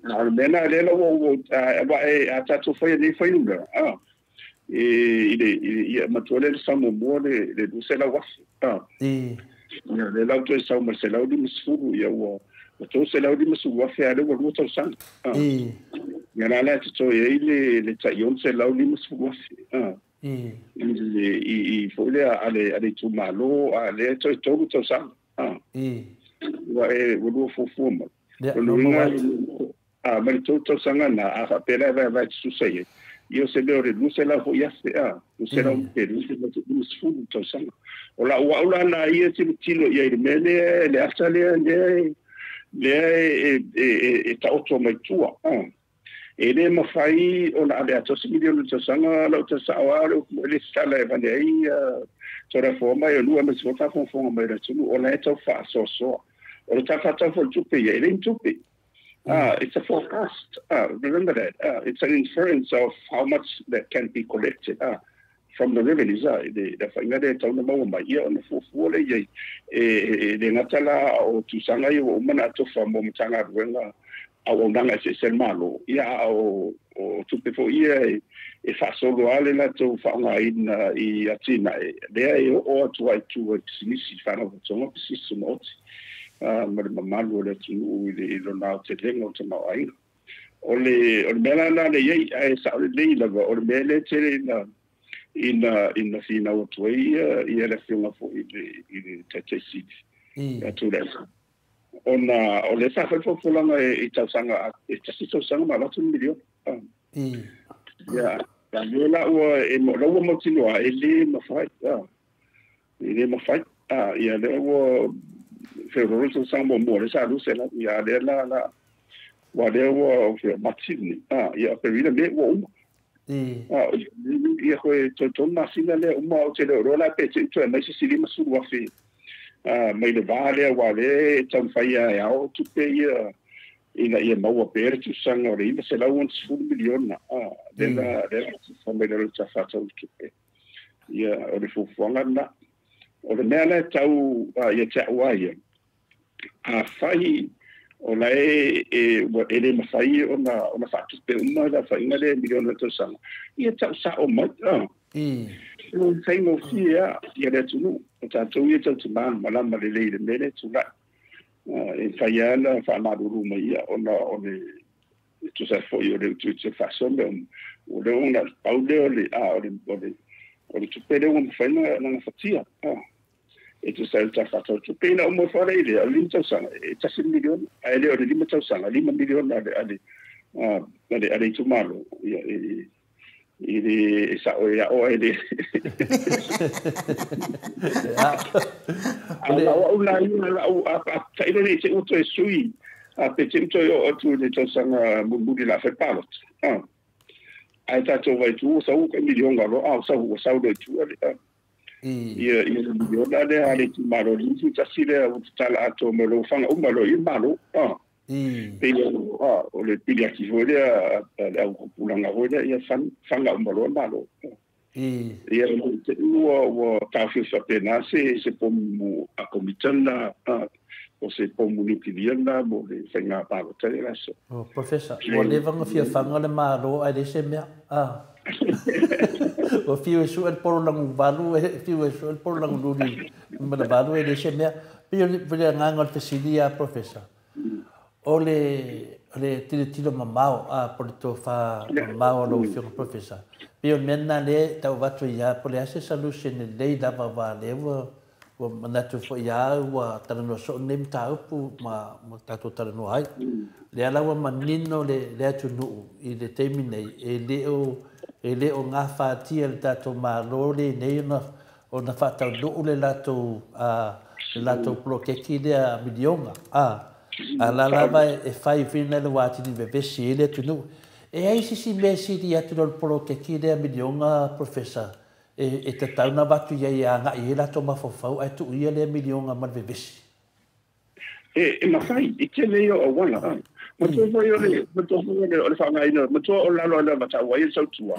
na mena le lo va a tato foi ni foi nunga e ma to le samo mo le du se la wa ya le lau to sa ma se lau di misfuru ya wo to se lau di misu wa fe ale wo to san ya na la to ye le ta yon se lau di misu wa fe i fo le ale tu malo ale to san wa e wo fo ma ma to sanga na a pera va su se io se le se la fo ya se se la pe se la misfuru to san ola ula na ia tilo ia mele le asale le ta auto mai tua ele ma fai ona ale ato milioni to sanga lo to sawa le sala vale ia to reforma e lua me se vota fon mai tu ona to fa so o ta fa to tupe ele tupe it's a forecast remember that it's an inference of how much that can be collected from the revenues the fainga de tau na mau mai ia ona fo le ye le ngatala o tu sanga yo o mana to fa mo mtanga ruenga au nanga se malo ia o tupe fo ia e fa solo ale la to fa nga ina I atina le o tu ai tu sinisi fa no tonga pisi mo ma malo le tu le na te lengo te no ai ole mela na le ye ai sa le la o mele te na in fina o tu ia le fiona fo I te siti tu le ona o le sa fo langa I tau sanga to sanga ma la tu milio ya la o e mo lo mo tino ele ma fai ya le o february to sanga mo le sa lu se la ya le la wa le o matini ya pe vile me wo ia koe to masina le uma o te rola pe te to mai se silima su wa fi mai le vale wa le tan faia ya o tu pe ia mau per tu sanga ore se la un su miliona della fa mai le ta fa tu pe ia o le fu fonga na o le mele tau ia te wa ia a fai o la ele ma fai ona fa tu pe uma da fa ina le miliona to sanga ia tau sa o mai no sai no fia ia le tu ta tu ia tu man mala ma le mele tu la e fai ana fa ma ru mai ia ona tu sa fo io le tu se fa so me o le una au le o le tu pe le un fa na fatia e tu sai ta fa tu pe na mo fa le le linto sa e ta sin milion ai le o le limito sa 5 milion ale tu malo ele sa o ya o ele ala a ele ne te uto sui a petento yo tu le to sanga budi la fe palot ai ta to vai tu sa 1 milion galo sa do tu ale ia milion ale tu malo ni ta sile o tala ato mo lo fanga malo I malo o le pili aki vole au pulanga vole ia fanga malo ia o tafi sa pena se pomu a komitana o se pomu nukiliana mo le fanga palo tele laso professor o le vanga fia fanga le malo ai le se mea o fio su el por lang valu fio su el por lang luli ma le valu le se mea pio nganga te sidia professor ole le tilo mamao por to fa mamao lo fi professor pio menna le tau watu ia por ase solution le da va le wa manatu fo ia wa tano so nem ta pu ma tato tano ai le ala wa manino le atu nu I le termine e le o nga fa tia le tato ma lo le nei na fa tau lu le lato pro ke ki le milionga ala lava e fai fina le wati ni vevesi ele tunu e ai si mesi di atu lo pro ke ki le milionga professor e te tau na watu ia nga I la to mafofau ai tu ia le milionga ma vevesi e mafai I ke le o wala ma to foi ole o fa ngai no ma to o la lo ma ta wai so tua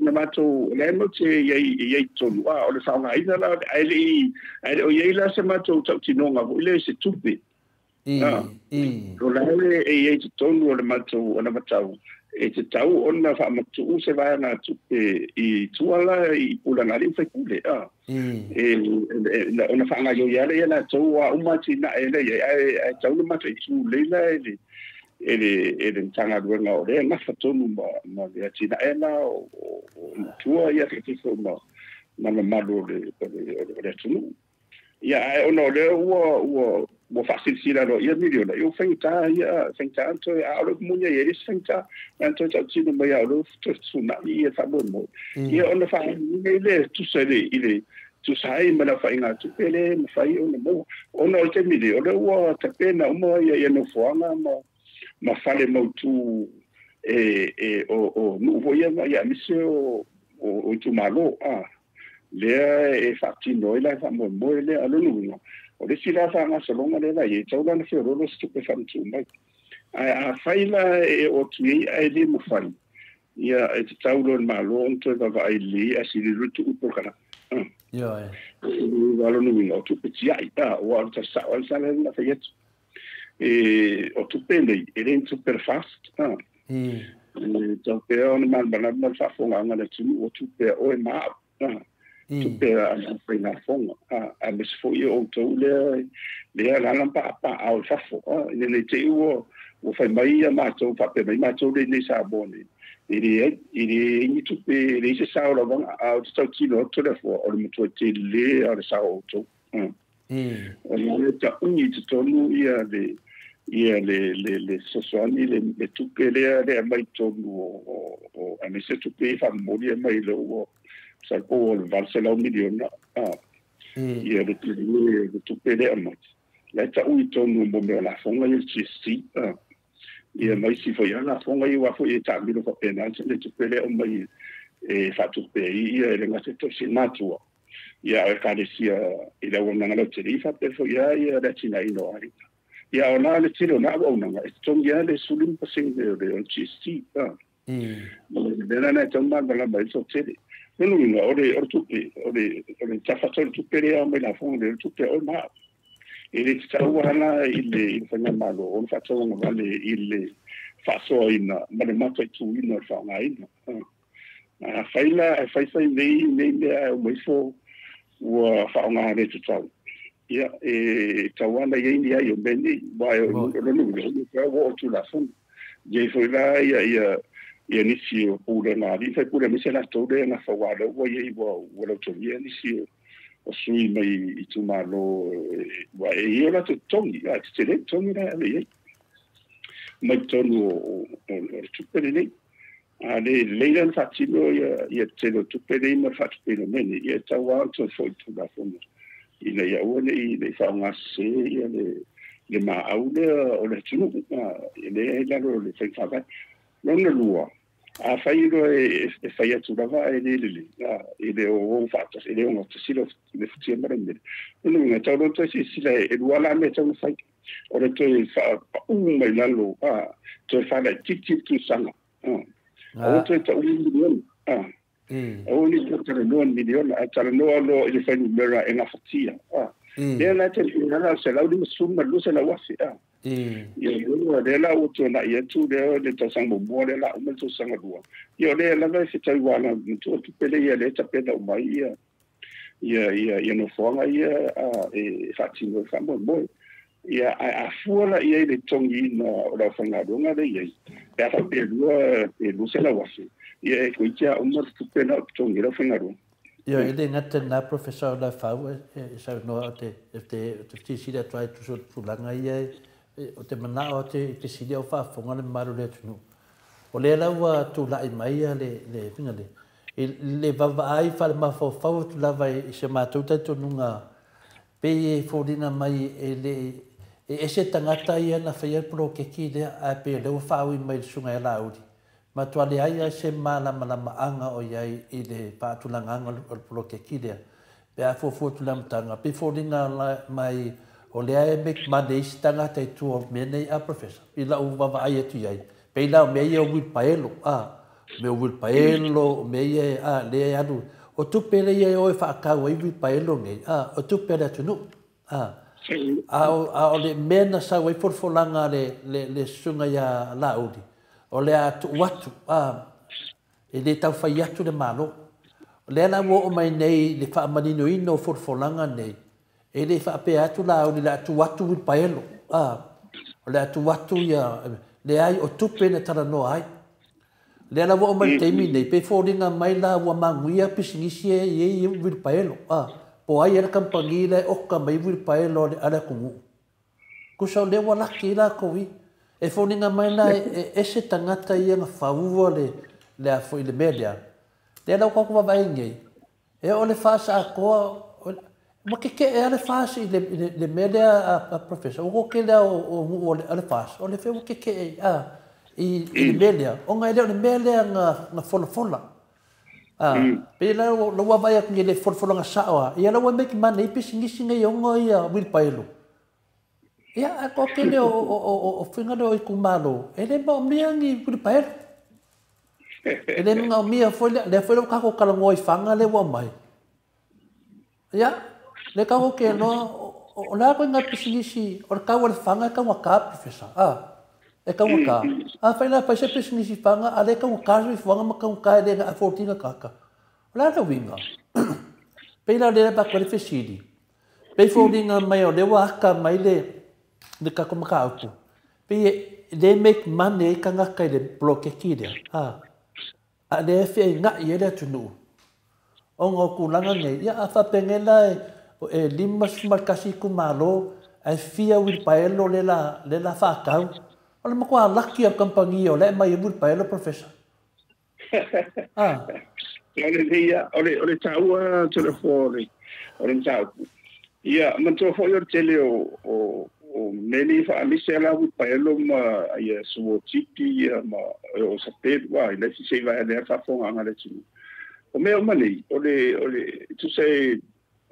na ma to le mo te ye to wa o le fa ngai na la ai o ye la se ma to ti no nga le se tupi lo la ye to no le ma to ona ma tau e te tau ona fa ma tu se vai na tu I tuala I pula na ri fe kule ona fa nga yo ya le na to wa uma ti na ele ai tau ma te tu le la ele tanga do na ore na fa tonu ma ya ti na ela o tua ya ke ti so ma do le tunu ya ona le wo facil sila lo ia miliona eu fenta anto a lo munya ye fenta anto ta tino mai a lo tsuna ia fa mo ia ona fa ile tu sele ile tu sai ma la fa inga tu pele ma fa ona mo ona o te mili ona wo ta pena mo ia no foanga ma fale mo tu o no voia ma ia mi se o tu malo le e fatino ile fa mo ile a lo no o le sila fa nga salonga le la ye taula na fe rolo stupe fam tu mai a faila e o tui ai le mo fai ia e taulo ma lo onto va vai li a si rutu upo kana yo valo no no tu peti ai o alta sa le na fe o tu pele e le super fast tau pe on mal fa fonga nga le tu o tu pe o ma tu pe a na fonga a mes fo yo to le la lampa pa au fa fo le te o fa mai ma to fa pe mai ma to le sa boni ele ni tu pe le se sa o ba a to kilo to le fo o mo to te le a sa o to o le ta uni to no le sosoni le tu pe le mai to o a me se tu pe fa mo le mai lo sa po le valsela miliona ia le tu pele ama la ta ui tonu mo me la fonga il ci ia mai si foi la fonga i wa foi ta mi lo fa pena le tu pele o mai e fa tu pe ia le ngase to sinatua ia ka le sia ila wona ngalo tiri fa pe foi ia da china ino ari ia ona le tiro na o na e tongia le sulim pasing de ci le na tamba la mai so tiri no ore tafa tu pere a me la fonga de tu pe o ma ele tsawana ile fanya malo on fa tsona vale ile fa so ina ma le mata tu ina fa nga ina a faila nei o mai fo wa fa nga re tu tsau ia tsawana ye ni ayo beni ba no o tu la fon je foi la ia ni si o pure na ri fa pure mi se la tode na fa wa lo ye wo lo to ye ni si o sui mai I tu malo wa e la to tongi a te le tongi na le mai tonu o tu pere nei a le lan fa ti lo ia te lo tu pere ma fa tu pere meni ia ta wa to fo tu da fo ina ia o le fa nga se ia le ma au o le tu le la lo le fa fa non lua a fairo e faia tu lava ele o fatto ele o to silo le futie marende non mi tau to si le wala me tau fai o le to fa mai lalo to fa la titi tu sanga o to milion o ni to milion a tale no ele fa numera en afatia le na te na se la di summa lo se la wasi ia le la o to na ia tu le to sango mo le la o to sango dua ia le la vai se tai wala to pele ia le tapena o mai ia no fonga ia e fatino fa mo ia a fuala ia le tongi na o la whangarunga le ia. Ia fa pe lua se la wasi. Ia ko ia umar tupena tongi la whangarunga. Ia ele ngata na professor la fau sa no te sida try to so fulanga ia o te mana o te sida o fa fonga le maru le tunu. O le la wa tu la mai le finga le va ai fa ma fo tu la vai se ma tu ta tunga pe fodina mai e se tangata ia na fa ia pro ke ki le a pe le fa wi mai sunga la udi ma tu ale ai se mala anga o ia i le pa tu langa o pro ke ki le pe a fo tu lam tanga pe fodina mai o le ai mek ma de tangata tu o mene a professor i la u va ai tu ia pe la me ia wi paelo me wi paelo me ia le anu o tu pele ia o fa ka wi paelo ngai o tu pele tu no o le mena sa wai forfolanga le sunga ya laudi o le atu watu e le tau fai atu le malo le la wo o mai nei le fa manino ino forfolanga nei e le fa pe atu laudi le atu watu wi paelo o le atu watu ya le ai o tupe na tara no ai le la wo o mai temi nei pe foringa mai la wa manguia pisingisi e wi paelo po ai era kampangi le o ka mai wi paelo le ala kungu ku so le wala ki la ko wi e foninga mai na e se tangata ia na faua le a foi le media le la ko vai ngai e o le fasa ko mo ke le fasa le media a professor o ke le o le fasa o le fe o ke i media o ngai le media na fola pe la lo wa vai ak le fola nga sawa ia la wa make man e pisingisi ngai o ngai wil paelo ia ko ke le o finga do ku malo ele ba miangi wil paelo ele nga mia foi le foi ka ko kala ngoi fanga le wa mai ia le ka ko ke no o la ko nga pisingisi o ka wa fanga ka wa ka professor e ka wa ka fa ina pa se pisingisi fanga ale ka wa ka ri fanga ma ka le a 14 kaka la ka winga pe la le ba ko le fesidi pe fodinga mai o le wa ka mai le ka ko ma ka auto pe they make money ka nga ka le block ki le a le fe nga ye le tunu o ngo ku langa nei ya fa pengela e limas markasi ku malo ai fia wil paelo le la fa ka o le ko lucky a company o le mai wil paelo professor ole dia ole taua telefone ole tau ia man to for your tele o many fa misela wi paelo ma ia so tiki ma o sa pe wa ile si va le fa fonga ngale tu o me o mani ole to say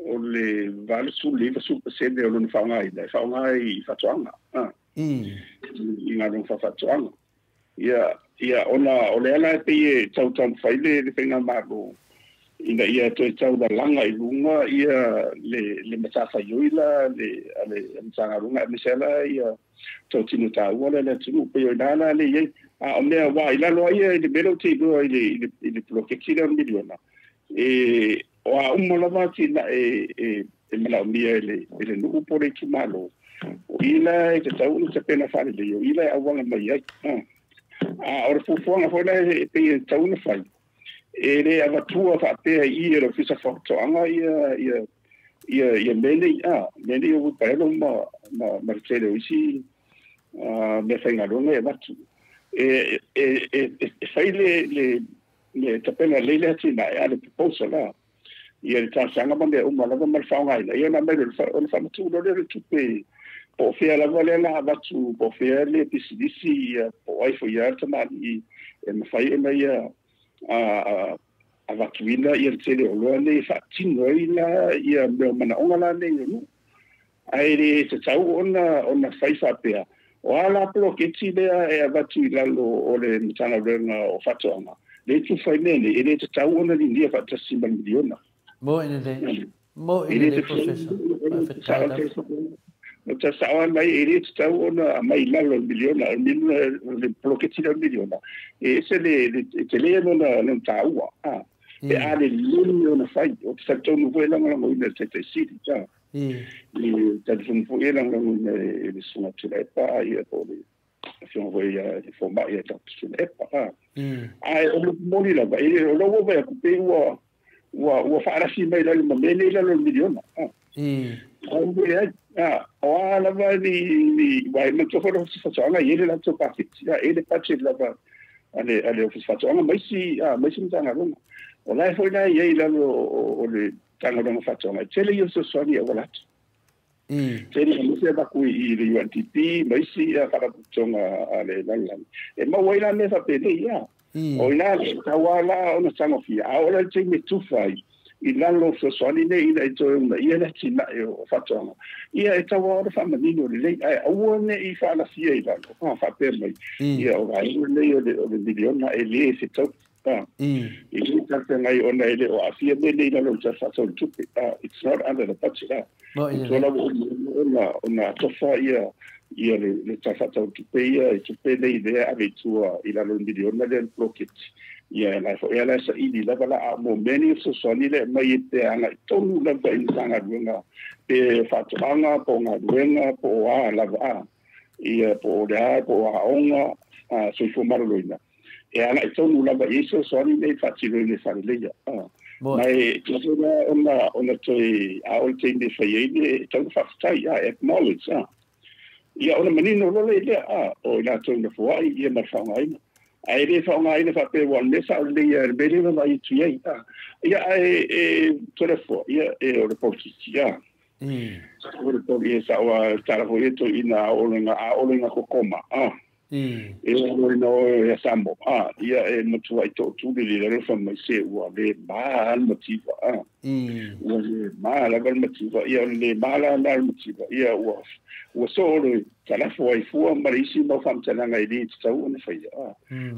ole vale su live su se de ole fa ngai fa tuanga nga no fa tuanga ia ona ole ala pe tau fai le penga mago ina ia to tau da langa I lunga ia le matafa yoila le mtanga lunga misela ia to tinu ta wala le tinu pe nana le ye o me wa ila lo ia le belo ti do ile protectila miliona o mo la va ti na me la mia le no po le ki malo ila te tau no te pena fa le yo ila a wala mai ai ora fufonga foi le pe tau no fai ele ava tua fa pe I lo fisa foto anga ia mene o pelo ma tele isi me fenga longa batu fai le tapena le tina ale proposal la ia ta sanga mande o mala ma faunga ia na me o fa tu lo le tupe po fia la vale la batu po fia le pisidisi po ai fo ia tamani e me fai e mai a vakuina ia tele o loa nei whaatino ina ia mea mana onga la nei no. Ai re te tau ona whai whapea. O ala ploketi lea e a vatu I lalo o le mitana renga o whatoanga. Le tu whai nene, e re te tau ona ni nia whaatasi miliona. Mo ene le professor. No te sawa mai e re te tau ona mai lalo miliona, le ploketi la miliona. E se le te lea no taua. E ale lumi ona fai, o te tau nuwe langa mo ina te siri, i telefon fu ila ngang le sunga tule pa ia ko le fion vo ia fo ma ia ta tule pa ai o moni la ba ia lo vo ba ku pe wa fa ara si mai la ma mele la lo miliona o ala va di vai ma to foro si facciamo ieri la to pa ya e le pace la va ale facciamo mai si tanga Roma o la foi la ieri la o le tanga Roma facciamo c'è le io so sonia wala c'è le se ba qui i UNTP mai si a para putonga ale la e ma wai la ne fa pe ya o ina ta wala ona tanga fia ora c'è me tu fai i lalo sosoani nei ina i toi una ia leti na e o whatonga. Ia e tawa ora whamanino le lei, ai aua ne i whaala fia i lalo, whapemai. Ia o gai nei o le miliona e le se tau. I ni tata ngai ona ele o afia me nei lalo ta whatau tupe. It's not under the budget. Tola ona tofa ia le ta whatau tupe ia i tupe nei lea ave tua i lalo miliona le blocket. Ia la fo ela sa ini la bala mo meni so soni le mai te ana tonu la ba insanga runga pe fatanga po nga runga po la va ia po da po onga so fo marloina e ana tonu la ba iso soni le fatilo le farile mai ona toi a ol te de faye tonu fatai acknowledge ia ona menino lo le o la tonu fo ia ma fanga ai le fa ngai le fa pe wan le sa le ia be le vai tu ia ia telefo ia o le polisi ia o le polisi sa wa tara ho eto ina olenga kokoma e o no ya sambo ia motu ai to tu le fa mai se wa le mal motiva o le mal motiva ia le mal motiva ia o solo tala foi fu marisi no fam tala ngai di tau ne fai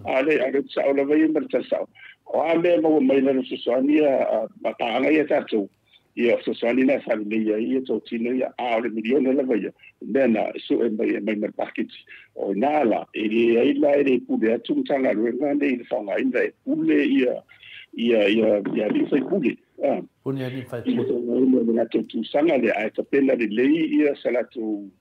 ale sa ola vai mer tsa o ale mo mai na soania batanga ia tatu ia soania fa le ia to tino ia ale milione la vai bena so e mai mer package o nala e ila e pude atu tanga le ngande fa ngai ndai ule ia di fai pude punya di fai pude na tu sanga le ai tapela le lei ia salatu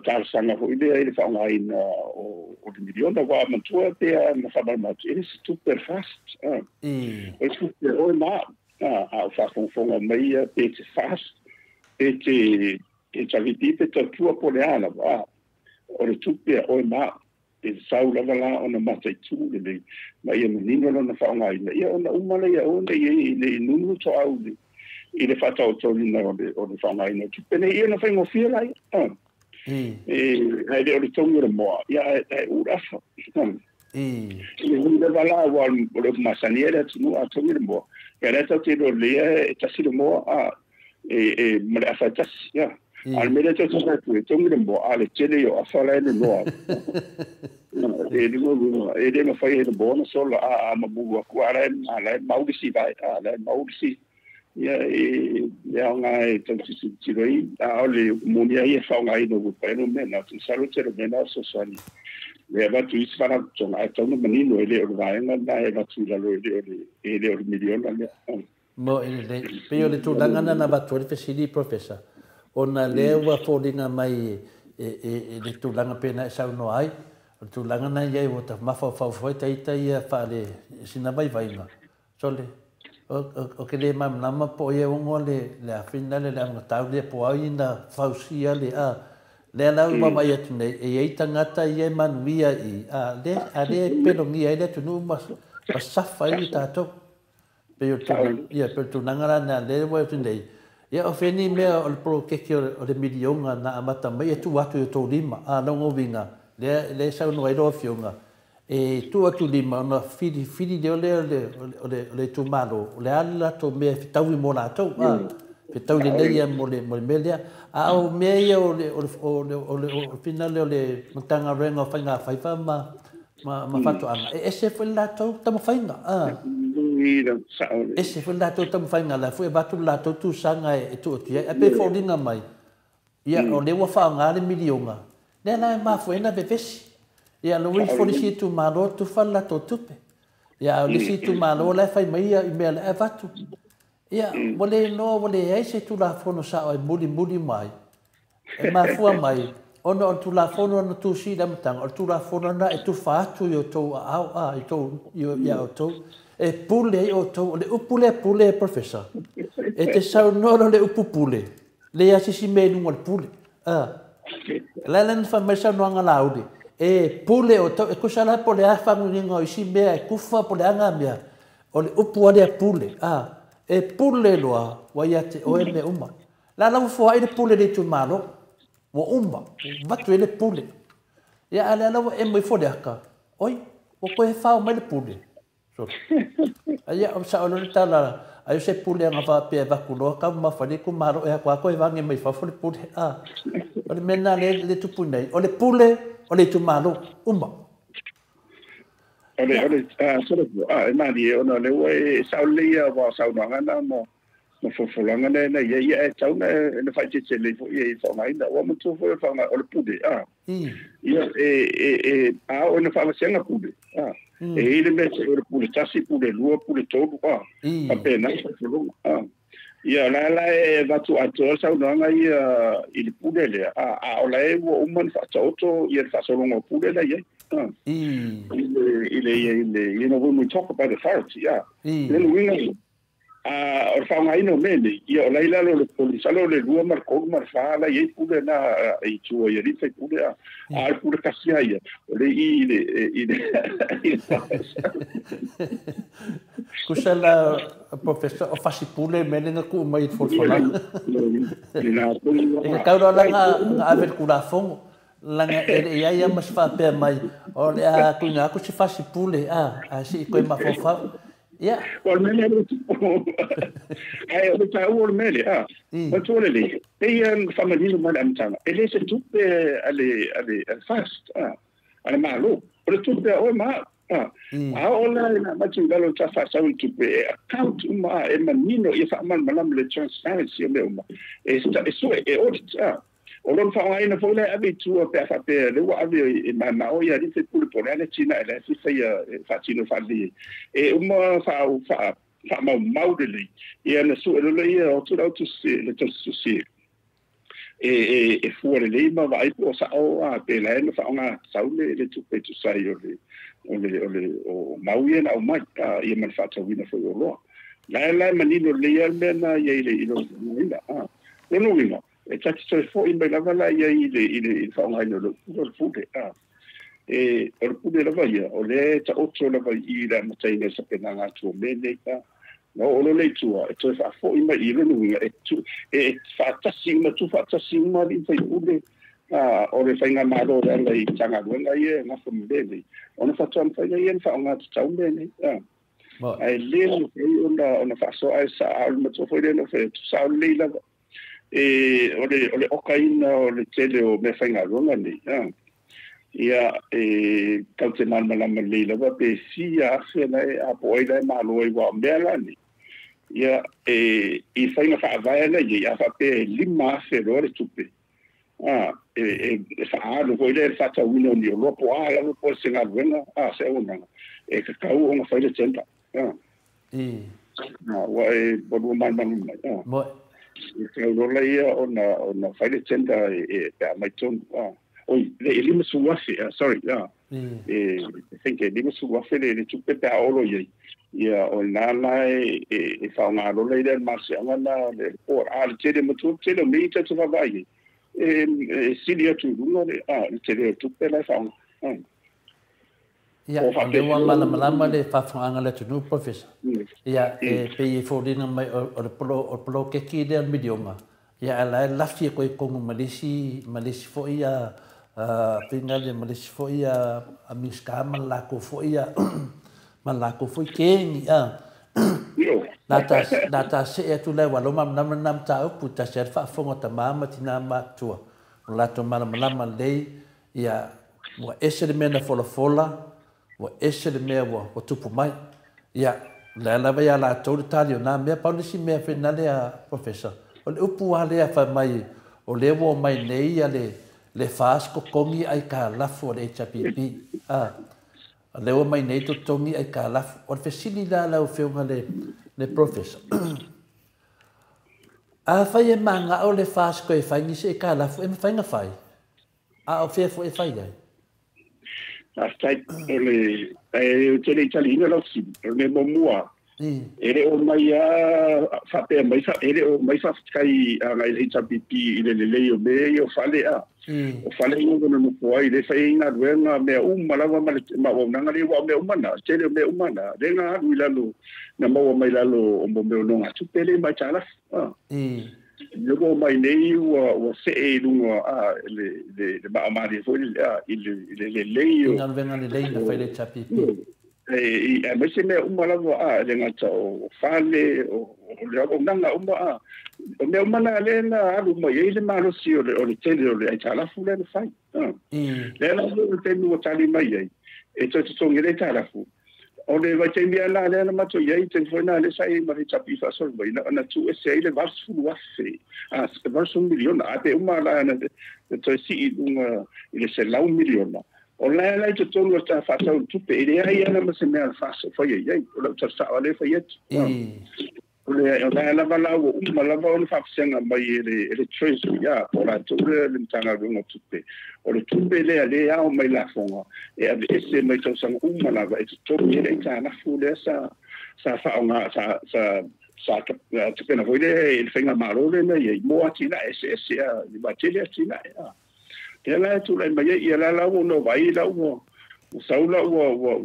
tal sanga ho idea ele fa online o de miliona wa mantua te na fa mal it is super fast es super o ma fa fonga mai pe fast e chaviti pe tu poleana va o le tupe o ma e saula la ona mata tu le mai menino na fa online ia ona umale ia ona ile nunu to au ile fa to na o de fa online tupe ne ia na fa ngo fia ai le o tonga mo ia e urafa le bala wa le masaniera tu a tonga mo era ta te lo le ta si mo me fa ta ya al me te tu tonga mo ale tele yo afala le no e de no fai le bono solo a mabu ku ara ala maudisi vai ala maudisi ia ngai tanto si roi a ole monia ia fa ngai no pero mena tu salute le mena so sani le va tu is para ton a ton menino ele o vai na va tu la lo ele o miliona le mo ele pe le tu langa na va tu le fesi professor ona le wa fodinga mai le tu langa pena sa no ai tu langa na ia o ta mafa fa tai ia fa le sina vai na sole o ke le mam nama po ye ongo le afina le anga tau le po ai na fausia le le la ma mai atu nei e tangata ye manuia le pero ngi ai le tu no mas pasafa i tato pe pe tu nangara na le wa tu nei ia o feni me o pro ke o le milionga na amata mai tu atu to lima no ngovinga le sa no ai do fionga e tu atu lima na fidi de le tu malo le ala to me tau mo na to pe tau le ia mo melia o me ia o final le tanga renga fanga faifa ma fatu anga ese foi la to tamo fanga ese foi la to tamo fanga la foi batu la to tu sanga e tu e pe fordinga mai ia o le wa fanga le milionga le na ma foi na bevesi ia no wi for si tu malo tu falla to tupe ia o le si tu malo la fai mai ia me e vatu ia wale no wale ai se tu la fono sa o muli mai e ma fua mai ono o tu la fono no tu si da mtang o tu la fono na e tu fa tu yo to a i to yo ya o to e pule o to le upule professor e te sa no le upule le asi si me no pule la len fa me sa no nga laudi e pule o to e kusala pole a fa ngingo si me e kufa pole anga mia o le upu ale pule e pule loa wa ia te o me uma la la fo ai le pule le tu malo wa uma vatu ele pule ia ala la e mo fo de aka oi o ko e fa o me le pule so ia o sa o le tala ai se pule nga fa pe va kulo ka ma fa le ku malo e ko e va nge mai fa fo le pule o le mena le tu punai o le pule o le tu malo uma ole sort of mali ona le we saulia wa saunanga na mo fulanga na ye tauna na fa tse le fo ye fo mai na wa mo tu fo fa na ole pude ia ona fa senga pude ele me ole pude tasi pude lua pude todo apena ia la va tu ato saunanga ia il pude le ola e wo man fa toto ia fa solo ngo pude la ye you know, when we talk about authority, then we or fa ngai no mele, ia o laila lo polisa lo le lua mar ko mar fa la ye pude na i tu ia ri fe pude a pude kasia ia o le kusala professor of fasipule mele na ku mai folfola e ka ro la nga aver kula fongo langa ia mas fa pe mai o le a kunga ku si fasipule si ko ma fofa ia o mele ai o ta o mele o to le e family no madam tanga ele se tupe ale fast ale malo o tupe o ma ola na machingalo ta fa sa tupe account uma e manino e fa man malam le transparency me uma e so e audit o lon fa ai na fo le abi tu pe fa pe le wa abi e ma o ya di se pul por ale china ele si fa chino fa di e uma fa ma maudeli e na su le o tu auto se le tu se e fuori le ma vai po sa o pe la no fa nga sa le tu pe tu sai o mauye na o mai e man fa tu wina fo lo la manino le na ye le ino no wina e tati so fo in bela vala ia ile fa nga no fude e o pude la vaia o le ta otro la vai ira mataina sa penanga tu mele no o le tu e to fa fo in mai ile no e tu e fa ta sima tu fa ta sima di fa pude o le fainga malo la i tanga wenga ia na fo mele ona fa tu fa ia fa nga ta mele ai le ona fa so ai sa al mo fo ile no fe tu sa le la e ole okaina o le tele o me fainga ronga ni ia kaute malama le lava pe sia se na a poida malo i wa mela ni ia i fainga fa vai la ia fa pe lima se ro tupe fa no ko ile fa ta wino ni lo po ala lo po singa ronga se una e ka kau o fa le tenta wa e bo malama mo lo leia ona faile tenda e mai ton oi le lima suafe sorry I think lima suafe le tupe pe aolo ye ia ona lai e fa nga lo leia mas ana le por al tele motu tele mi te va vai silia tu no le tele tupe la fa ia le wa malama le fa fanga le tu professor ia pe fo dina mai o pro ke ki de idioma ia la lafi ko ko malisi fo ia pinga de malisi fo ia amiska malako fo ia malako fo ke ia data se tu le wa lo nam ta puta se fa fo ta mama tina ma tu la to malama le ia wa ese de mena fola wa ese de mea wa tupu mai ia la vai ala tau tali na mea paulisi mea finale a professor o le upu ale a fa mai o le wo mai nei ale le fas ko kongi ai ka lafu le HPP le wo mai nei to tongi ai ka lafu o fesili la o feunga le professor A fai e manga o le fast ko e fai ni se ka la fu e fai nga fai. A o fe fu e fai dai. Stai ole te le Italiano lo si, le momua. Ele o mai fa pe mai fa ele o mai fa kai nga le HPP ile le o me o fale a. O fale no no po ai le fai na ruenga me mala ma o nanga le wa me umana, te le me umana. Le nga wilalo na mo mai lalo o mo me no nga tupele mai chala. Luego mai nei o se e lungo le ba mari foi le leio. Ngan venga le leio fai le HPP. Mas se me umala le ngata o fale o le o nanga o me umana le na alu mo ye le malo si o le tele o le tala fu le fai le la o te no tali mai ye e to ngere tala fu o le va te mia la le ma to ye te foi na le sai ma chapi fa sol mai na tu e sei le vas fu wafe vas un milion a te umala na to si il se la un milion o la te tonga sta fa sa tupe e ai ana ma se me al fa so foi ye o la sa ale fa ye o la vala o la vala fa senga mai le treasury ya o la tu le tanga ngo tupe o le tupe le ale ya o mai la fonga e ese mai to sang la va e to le tanga fu le sa fa nga sa te pena foi le fenga malo le ye mo atina ese ya ba tele atina ya Ela tu lai mai ia la no vai la o saula o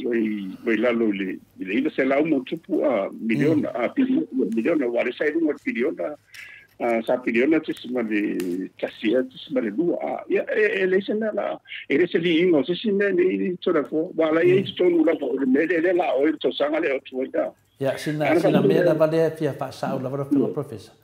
la lo le se la mo tupu a miliona miliona wa sai no miliona sa miliona tisma de casia tisma de lu ia ele se la ele se li ingo se sine ni to la fo wala ia to no la fo me le la o to sanga le o tu ya sina me la vale fia fa sa la pro professor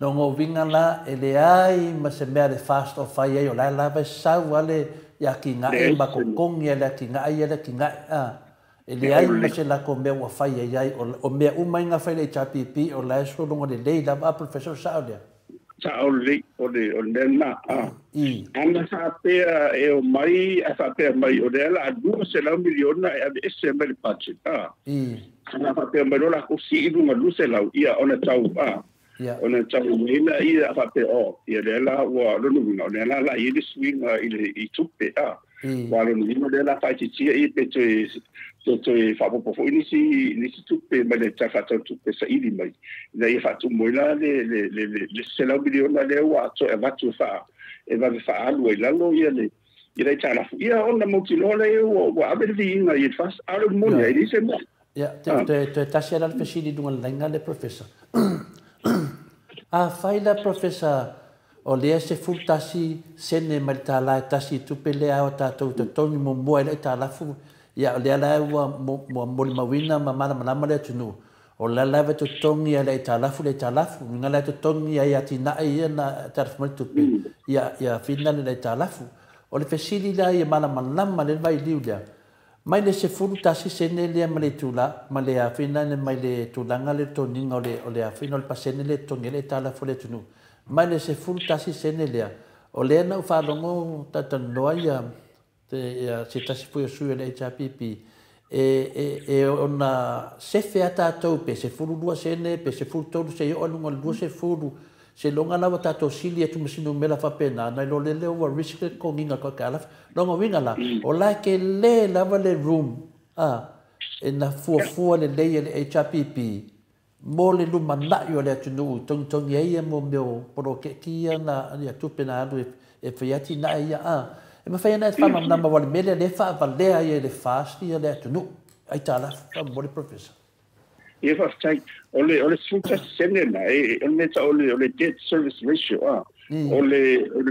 non o vinga la ele ai ma se me le fast of fai o la va sa wale ya ki nga e ba ko kong ya la ki nga ele ai ma se la ko me wa fai ai o me mai nga fai le HPP o la so longo de lei la professor Saudia sa o le na ana sa pe e o mai sa pe mai o de la du se la miliona e se me le budget ana sa pe mai la ko si du ma lu se la ia ona tau ona tau ina ia fa pe o ia le la wa lo no no le la i swing i tupe wa lo no le la fa ti i pe to fa po fo ni si tupe ma le ta fa tupe sa i mai la i fa tu mo la le se la biliona le wa to e va tu fa e va fa alu la lo ia le ia ta la ia ona mo ti lo le wa abe di ina i fa alu mo ia i se mo te tasia la fascini dunga lenga le professor fai la professor o le se fultasi sene malta la tasi tupele a ta to toni mo mo le ta la fu ya le la mo mawina mama le tunu o la va to tongi le ta la fu ngala to tongi ya tina ia na ta fu tupe ya final le ta la fu o le fesili la ia mala le vai liulia mai le se fultasi sene le male tula male a final mai le tulanga le toninga o le a final pasene le tongi le ta la fu le tunu mai le se fultasi sene le o le na fa longo ta noia se tasi foi su le HPP e ona se fe ata tope se fulu dua sene pe se fulu tolu se o lungo dua se fulu se longa lava tato sili tu mesino mela fa pena na lo le o risk ko nginga ko kala longa winga la o la ke le lava le room e na fu le le HPP mo le luma na yo le tunu tong ye mo meu pro ke kia na ya tu pena alu e fiati na ia e ma fai na fa mamma wale mele le fa vale ai le fast ia le tunu ai tala fa mo le professor e fa stai ole suta senena e ole ta ole debt service ratio ole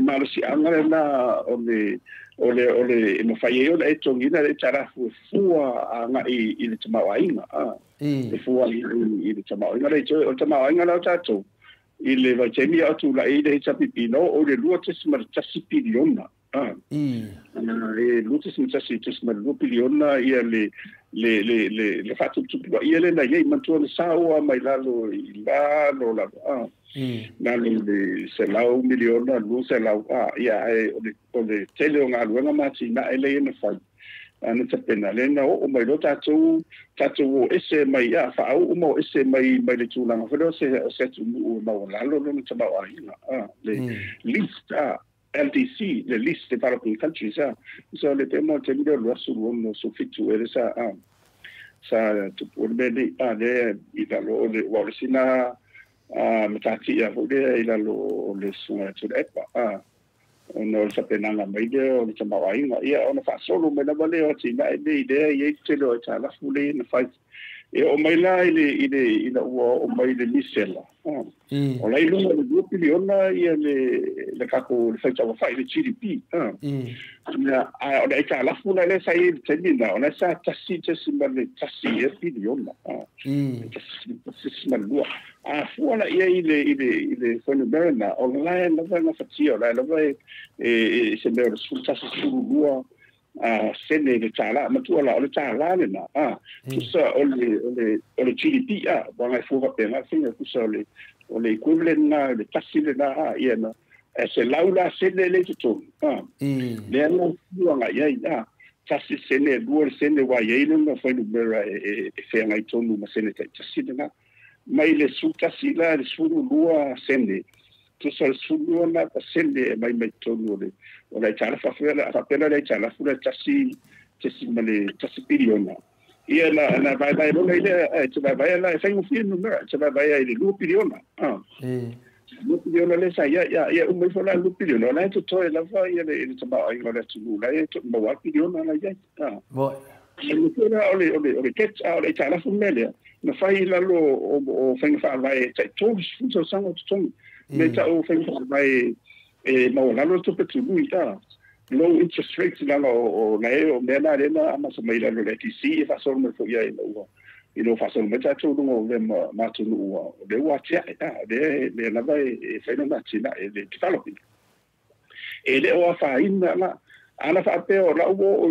malasi angala na ole mo fai ole e tongina le tara fua anga i le tamawainga e fua i le tamawainga le o tamawainga la tato i le va temi atu la i le HPP no o le lua tesima tasi piliona e lutis mi tasi tesima lua piliona ia le fatu tupu ia le na ye mantua le saua mai lalo i lalo na le se lau miliona lu se lau ia o le tele o ngā luenga mati na ele na fai ana tapena lena o mai lo tatou ese mai a fa au mo ese mai le tūlanga whero se tu mau lalo no te mau aina le list LDC le list developing countries so le temo te miro lo asu no so fitu e sa tu pormeli le ila lo le warisina matati ya vode ila lo le sunga tu epa no sa penanga mai de o le mau aina ia ona fa solo me na vale o tina ide ye te lo ta la fule na fa e o mai la ina o mai le misela o lai lunga le 2 piliona ia le kako le faita wa fai le GDP na o le ka la funa le sai tenina ona sa tasi ma le tasi e piliona tasi ma lua fuana ia ile fona berna o lai la va fatio la va se me sulta su lua sene le tala ma tu ala le tala le na tu sa o le GDP ba mai fu va pena singa tu sa o le equivalent na le tasi le na ia na se laula sene le tu le na fu nga ia tasi sene duor sene wa ia no foi no bera e fe nga tonu ma sene tasi na mai le su tasi la le su lua sene tu sa su lua na sene mai tonu le o le tala fa pena le tala fu le tasi male tasi piliona ia na vai no le te vai la fa un fino no te vai le 2 piliona lu piliona le sa ia un mai fa la 2 piliona la to la va ia le te ba ai le tu la to ba wa piliona la ia bo le tona ole ket ole tala fu mele na fai la lo o fa vai te to fu so sango to me ta o fa vai ma la lo to petu low interest rates la o o mena rena ama so mai la lo LTC fa so me fo ia no fa so me ta to no le ma tu no le wa tia le la vai fa no ma tina e le developing e le o fa ina la ana fa pe o la o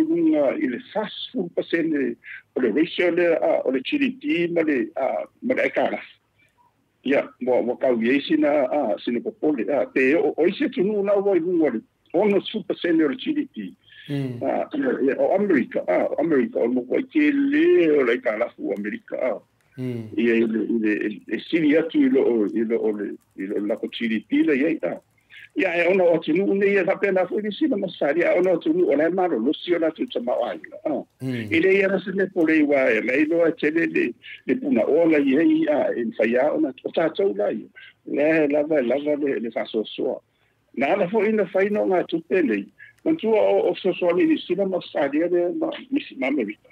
il fast food percent o le ratio le o le GDP ma le kala ya mo ka wiesina sine popole te o ise tu no na o almost 2% of GDP. O America o mo ko ke le o le kala fu America ia ile siria tu ile la GDP le ia ona o tunu ne ia pena fu ni sina masaria ona tunu ona maro lo si ona tu tama ai ile ia se le pole wa le lo tele le puna ola ia in faya ona ta tau lai le le fa so na la fo ina fai no nga tu pele man tu o so ni sina masaria de ma America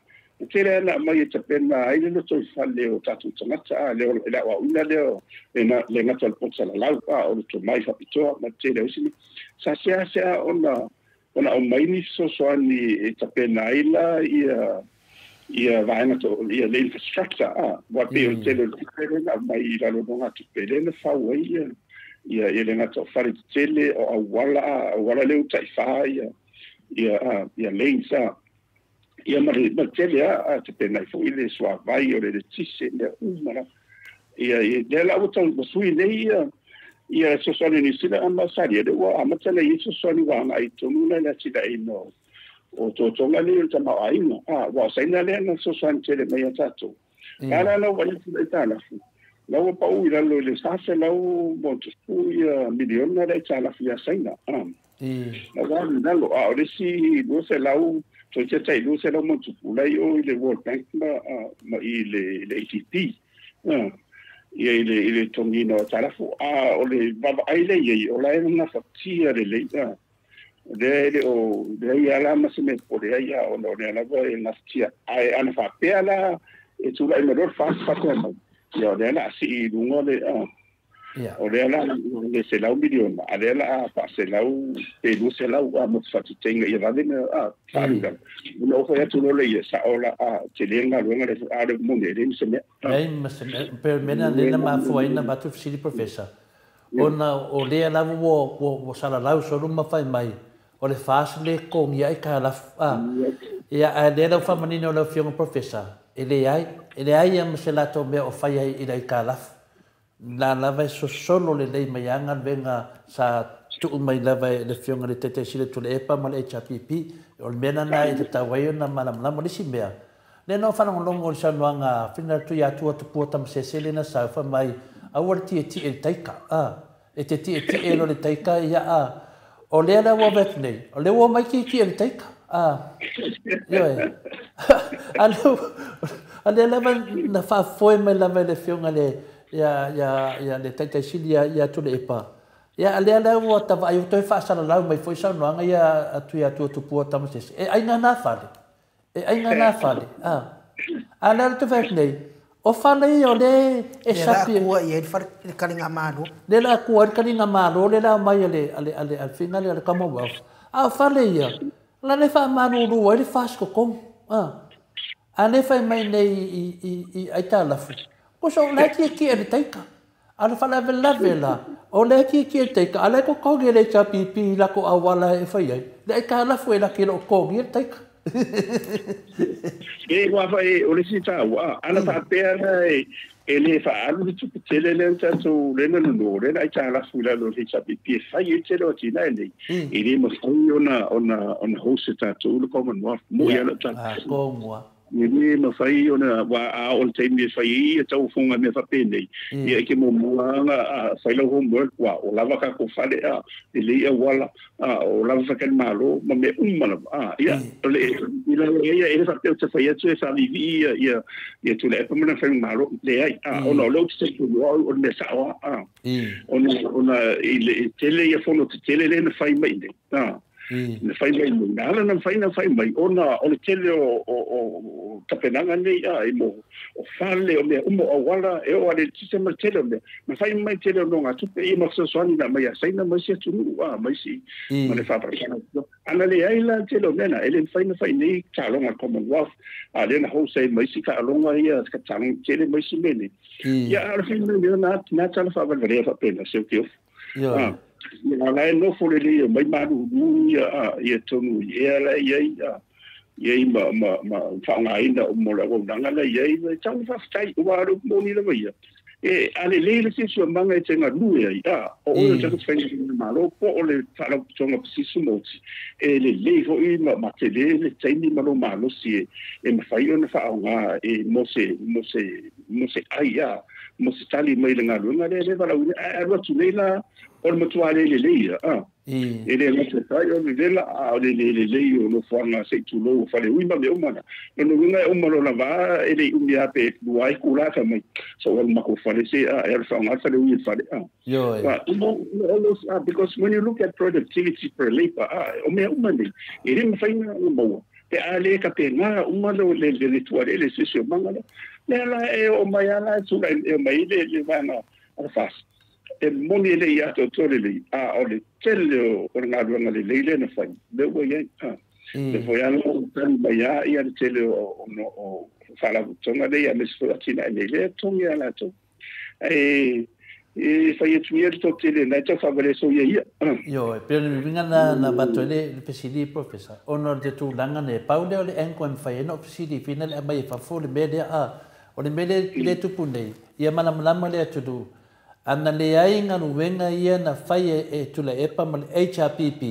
tele na mai te pena ai le to falle o tatu tangata le la wa una le nga tal potsa la o to mai fa pito ma tele usini sa ona o mai ni so ni te pena ila ia vaina to ia le infrastructure wa pe tele na mai la lo nga tu pele na fa wa ia le nga to fare tele o wala le utai fa ia lensa ia ma tele te pena fo ile swa vai o le tise le umara ia le la uta sui le ia so ni sila amasaria de wa amatele isso so ni wa ai to nuna la sila ino o to tonga le ta ma ai no wa sai na le na so tele mai tato ana no wa le tala lawa pa u ila lo le sase lau mo tu ia miliona le tala fia saina na wa na lo a le si do se lau to che do se lau mo tu lai o le World Bank ma ile ATP ia ile tongino tala fu o le baba ai le ye o la na fatia le ia la ma se me pole ia o no le la va na fatia ai ana fa pela e tu lai me do fa ia le la si lungo le o le la le se lau milion ale la pa se lau pe lu se lau mo fatu tenga ia va ne faluga no fa tu no le ia sa ola te lenga luenga le ale mo ne le se me per mena le na ma foi na batu city professor ona o le la wo sala lau so luma fai mai o le fas le ko ia ka la ia ale la fa manino le fiong professor ele ai am se la to me o fai ai ila ka la la vai so solo le lei mai anga venga sa tu mai la vai le fiong le tete sile tu le epa ma le HPP o le mena na e te tawai na malamala si mea le no fa longo sa noanga fina tu ya tu pu tam sesele na sa fa mai awar ti e taika e te ti e lo le taika ia o le ala wa vet nei o le wa mai ki e taika yo ale lava na fa foi me lava le fionga le ya le taika sili ya tu le pa ya ale ala wa ta va yo to fa sa la mai foi sa noanga ya tu pu tam sesele e ai na fale e ai na fale ala tu vet nei o fale o le e sapi o e far kalinga malo le la ku kalinga malo le la mai ale al final le Commonwealth fale ia la le fa manu ru le fasco kom ane fa mai nei i ai tala fu ko so la ki e taika ala fala vela o le ki e taika ala ko le chapi la ko awala e fa ia le ka la fu la ki lo ko e taika e wa fa e o le sita wa ana fa pera e le fa alu tu tele le tanto le no le ai ta la fu la lo le chapi fa i te lo ti na le e le mo ona hoseta tu le Commonwealth mo ya la ta ko mo ni ma fai ona wa o te mi fai e tau funga me fa pene e ke mo nga fai lo homework wa o lava ka ko fale e le e wala o lava fa ken malo ma me umma ya le ila e fa te fai e fa vivi e tu le pa me fa malo le ai ona lo te tu o me sa ona ile tele e fono tele le fai mai na fai mai ngala na fai mai ona o tele o tapenanga nei e mo o fale o me o wala e o ale sistema tele me na fai mai tele no nga tupe e mo so swani na mai sai na mai se tu mai si ma le fa para ana le ai la tele me na ele fai nei ka longa Commonwealth ale na ho sai mai si ka longa ia ka tang tele mai si me ni ya ala fin me na tala fa va fa pena se o ala no fo le mai manu ia tonu ia la ia ma fa nga ina mo la go danga la ia tang fa tai wa ro mo ni la ia e ale le se so manga e tenga lu ia o o te fa ni malo po o le fala tonga si sumoti e le fo i ma te le tini malo malo si e ma fa io na fa nga e mo se ai mo se tali mai le ngalu le vala a ro tu le la o mo tu ale le e le mo se tai o le la le o no forma se tu lo fa le uima me umana no winga o mo la va e le umia pe duai kula ka mai so o ma ko fa le se e fa nga fa le ui fa le because when you look at productivity per labor o me umane e le fa ina mo te ale ka pe nga umalo le tuare le se se mangala la e o mai ala tu e mai le vana fas e moni le ia to le o le tele o nga luanga le na fai le wo ye le foi ano tan mai ia le tele o fala tonga le ia mes fo atina le tonga ala to e fai tu ia to tele na to favore so ia yo pero mi vinga na batole le pesidi professor honor de tu langa ne paude le enko em fai no pesidi final e mai fa fo le media o le mele le tupu nei ia malama le atu ana le ai nganu wenga ia na fai e tula epa mal HRPP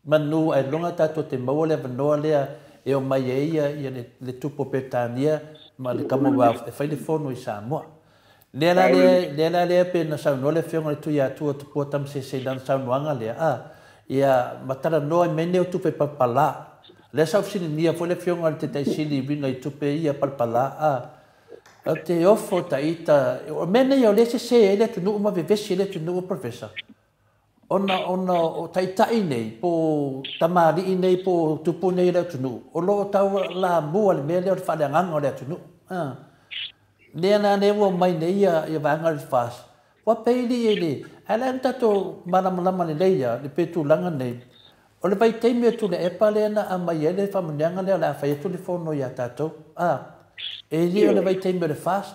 manu ai longa tato te maole vanoa lea e o mai ia le tupu petania ma le Commonwealth e fai le fono i Samoa le la le pe na sa no le fionga tu ia tu po tam se dan sa noanga le ia matara no mene o tupe papala le sa ofsini nia fo le fionga te tai sili vinga i tupe ia papala te ofo taita o mene yo le se ele tu no ma vevesi le tu no professor ona o taita nei po tamari nei po tupu nei le tu no o lo tau la bua le mele o fa le nganga le tu no le na ne wo mai nei ia vanga fas wa peili ele ala tato malama le leia le petu langa nei o le vai temi tu le epale na amai ele fa mnyanga le la fa tu le fono ya tato e li o le vai temi le fast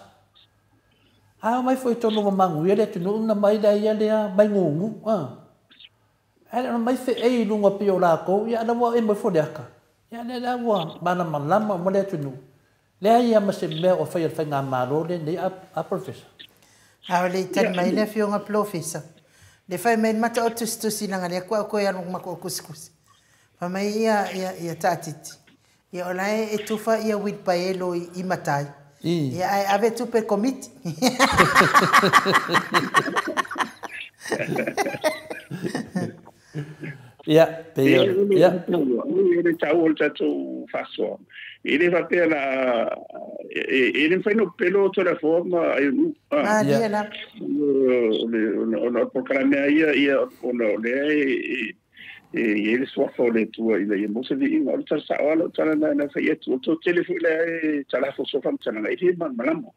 mai foi tonu mangu ele tu no na mai da ia le mai ngungu ala mai fe e lunga pio la ko ya da wa e mo fo deka ya le da wa malama mo le tu no le ia ma se me o fai nga malo le nei a professor le tan mai le fionga professor le fai mai mata o tu sinanga le ko ya no ma ko kuskus Famai ia tatiti. Ia olai e tufa ia wit paelo I matai. Ia ai ave tupe komiti. Ia, pe ia. Ele tau tatu faso. Ele va per la ele fai no pelo toda forma ai dia la. Ono programma ia ono le ele sua fole tua ile mo se di no tsa sa wala tsa na fai tu to telefone le tsa la foso fam tsa na ile man malamo.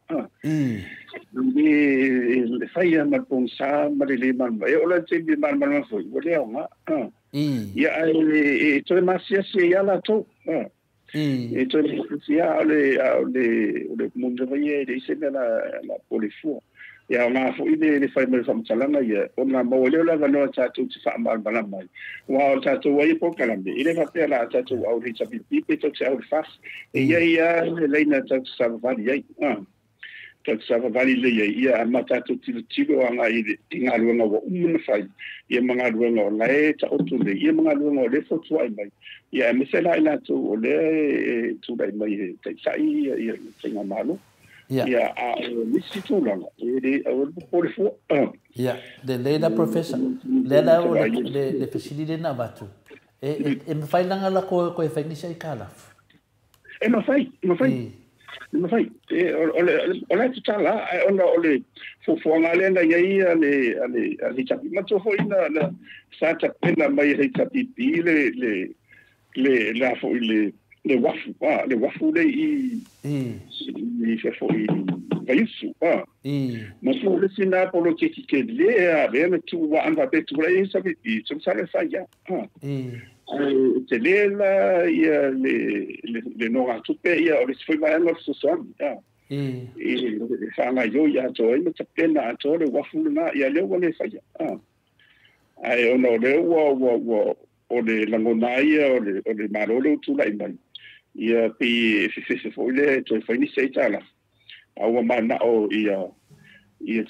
Le fai ma ponsa ma le man e ola tse di man foi wole nga. Ia e to masia se ia la to. E to sia le mundo vai e se la polifu. Ia nga fo ile fai me fam talanga ia ona mo le la no cha tu fa mal balama. Wa cha tu wai po kalambe. Ile va per la cha tu au ri cha pi to cha au fas. E ia le na cha sa va ia. Taksava vali le ia mata to tilo anga I tinga luanga wa fai ia manga luanga lai ta otu le ia manga luanga le fotu ai mai ia mesela ina to le tu dai mai te sai ia tinga malo ia a nisi tu langa e o por fo ia de leila professor leila o le facilite na batu e me fai langa la ko e fai ni sai kala e no fai ma fai ole tala ole fo ngale na ia le chapi ma to fo ina sa ta pena mai he chapi le la fo le wafu le I fe fo I su ma so le sina polo che le ave me tu wa anda pe tu le sa bi tu sa le fa ya te lela ia le no atu pe ia o le foi mai no so son fa nga yo ya to I me te pena to le wafu na ia le wale fa ya ai ono le o le langona ia o le marolo tu lai mai ia pe se foi le to foi ni se tala au mana o ia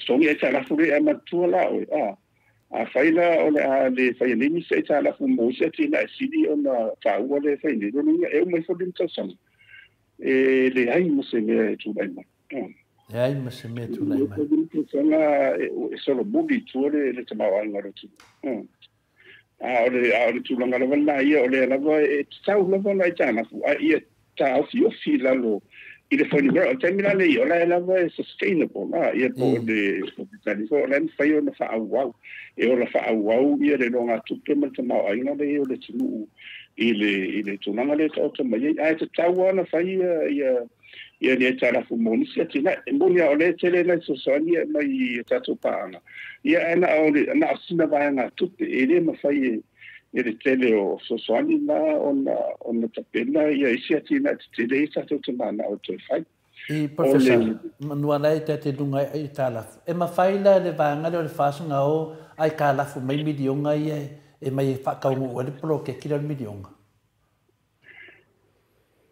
songi e tala fu e ma tu la o a faila o le fai ni se tala fu mo se tina sidi ona fa o le fai ni no e mo fo dim tsan e le ai mo se me tu bai ma ai mo se me tu lai ma sana e solo budi tu le tama wa ngaro tu a le tu langa la ia o le la va e tau la va lai tana fu a ia tau fi la lo I le fai nivera, termina le o la va sustainable, ia po de tani so len fai o na fa au e o la fa au ia le longa tupe ma te mau aina le o le tunu I le tunanga le tau te mai ai te tau ana fai ia le tala fu monisia tina e monia o le tele na so sonia mai tatu paanga ia ana o le na sina vai na tupe e le ma fai ele tele o sosoani na ona tapena ia isia tina te le sa te mana o te fai I professor manuala te dunga ai tala e ma faila le vanga le fasunga o ai kala fu mai milionga ia e mai fa ka o le pro ke kila milionga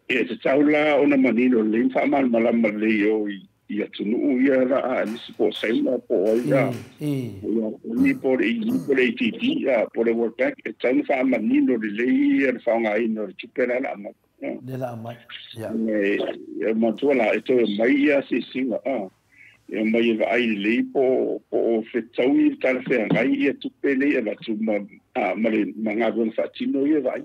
e te taula ona manino le fa mal malama le yo ia tunu ia la ni po sema po ia ni por titi por work back e tau fa manino le ia fa nga ino chupera la ma de la mai ya e ma tu la e to mai ia si singa e mai va ai le po fe tau I tal fe ngai ia tu pele e va tu ma le manga bon fa tino ia va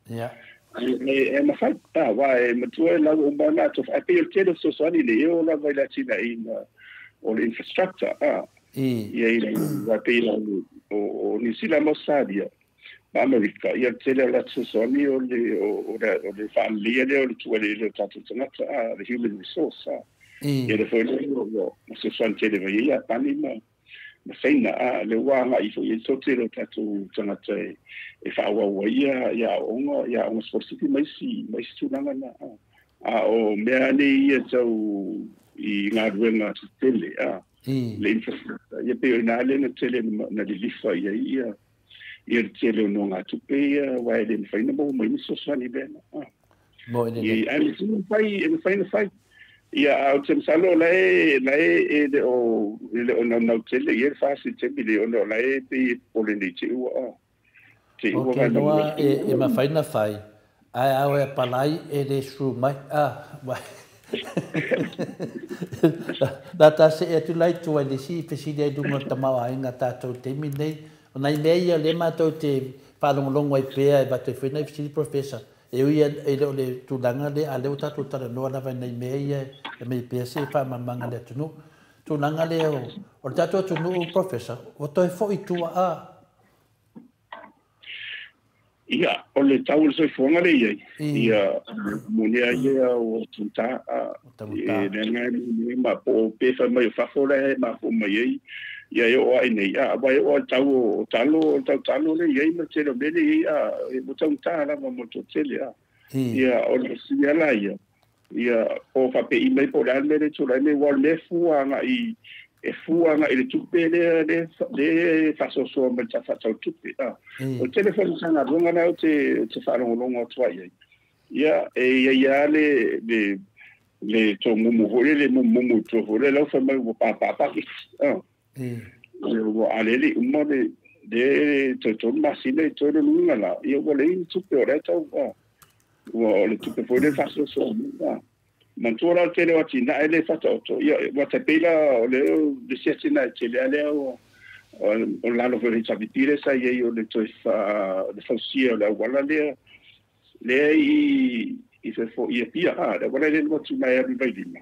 ya e ma fai wa e ma tu la o mana to fa pe te do so sani le o la vai la tina in o infrastructure e va pe la o ni si la mosadia America ia te la so sani o le family le o tu le tatu tana the human resource e le foi o so sani te le ia pani ma Masina le wanga I fo I totero tatu tana te e fa wa ia onga specific mai si tunanga na o mea ni ia tau I ngā ruenga tu tele le infrastructure ia pe ina le na tele na le lifa ia tele no ngā tupe wa le faina mo mai so sani bena mo ine e fai ia au tem salo le o na tele ia fa si te bile o le pe poleni te Okay, noa e mawhaina whai. Ai au e palai e le sru mai. Mai. Nā tā se e tu lai tua le si pesidi ai dunga tamau ai ngā tātou te minei. O nai mea ia le mātou te whālongolongo ai pēa e bato e whenai pesidi professor. E ui e leo le tūlanga le a leo tātou tara noa lawa nai mea ia e mei pēa se whamamanga le tunu. Tūlanga leo o le tātou tunu professor. O toi fo i tua a. Ia, o le tau le soifuanga le iai. Ia, munea ia o tunta e nenga ma po pefa mai fafo le ma po mai ei. Ia e o ai nei, vai o tau talo le iai ma te lo bene ia e mo tunta la mo to tele a. Ia o le siala ia. Ia o fa pe i mai po la le tu la me wa le fuanga i e fuanga i le tupe le faso so me ta fa tau tupe o telefone sanga runga na te wharongononga tua iai. Ia ia le to mumu hore le mumu to hore lau fa mai o papa ki o alele umma de to masine to le lunga la ia o le tupe o tau o le tupe fo le faso so Mantura tele wati na ele fatoto ia wata pela o le de sesina tele ale o la no veri sabitire sa ia o le toi fa de fosia la wala le i se fo ia pia le wala le watu mai abi vai dina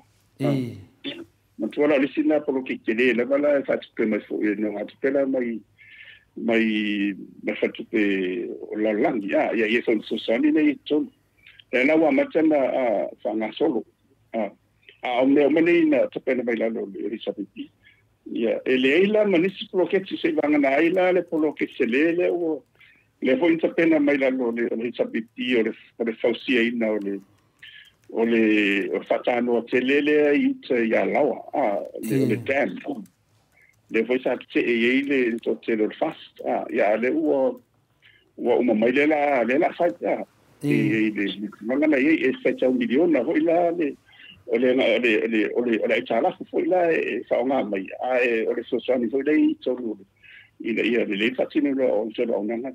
Mantura le sina por que tele la wala fa tupe mai fo no atu pela mai fatu pe o la langia ia so soni nei to la wa matana fa solo o me na tapena mai lalo le risabiti ia ele manisi proketi se vanga na ila le proketi le o le foi tapena mai lalo le risabiti o le fausia ina o le fatano telele i te ia lawa le dam le foi sa te ele to tele fast ia le o mai le la fa le manga na e fa tau miliona ho ila le ole tala foi la fa nga mai ole sosani foi dei tolu ia le fatino o so ona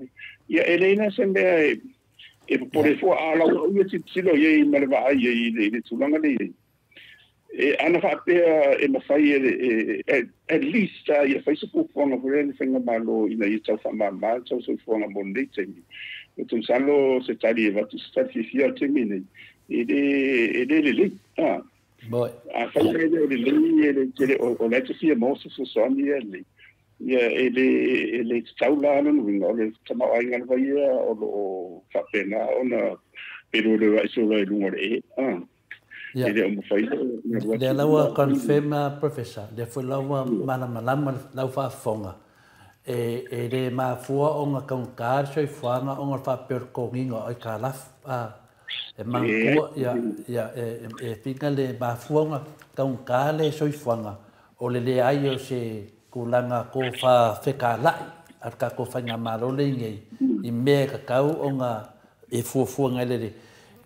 ia elena sembe e por eso ala o ia tilo ia malva ia le tulanga le ana fa pe e ma fai at least ia fa so fonga por ele senga malo ina ia tau fa mal so fonga bonde temi tu salo se tali va tu sta fia temine le boy a fa le o le tsi mo so soni le ia ele taula no le tama ainga vai o fa pena ona pero le vai so le ngore ele o fai le lawa confirm professor le foi lawa malama lau fa fonga le mafua o nga kaungar soi fuanga o nga fa perkonginga o kalaf e mangua ya pinga le mafua nga kaungar le soi fuanga o le ai o se kulanga ko fa fekala arka ko fa nga malo le ngai I me ka kau o nga e fuafua ngai le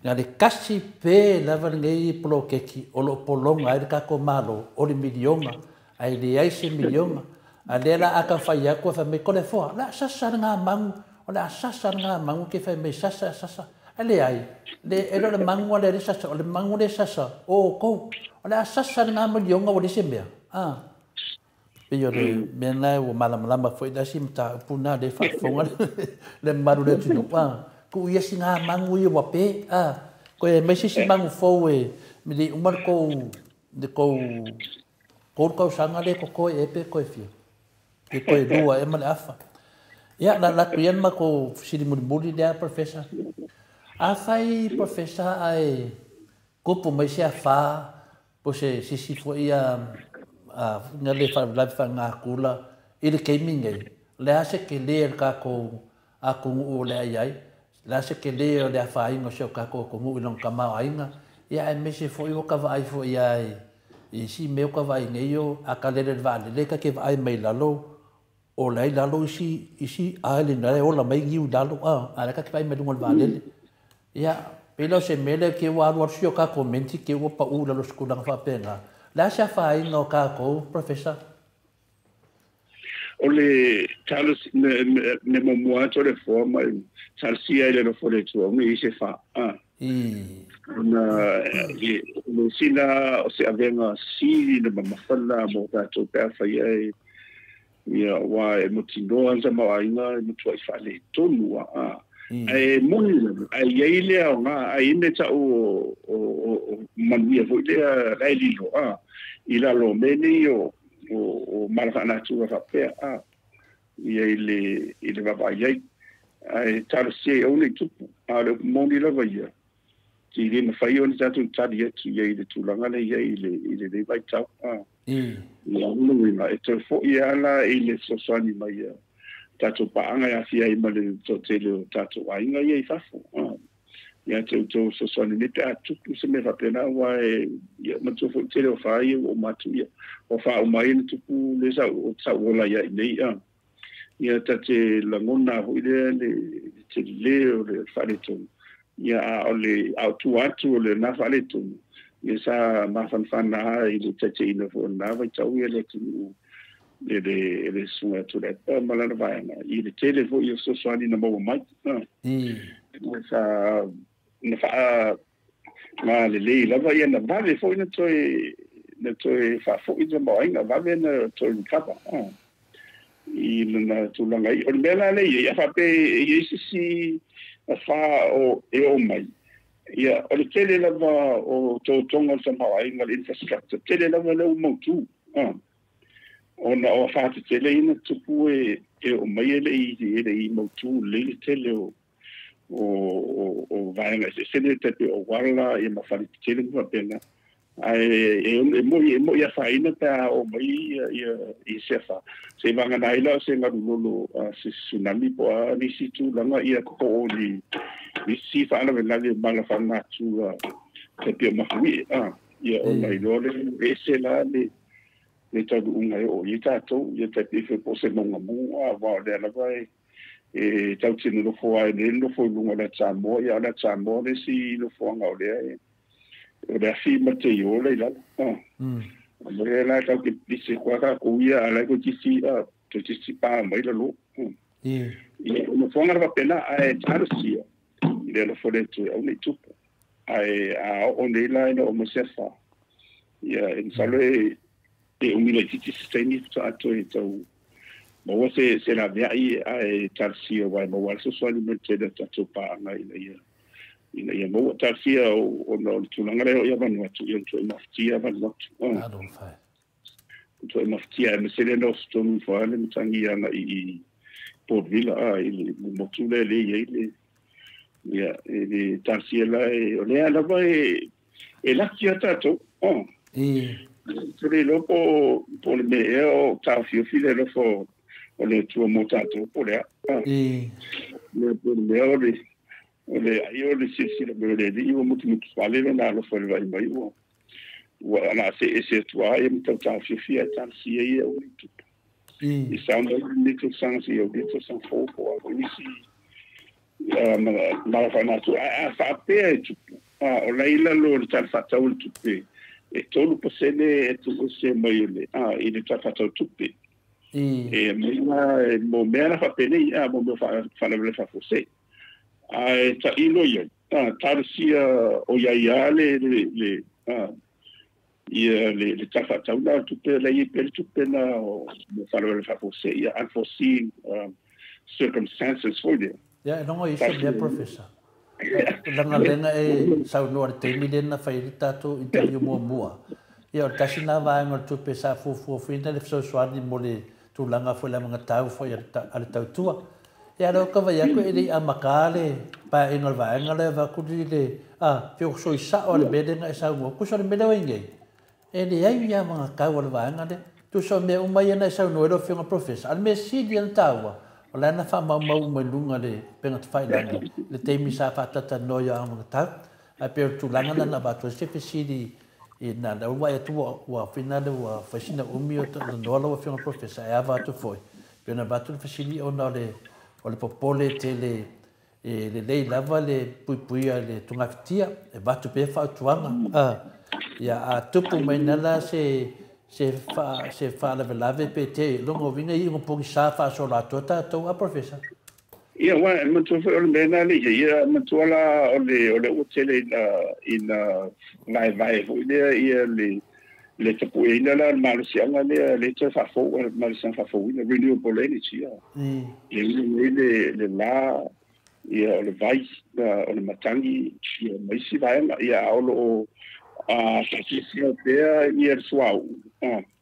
nga le kasi pe lava ngai polokeki o lo polonga ai ka ko malo o le milionga ai le ai se milionga Adela aka fai ako fa me kole fo la sasa nga mang o la sasa nga mang ke fa me sasa ale ai le ero le mang le sasa o le mang le sasa o ko o la sasa nga mo yonga o le sembe pe yo le mena o malama foi da simta puna de fa fonga le maru le tinu ku ia singa mang u wa pe ko e me si mang fo e me di umar ko de ko sanga le ko e pe ko fio e koe lua e male afa. Ia, la kuian ma ko siri muri dea professor. A fai professor ai kupu mai se a fa po se sisi fo ia nga le fa nga kula i le keimingai. Le ase ke le ka ko a kungu o le ai. Le ase ke le le a fa ingo se ka ko kungu ilong kamau ainga. Ia e me se fo i o ka vai fo ia i si me o ka vai ngeio a ka le vale le ka ke vai mai lalo. O lai lalo isi ale na o la mai giu lalo ala ka kai medungal vale ya pelo se mele ke wa wa sio ka komenti ke o pa u lalo skula fa pena la sa fa ino ka ko professor ole Charles ne mo to le forma Charles ile no fole to me ise fa na le sina o se avenga si le mafala mo ta to pa fa ye ia wa e motino anza mawainga mo to fa le tonu ai moni ai ile nga ai ne ta o mania vo ile ai lilo ila lo meni o malafana tu fa pe ia ile va vai ai tarsi o le tu le moni la vai ti le na fai on tatu tadi tu ia ile tu langa le ia ile le vai tau ia no ina e te fo ia la ile so sani mai tatu paanga ya fia i male to tele tatu ainga ia I fafu ia te so sani ne te atu se me va pena wa ia ma to fo tele o fai o matu ia o fa o mai ne tu le sa o sa ola ia nei ia tate langona ho ile le te le fa le to ia ole autu atu le na fa le to ia sa ma fanfana I le tate ina fo na va tau ia le tu le sunga tu le malana vai na I le tele fo ia so swani na mo mai sa na fa ma le lava ia na vale fo ina toi fa fo ina mo inga vale na toi kapa I na tu langa I o mela le ia fa pe ia si fa o mai ia o le tele lava o to tonga sa mai inga infrastructure tele lava le mo tu ona o fa te tele ina tupu o mai ele I mo tu le tele o vai na se ne te o wala I ma fa te tele mo pena ai mo ia fa ina ta o mai I se fa se vanga na ila se nga lolo se tsunami po ni si tu langa ia ko ni si fa na na le mala fa na tu te pe ma hui ia o mai lole se la le ta unga o I tato ia te pe po se mo ngamu va le la vai e tau tino lo fo ai le lo fo lunga la tsamo ia la tsamo le si lo fo nga o le o le fi mate yo le la le la tau ki dise kwa ka ko ia ala ko tisi to tisi pa mai lo ia o fo nga va pena ai tarsia le lo fo le tu o le tu ai o le la no mo se fa ia en sale e umile titi steni to to mo se la via ai tarsia vai mo wal so soli mete da to pa ngai ina ia mo tarsia o no tulanga le ia van watu ia to maftia van watu to maftia me se le no sto mi fa le mtangi ana I Port Vila I mo tule le ia e tarsia la o le ala vai e la kia tato Tule lopo po le me o ta fio file lo fo o le tua motato po le le po le ole io le si le me le io mo tu fale na lo fo le vai mai o na se tua e mo ta fio fia ta si e o tu I sound ni tu sang si o di tu sang fo po o ni si ma fa na tu fa pe tu o leila lo ta fa ta o tu pe e tolu posene e tu se mai le I le ta fa ta tu pe e mo mera fa pene mo fa le fa fose ai ta ilo ia tarsia o ia le ia le ta fa ta una tu pe le pe tu pe na o fa le fa fose ia unforeseen circumstances for them ya no I se professor langa e sau no te milen na fai tato interview mo ia kasi na vai ngor tu pe sa fu fina le so swadi mo le tu langa foi la mga tau foi al tau tua ia ro ka vai ko ele amakale pa engol vai ngale va ku le pio so isa o le bede na sa mo ku so le mele wenge ele ai ia mga ka o vai ngale tu so me umai na sa no ro finga professor al me si di tawa o la na fa mau mai lunga le penga fai langa le te mi sa fa tata no ya mga tau a pe tu langa na ba to se si di ina da wa tu wa final wa fascina umio to no lo fi un professor e ava tu foi pe na batu fascini o no le popole tele le lava le pui le tungatia e batu pe fa tuanga ya a tupu mai nala se se fa la velave pe te longo vinga I ngopong sa fa so la tota to a professor. Ia wa man tu o mena le ia man tu ala o le o tele in nai vai ho ia le te pu ina la malsianga le te fa fo malsianga fa fo ina renewable energy ia le la ia le vai o le matangi ia mai si vai ia o a sa pea ia suau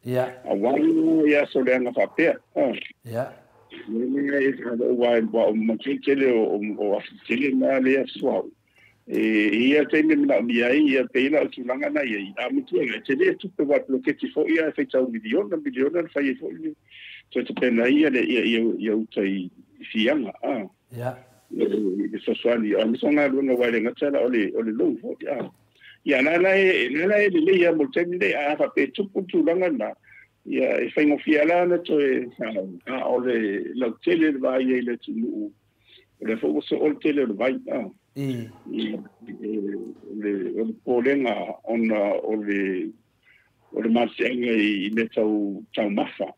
ia a wang ia so le nga fa pea ia Ia wa makele o afitele na le suau ia tene na ia ia pela tulanga na ia a mutu ia tele tu pe wa bloquete fo ia feita miliona fa ia fo ia te pena ia le ia utai fianga ia so swali a misonga luna wa le ngata ole lo fo ia na le ia mo tene a fa pe tu tulanga na ia e whaingo whiala na to o le lau tele le vai e le tunu o le fokuso o le tele le vai o le pōlenga o le masianga I me tau mafa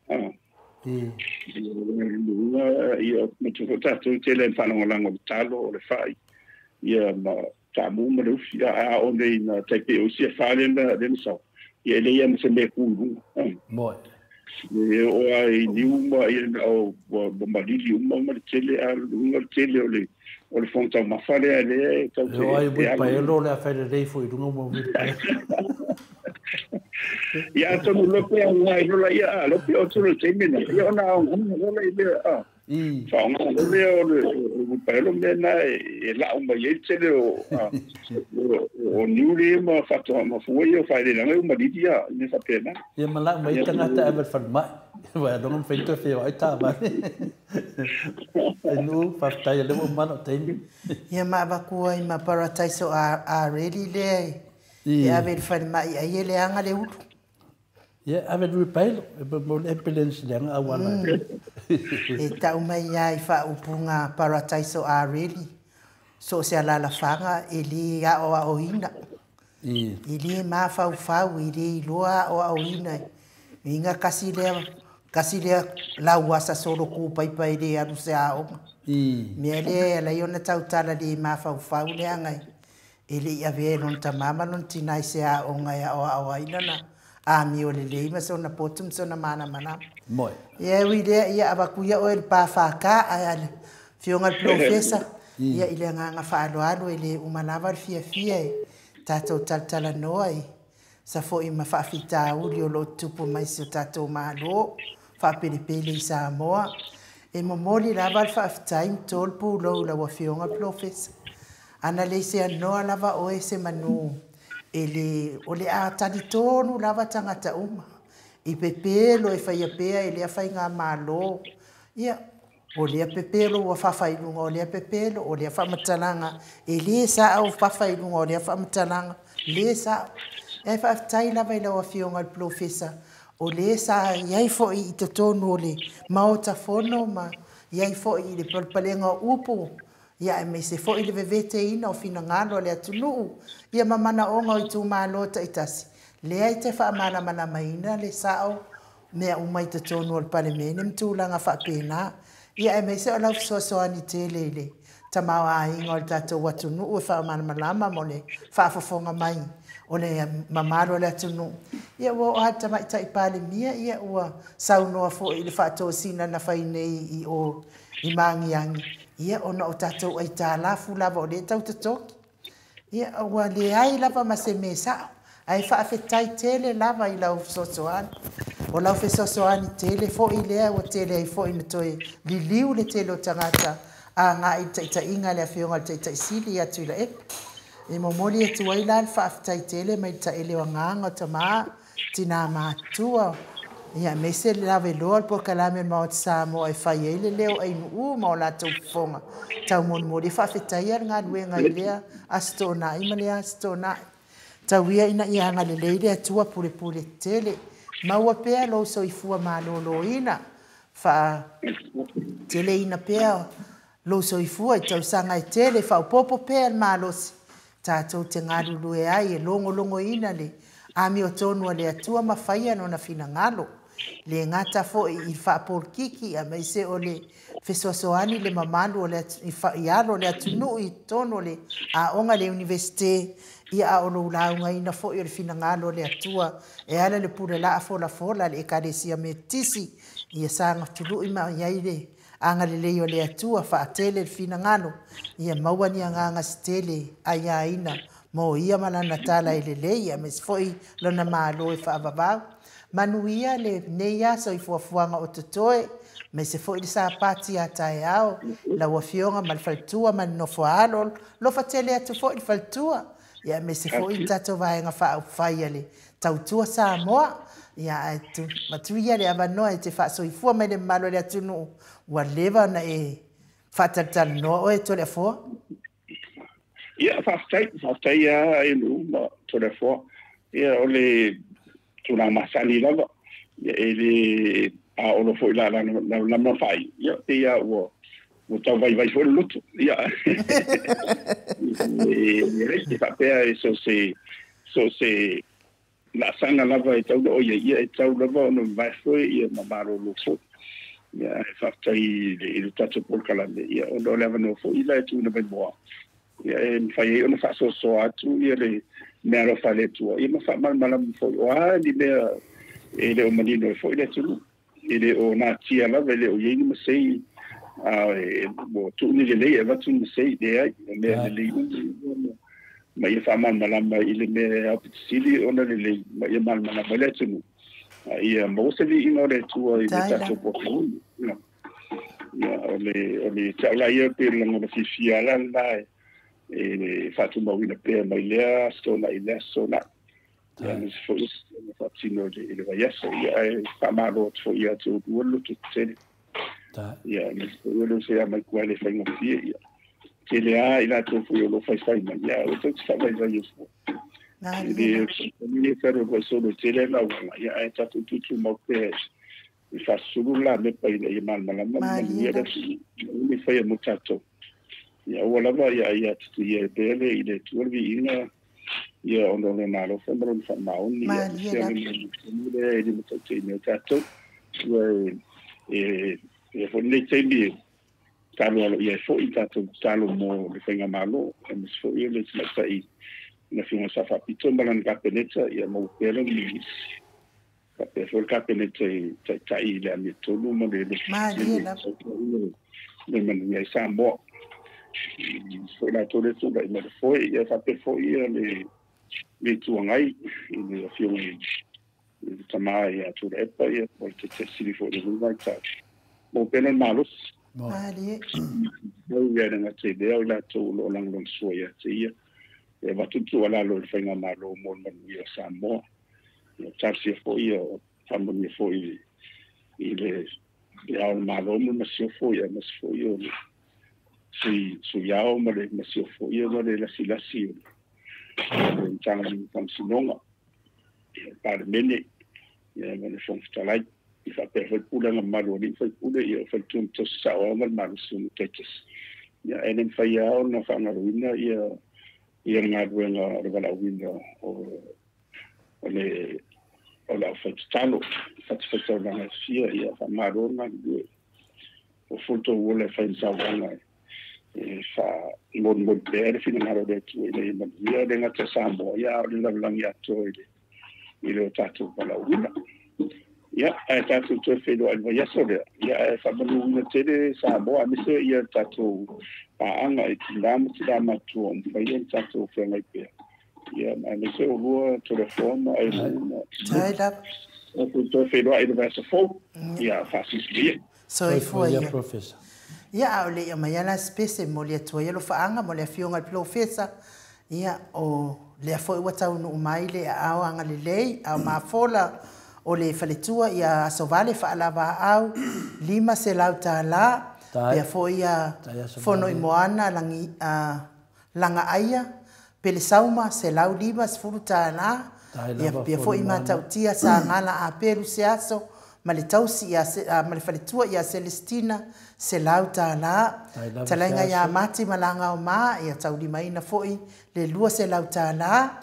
ia matu tatu tele en whanongalango le talo o le whai ia ma tamu ma le ufi a o le na taipe o sia whale na le sau ia le ia se me kuru moi o ai niuma ia o bombardili uma tele a lunga tele o le fonta ma fale ale tau o ai bu paelo le afere rei foi dunga mo vi ia to no lo pe ai no la ia lo pe o to te mena ia na no la ia fa no le paelo mena e la uma ia tele o niuri ma fatto ma foi o fai le uma dia ne sa pena ia mala mai tanga ta ever fan mai wa dong feito fe ai ta ba nu fa ta ia le mo mano tem ia ma ba ko ai ma paradise a really le ia ver fan mai ai le anga le utu ia ave du paelo e mo ambulance le anga wala e ta mai ai fa upunga paradise a really so se ala la fanga ili a o ina ili ma fa ili loa o ina inga kasile la wasa solo ku pai de anu se a o mele la yona tautala di ma fa le anga ili ya ve non tamama non tinai se a o ngai o ina na a mi o le ma so na potum so na mana moi ye wi de ya abakuya o el pa fa ka ayale fionga professor ia ile nga whaaloalo ele umanava fia tatou talatala noa I sa fo I ma whaafita uri o lo tupu mai si o tatou malo whaapelepele I Samoa e momoli lava whaafita I mtolpu lo la wafionga professor ana le se anoa lava o se manu ele o le a talitonu lava tangata uma I pepelo e whaiapea ele a whainga malo ia o lea pepelo wa whawhailunga o lea pepelo o lea whamatalanga e le sa au whawhailunga o lea whamatalanga le sa e whaftai lava I lawa fionga professor o le sa iai fo I te tonu o le maota fono ma iai fo I le palpalenga upu ia e me se fo I le vevete ina o fina ngalo le atunu ia mamana onga I tu malota itasi le ai te whaamana mana maina le sa au mea umai te tonu o le palemene mtulanga whapena ia e me se o lau soani telele tamau a inga o le tatou atunu ue whaamalama mo le whaafafonga mai o le mamaro le atunu ia ua o hata mai tai pale mia ia ua saunoa fo I le whaatou sina na whainei I mangiangi ia ona o tatou ai tālafu lava o le tau tatoki ia ua le ai lava ma se mesa ai whaafetai tele lava I lau sosoani o lau fe sosoani tele fo I lea o tele ai fo I na toe liliu le tele o tangata a ngā I taita inga le awhionga le taita isili atu ila e momoli e tuai la le whaafetai tele mai ta ele o nganga o tamaa tina mātua ia mese le lawe loa le po kalame mao te Samoa e whai eile leo ai nuu mao la tau fonga tau moni whaafetai ar ngā duenga I lea astona ima lea astona tau ia ina I hanga le leile atua pule tele maua pea lo so I fua malolo ina fa tele ina pea lo so I fua I tau sanga I tele fa popo pea malosi tatou te ngarulu e ai e longo ina le ami o tonu le atua mawhaia no na finangalo. Le ngata fo I whaapolkiki a mai se o le fesoasoani le mamalu o le ialo le atunu I tonu le a onga le universite ia a olo ulaunga ina fo I le finangalo le atua e ala le pure la fola le ekadesia me tisi ia sanga tulu ima iaile anga le leo le atua whaatele le finangalo ia mauani anga stele aya ina mo ia malana tala I le leia mes foi lona malo e whaavavau manuia le neia so I fuafuanga o totoe me se foi sa pati a tae ao la wafionga mal faltua man no foalo lo fatele atu foi faltua ia me se foi tato vai nga fa fai ale tautua sa moa ia atu matuia le avanoa te fa so I fua me le malo le atu no wa leva na e fatal no o e to le fo ia fastai ia e no to le fo ia ole tuna masani lava ia ele a ono foi lá na mafai ia ia o tau vai foi luto ia e resti papel eso se la sanga lava e tau o ia e tau lava no vai foi ia mamaro luto ia fastai ele tato por calande ia ono leva no foi ia tu na boa ia e fai ono fa so atu ia le mero fale tu ia ma fa mal malam foi o di me ele o manino foi le tu ele o na tia la vele o yini ma sei bo tu ni le e va tu ni sei de ai me le ma ia fa mal malam ile me apsili ona le ma ia mal malam le tu ia mo se li ino le tu i ta to po ia ole la ia per la no si fiala la e fatu ma wina pe mai lea sto na ile so na ya mis foi fatino de ile va yes ya fa malo fo ia tu wolo tu tele ya mis wolo se ya mai kwale fa ngo fie ya tele a ila tu fo lo fa mai ya o tu fa vai vai fo de ni fero go so de tele na wala ya ta tu mo pe fa sulu la me pa ile mal mal ya da ni fa ya muchacho ya wala va ya tu ya dele ile tu vi ina ya ono le malo fembro fa mauni ya ile ile muchacho ne tato e fo ne temi talo ya fo itato talo mo le fenga malo e mis fo ile le sai na fino sa fa pito malan capeneta ya mo pelo ni ka pe fo capeneta tai ile mi tolu mo le le man ya sa mo foi la tole tu da me foi ya fa pe foi le tu ngai le fio ni tama ya tu e pa ya por te si fo le vai ta mo pelo malos ali no ya na te de la tu lo lang long so ya te ya e va tu ala lo fenga malo mo man ya sa mo ya ta si fo ya fa mo ni fo ile ya malo mo ma si fo ya mas fo yo su yao ma le masio fo ia ma le lasi tanga tam sinonga par mene ia ma le fon talai I fa pe foi pula na malo ni foi pula ia foi tum to sa o ma ma su tetes ia enen fa ia na fa na ruina ia nga duenga re la winda o le o la fa talo fa fa na sia ia fa ma rona o foto wole fa in sa wana fa mon per fino a ora de tu ile ma ia de ngata sambo ia le lang ya to ile tatu pala una ia tatu to fe do alva ya so ia fa banu una tele sambo a mise ia tatu pa anga I tindama tu on fa ia tatu fe mai pe ia ma mise o lua telefone ai tai da to fe do ile va so fo ia fa si so foi professor ia o le mai ana spese mo le tua ia lo faanga mo le fionga al profesa ia o le foi wata no mai le a anga le lei a mafola o le faletua ia so vale fa lava au lima se lauta la ia foi ia fono I moana langi langa aia pele sauma se lau lima se furuta na ia foi mata utia sa ngala a peru se aso ma le tausi ia ma le faletua ia Celestina se lau tālā talainga ia mati malanga o mā ia taulimaina fo'i le lua se lau tālā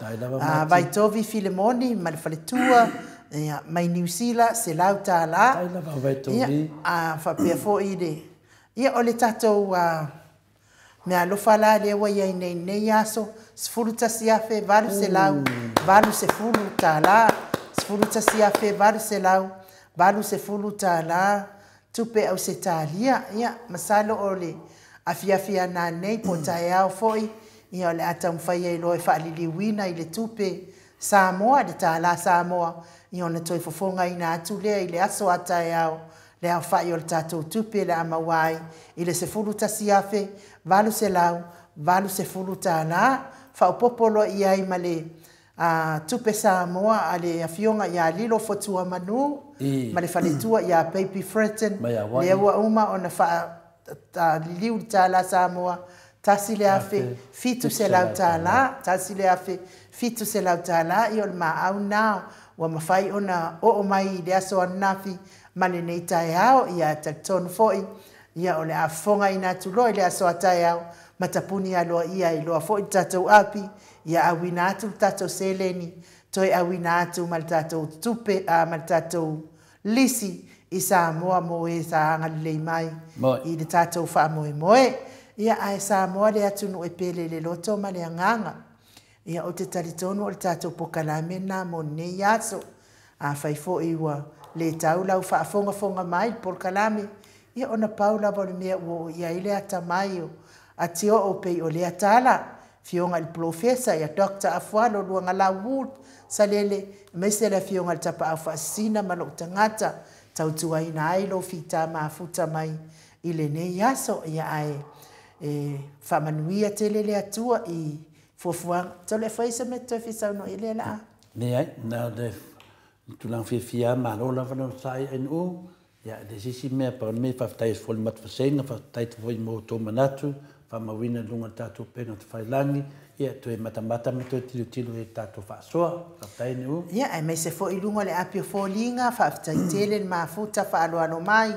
Vaitovi Filemoni ma le faletua ia mai New Zealand se lau tālā ia whapea fo'i le ia o le tātou me alofa la le wa ia nei aso sfulu tasiafe valu se lau valu se fulu tālā sfulu tasiafe valu se lau valu se fulu tālā tupe au se tālia ia masalo o le afiafia na nei po tae au foi ia le ata mwhaia i loe whaaliliwina i le tupe Samoa le tālā Samoa ia ona toi fofonga ina atu lea i le aso atae au le au whai o le tātou tupe le amawai i le se fulu tasiafe valu se lau valu se fulu tālā whaupopolo ia i male tupe Samoa a le afionga ia lilo fotua manu ma le whaletua ia Baby Fretten le ua uma o na wha liu tālā Samoa tasi le afe fitu se lau tālā tasi le afe fitu se lau tālā i o le maau nao ua mawhai ona o mai i le aso anafi ma le nei tae ao ia taktonu foi ia o le afonga ina tulo i le aso atae ao matapuni aloa ia i loa foi tatou api ia awina atu tatou seleni toi awina atu mal tatou tupe mal tatou lisi i Samoa mo e sa anga lei mai i le tatou wha moe ia ai Samoa le atu no e pele le loto ma le anganga ia o te talitonu o le tatou pokalame na mo nei aso a faifo iwa le tau lau whaafonga mai pokalame ia ona paula bo le mea o ia ile ata mai o atio o pei o le atala fionga il profesa ia Dr. Afualo luanga la wood salele mese la fionga il tapa afasina malo tangata tautua ina ai lo fita mafuta mai ile nei aso ia ai whamanuia tele le atua i fofuanga tole faisa me te fisa no ile la ne ai na de tulang fia malola vano sai en u ya de sisi me pa me fa tai fol mat fasenga fa tai foi mo to manatu fa mawina lunga tatu pena te failangi ia to e matamata me to tilo e tatu fa so fa tai ni u ia ai me se fo i lunga le apio fo linga fa tai tele ma futa fa alo mai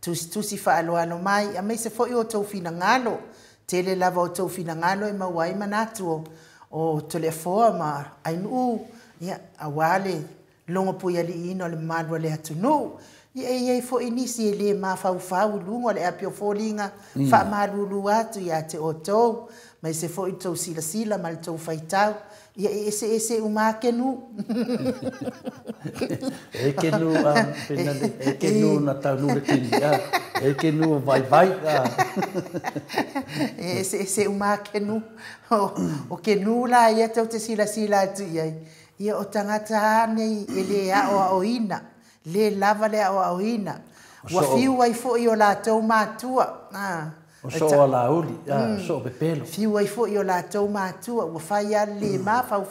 tusi fa alo mai a me se fo i o to fina ngalo tele lava o to fina ngalo e mawai manatu o telefona ma ai nu ia awale longo pui ali ino le madwa le atunu ia fo inisi le ma fau lungo le apio folinga fa malulu atu ia te oto mai se fo ito sila mal to faitau ia ese uma kenu kenu kenu na tau le tilia kenu vai ese uma kenu o kenu la ia te sila atu ia o tangata nei ele a o ina le lava le a o ina wa fiu ai fo i o la tau matua o so la uli so be pelo fiu ai fo i o la tau matua wa fai a le ma fau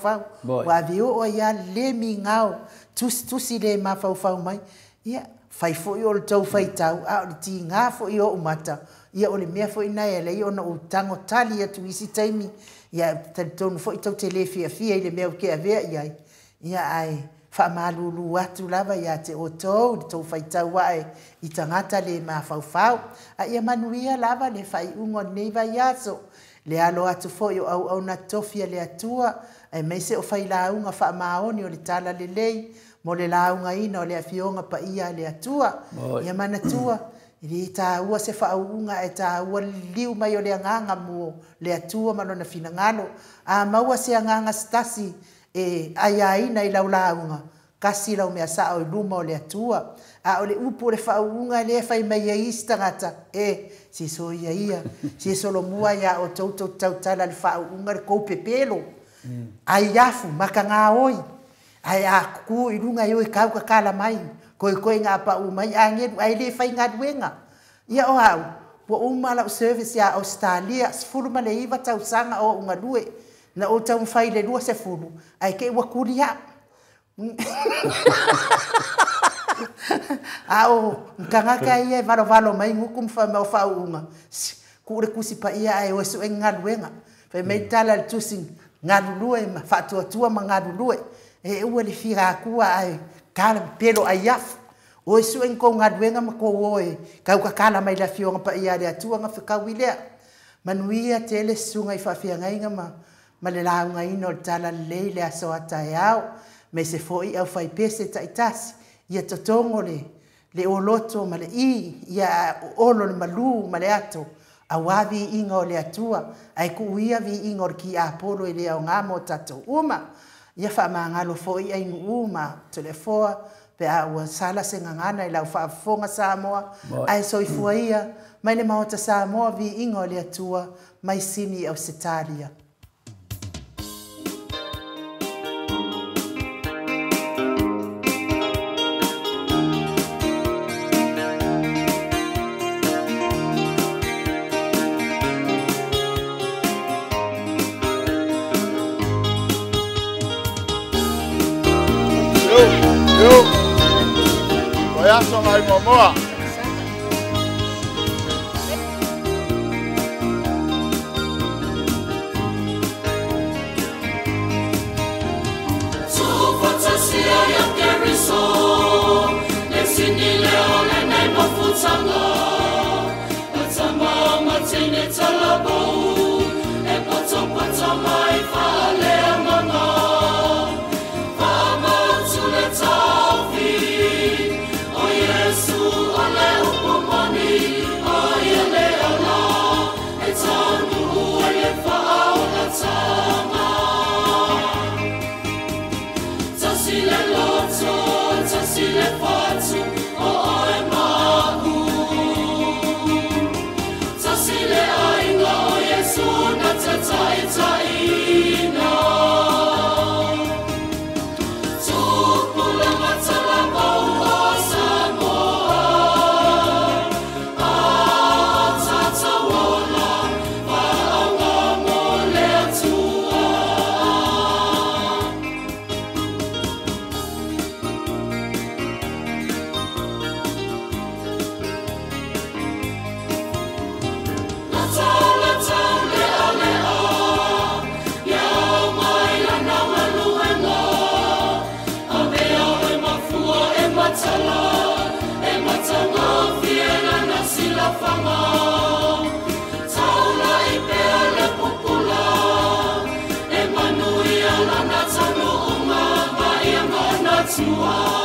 wa viu o ia le mingao tusi le ma fau mai ia fai fo i o tau fai tau a o ti nga fo i o umata ia o le mea fo ina ele i ona o tango tali atu isi taimi ia tonu fo i tau te le fia i le mea ke avea ia ai whaamalulu atu lava ia te otou le tau whaitau wae i tangata le mawhauwhau a ia manuia lava le whai ungo neiva iaso le alo atu fo i o au na tofia le atua ai meise o whai launga whaamaoni o le tala le lei mo le launga ina o le afionga pa ia le atua ia manatua i ta ua se whaunga e ta ua liu mai o le anganga mo le atua malona finangalo a maua se anganga stasi ai ina i laulaunga kasi lau mea sa o luma o le atua a o le upu le whaunga le whai mai a istangata si so ia si solo mua ia o tautala le whaunga le koupe pelo ai afu maka ngā oi ai a kuku i runga i oi kauka kala mai koe ngā pa umai angeru ai le whai ngā duenga ia o au po umala o service ya Australia sfuru ma le iwa tau sanga o unga lue na o tau whai le lua se furu ai ke wakuri ya ao nkangaka ia valo mai ngukum fa ma fa unga kure kusi pa ia ai wesu engaluenga fa mai tala tusin ngalulue ma fa tua ma ngalulue e ua le fira kua ai kala pelo ai af O isu en ko ngadwenga makoe kau kakala mai la fionga pa ia le atua nga whakawilea. Manuia tele sunga I whawhianga inga ma le launga ino tala leile aso ata e au me se foi au whai pese ta itasi ia totongo le oloto ma le ia olo le malu ma le ato a wavi inga o le atua ai ku ia vi inga o ki a polo I le au ngamo tato uma ia wha maangalo foi ai uma telefoa pe a ua sala se ngangana I lau whaafonga Samoa ai soifua ia mai le maota Samoa vi inga o le atua mai sini au setalia. Aso mai momoa. Fantasia ya keriso, nesini leo nene mafutanga, atama matine talabo, e poto poto mai fale amanga, fama tule tafi, o Yesu ale upomani, ayele ala, etanu uele fao latama. Tasile loto, tasile fatu, o oe mahu. Tasile ainga o Yesu na te taitaina. Tupula matala mau o Samoa. A tata wola, wa'aunga mo le atua. Tua